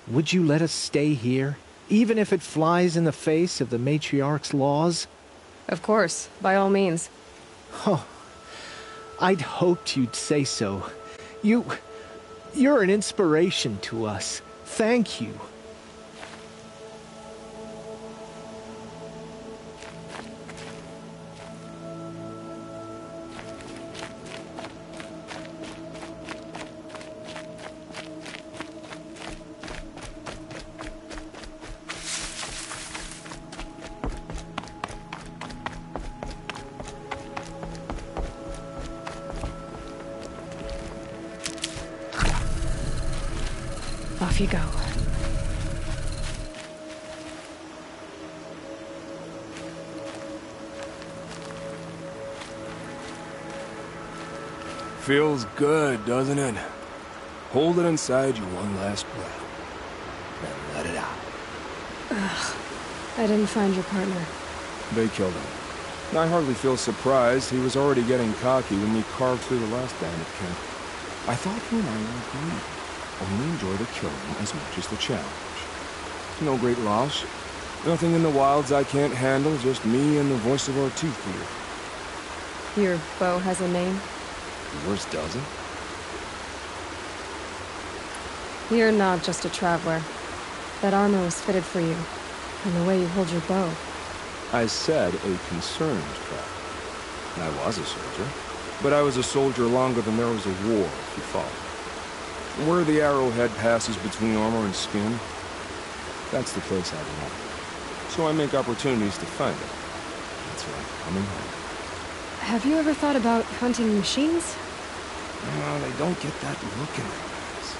G: Would you let us stay here, even if it flies in the face of the Matriarch's laws?
B: Of course, by all means.
G: Oh, I'd hoped you'd say so. You're an inspiration to us. Thank you.
B: Off you go.
D: Feels good, doesn't it? Hold it inside you one last breath. Then let it out.
B: Ugh. I didn't find your partner.
D: They killed him. I hardly feel surprised. He was already getting cocky when we carved through the last bandit camp. I thought you and I were agreed. Only enjoy the killing as much as the challenge. No great loss. Nothing in the wilds I can't handle, just me and the voice of our tooth here.
B: Your bow has a name?
D: Yours doesn't?
B: You're not just a traveler. That armor was fitted for you, and the way you hold your bow.
D: I said a concerned traveler. I was a soldier, but I was a soldier longer than there was a war, if you follow. Where the arrowhead passes between armor and skin, that's the place I belong. So I make opportunities to find it. That's right, coming home.
B: Have you ever thought about hunting machines?
D: No, they don't get that look in their eyes.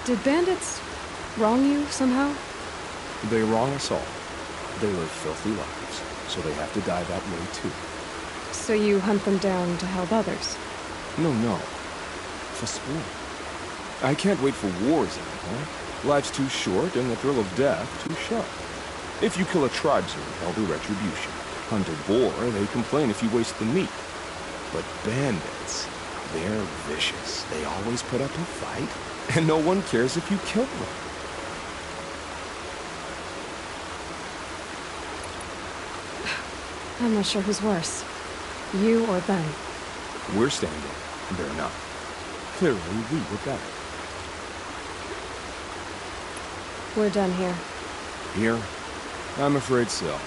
B: Did bandits wrong you somehow?
D: They wrong us all. They live filthy lives, so they have to die that way too.
B: So you hunt them down to help others?
D: No. For sport. I can't wait for wars anymore. Life's too short, and the thrill of death too sharp. If you kill a tribesman, there'll be retribution. Hunt a boar, they complain if you waste the meat. But bandits, They're vicious. They always put up a fight, and no one cares if you kill them.
B: I'm not sure who's worse. You or them.
D: We're standing. They're not. Clearly, we were better.
B: We're done here.
D: Here? I'm afraid so.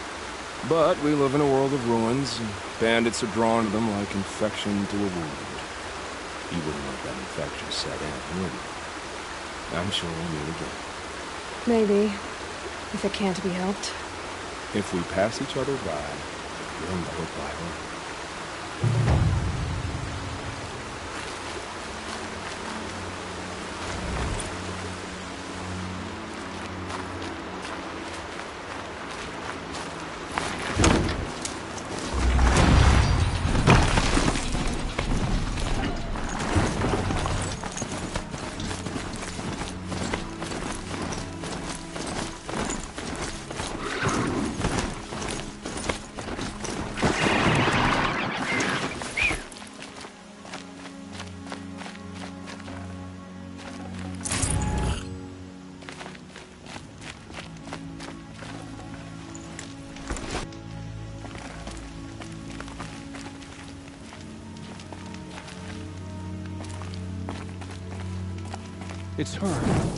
D: But we live in a world of ruins, and bandits are drawn to them like infection to a wound. You wouldn't let that infection set in, would you? I'm sure we'll meet again.
B: Maybe. If it can't be helped.
D: If we pass each other by, we'll know it by then.
G: It's her.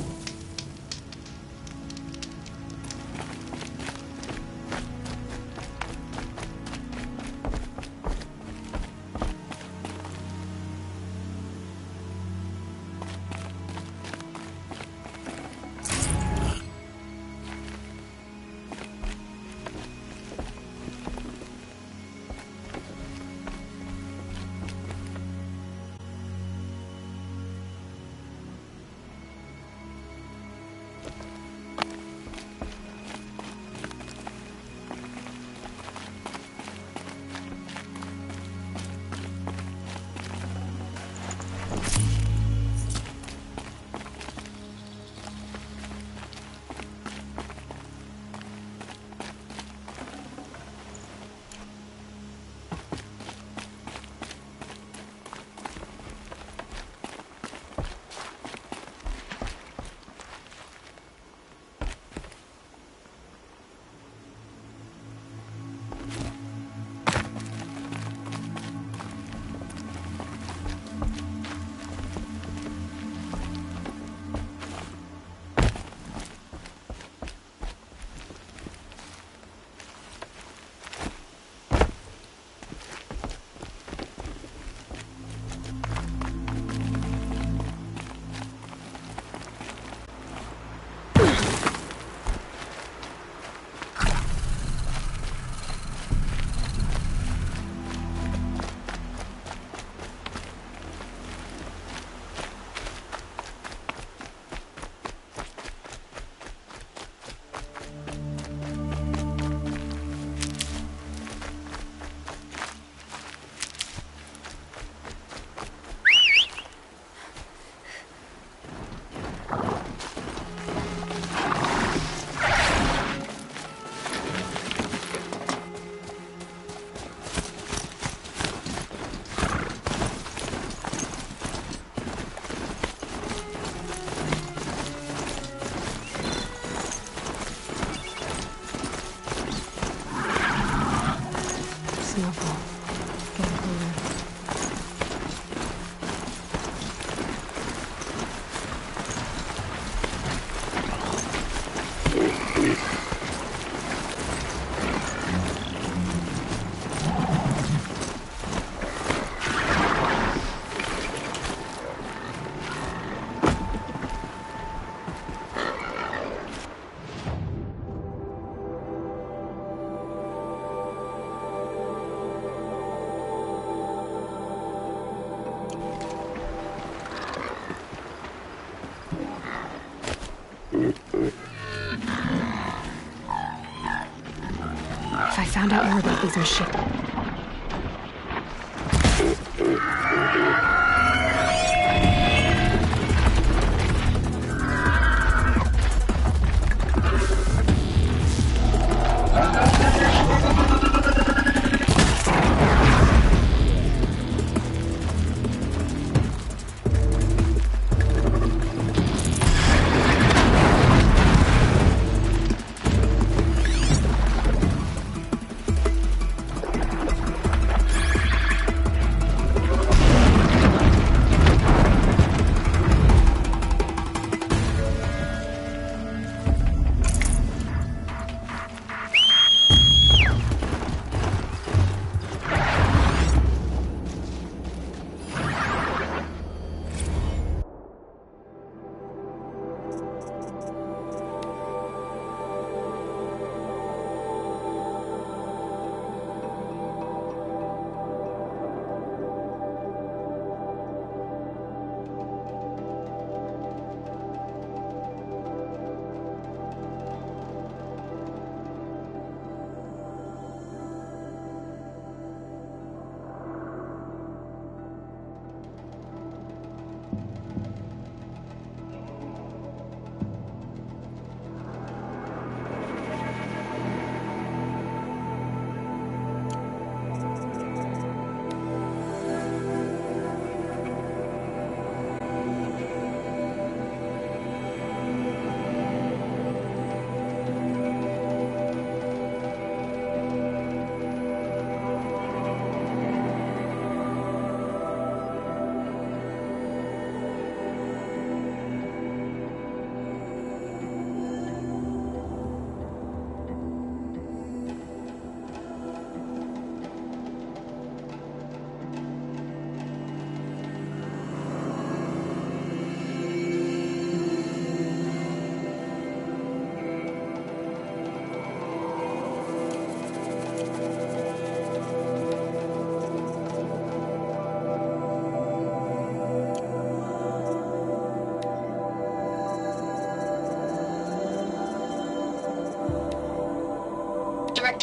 B: If I found out more about these machines...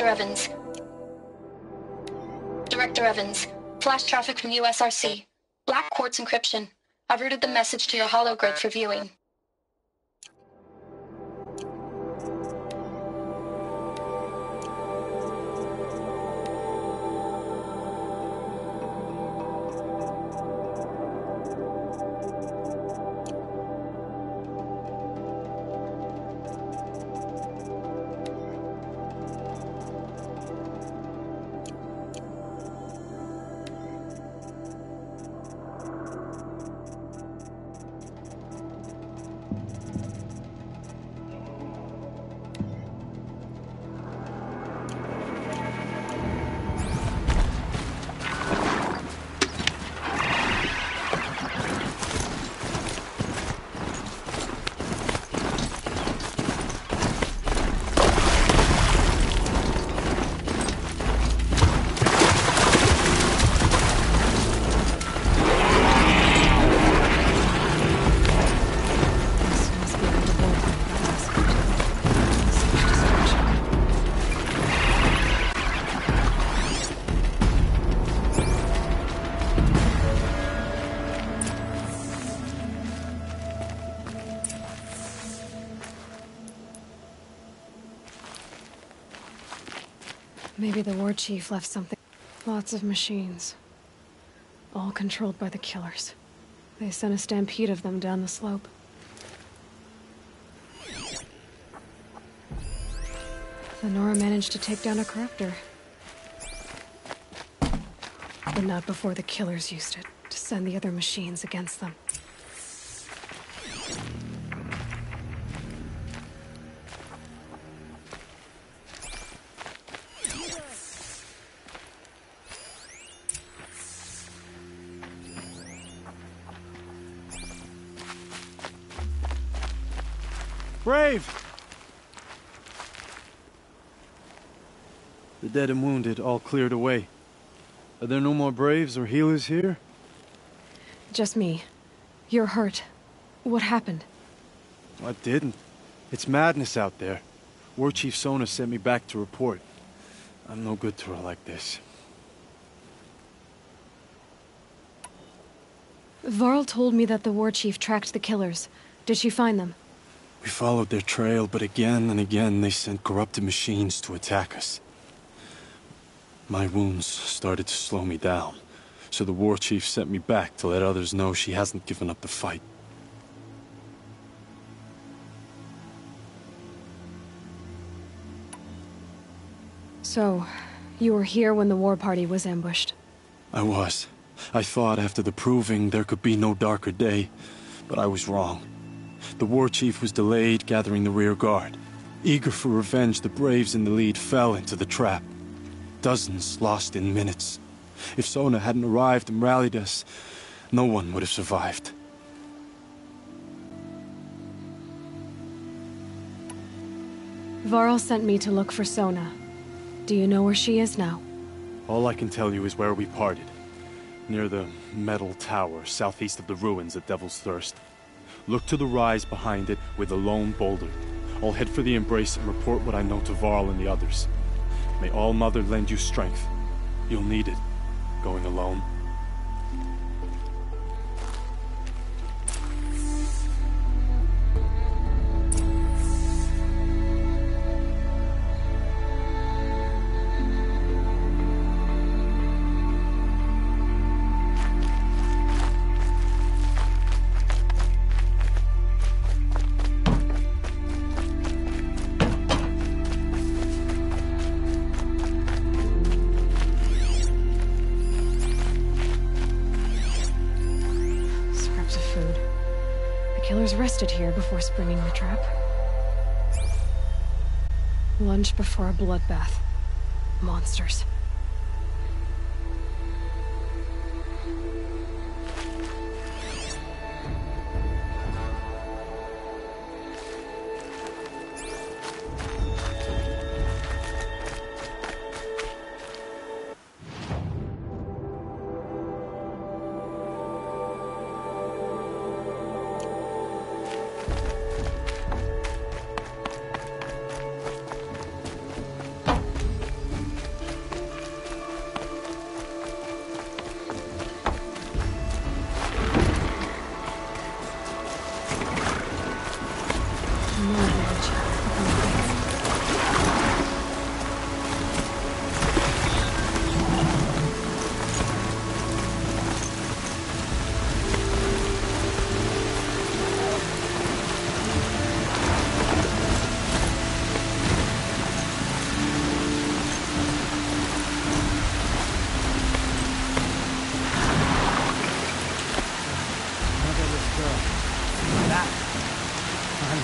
P: Director Evans. Director Evans. Flash traffic from USRC. Black Quartz encryption. I've routed the message to your hologrid for viewing.
B: Maybe the war chief left something. Lots of machines. All controlled by the killers. They sent a stampede of them down the slope. Lenora managed to take down a crafter. But not before the killers used it to send the other machines against them.
Q: Brave! The dead and wounded all cleared away. Are there no more Braves or healers here?
B: Just me. You're hurt. What happened?
Q: I didn't. It's madness out there. War Chief Sona sent me back to report. I'm no good to her like this.
B: Varl told me that the war chief tracked the killers. Did she find them?
Q: We followed their trail, but again and again they sent corrupted machines to attack us. My wounds started to slow me down, so the war chief sent me back to let others know she hasn't given up the fight.
B: So, you were here when the war party was ambushed?
Q: I was. I thought after the proving there could be no darker day, but I was wrong. The war chief was delayed gathering the rear guard. Eager for revenge, the Braves in the lead fell into the trap. Dozens lost in minutes. If Sona hadn't arrived and rallied us, no one would have survived.
B: Varl sent me to look for Sona. Do you know where she is now?
Q: All I can tell you is where we parted. Near the metal tower, southeast of the ruins at Devil's Thirst. Look to the rise behind it with a lone boulder. I'll head for the Embrace and report what I know to Varl and the others. May All Mother lend you strength. You'll need it, going alone.
B: Rested here before springing the trap. Lunch before a bloodbath. Monsters.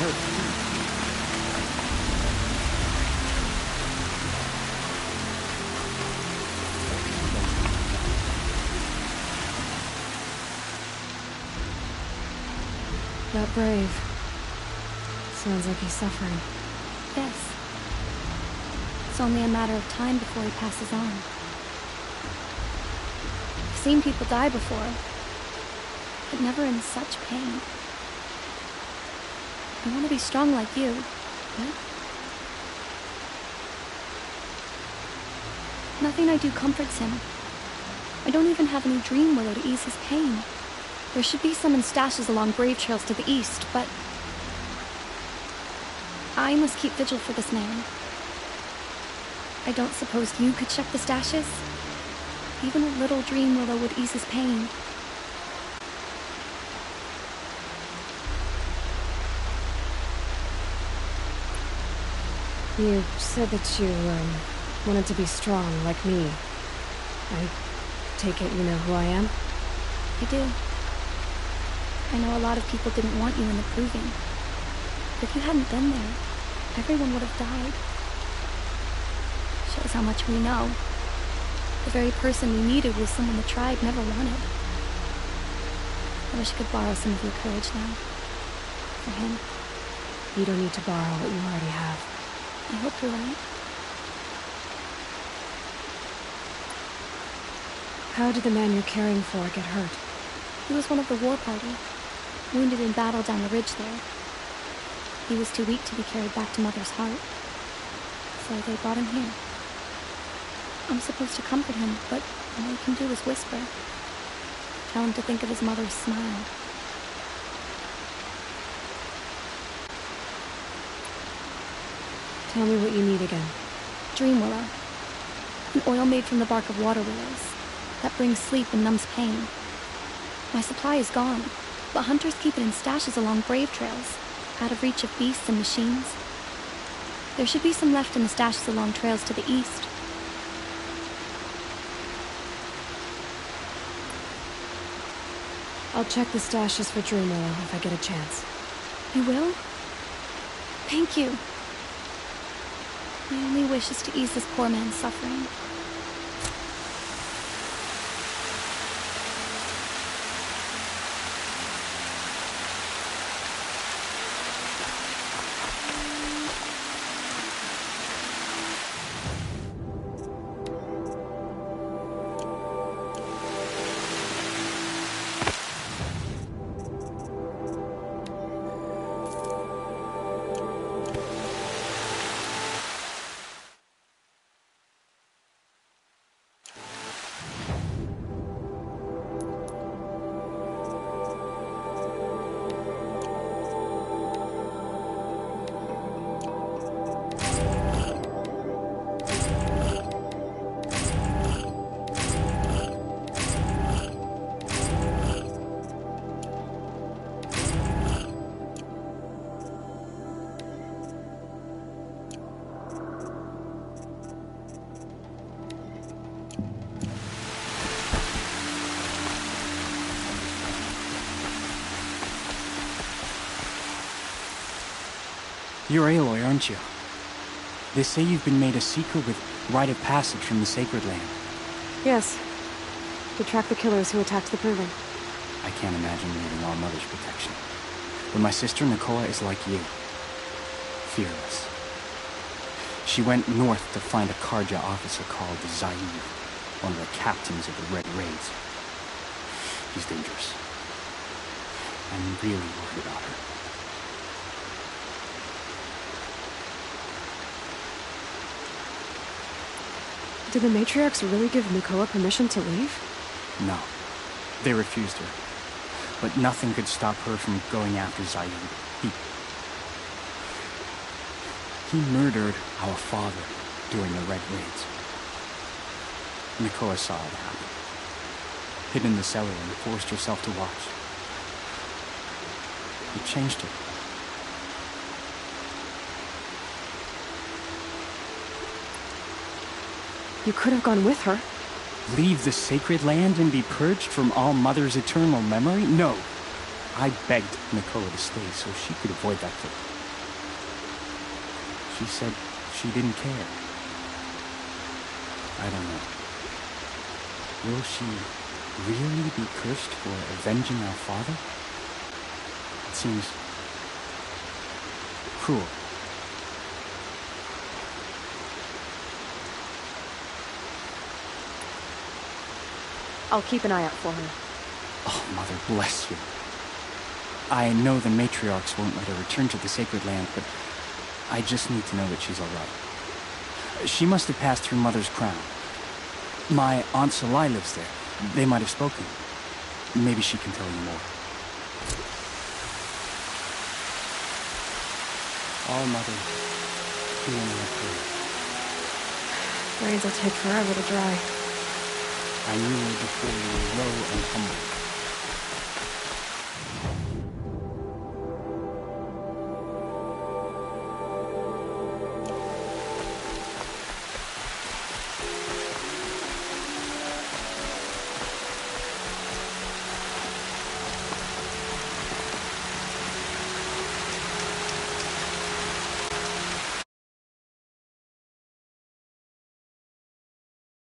E: hurt.
B: That Brave. Sounds like he's suffering.
H: Yes. It's only a matter of time before he passes on. I've seen people die before, but never in such pain. I want to be strong like you, but nothing I do comforts him. I don't even have any dream willow to ease his pain. There should be some in stashes along Brave trails to the east, but I must keep vigil for this man. I don't suppose you could check the stashes? Even a little dream willow would ease his pain.
B: You said that you, wanted to be strong like me. I take it you know who I am?
H: I do. I know a lot of people didn't want you in the Proving. If you hadn't been there, everyone would have died. Shows how much we know. The very person we needed was someone the tribe never wanted. I wish I could borrow some of your courage now. For him.
B: You don't need to borrow what you already have.
H: I hope you're right.
B: How did the man you're caring for get hurt?
H: He was one of the war party. Wounded in battle down the ridge there. He was too weak to be carried back to Mother's heart. So they brought him here. I'm supposed to comfort him, but all I can do is whisper. Tell him to think of his mother's smile.
B: Tell me what you need again.
H: Dream willow. An oil made from the bark of water willows. That brings sleep and numbs pain. My supply is gone, but hunters keep it in stashes along Brave trails, out of reach of beasts and machines. There should be some left in the stashes along trails to the east.
B: I'll check the stashes for dream willow if I get a chance.
H: You will? Thank you. My only wish is to ease this poor man's suffering.
U: You're Aloy, aren't you? They say you've been made a seeker with rite of passage from the Sacred Land.
B: Yes. To track the killers who attacked the Proving.
U: I can't imagine leaving All Mother's protection. But my sister Nakoa is like you. Fearless. She went north to find a Carja officer called Zaid, one of the captains of the Red Raids. He's dangerous. I'm really worried about her.
B: Did the matriarchs really give Nakoa permission to leave?
U: No. They refused her. But nothing could stop her from going after Zaid. He murdered our father during the Red Raids. Nakoa saw it happen. Hid in the cellar and forced herself to watch. It changed her.
B: You could have gone with her.
U: Leave the Sacred Land and be purged from All Mother's eternal memory? No. I begged Nakoa to stay so she could avoid that fate. She said she didn't care. I don't know. Will she really be cursed for avenging our father? It seems cruel.
B: I'll keep an eye out for her.
U: Oh, Mother, bless you. I know the matriarchs won't let her return to the Sacred Land, but I just need to know that she's all right. She must have passed through Mother's crown. My Aunt Salai lives there. They might have spoken. Maybe she can tell you more. All Mother, healing my prayer.
B: Rains will take forever to dry.
U: I knew her before you were low and humble.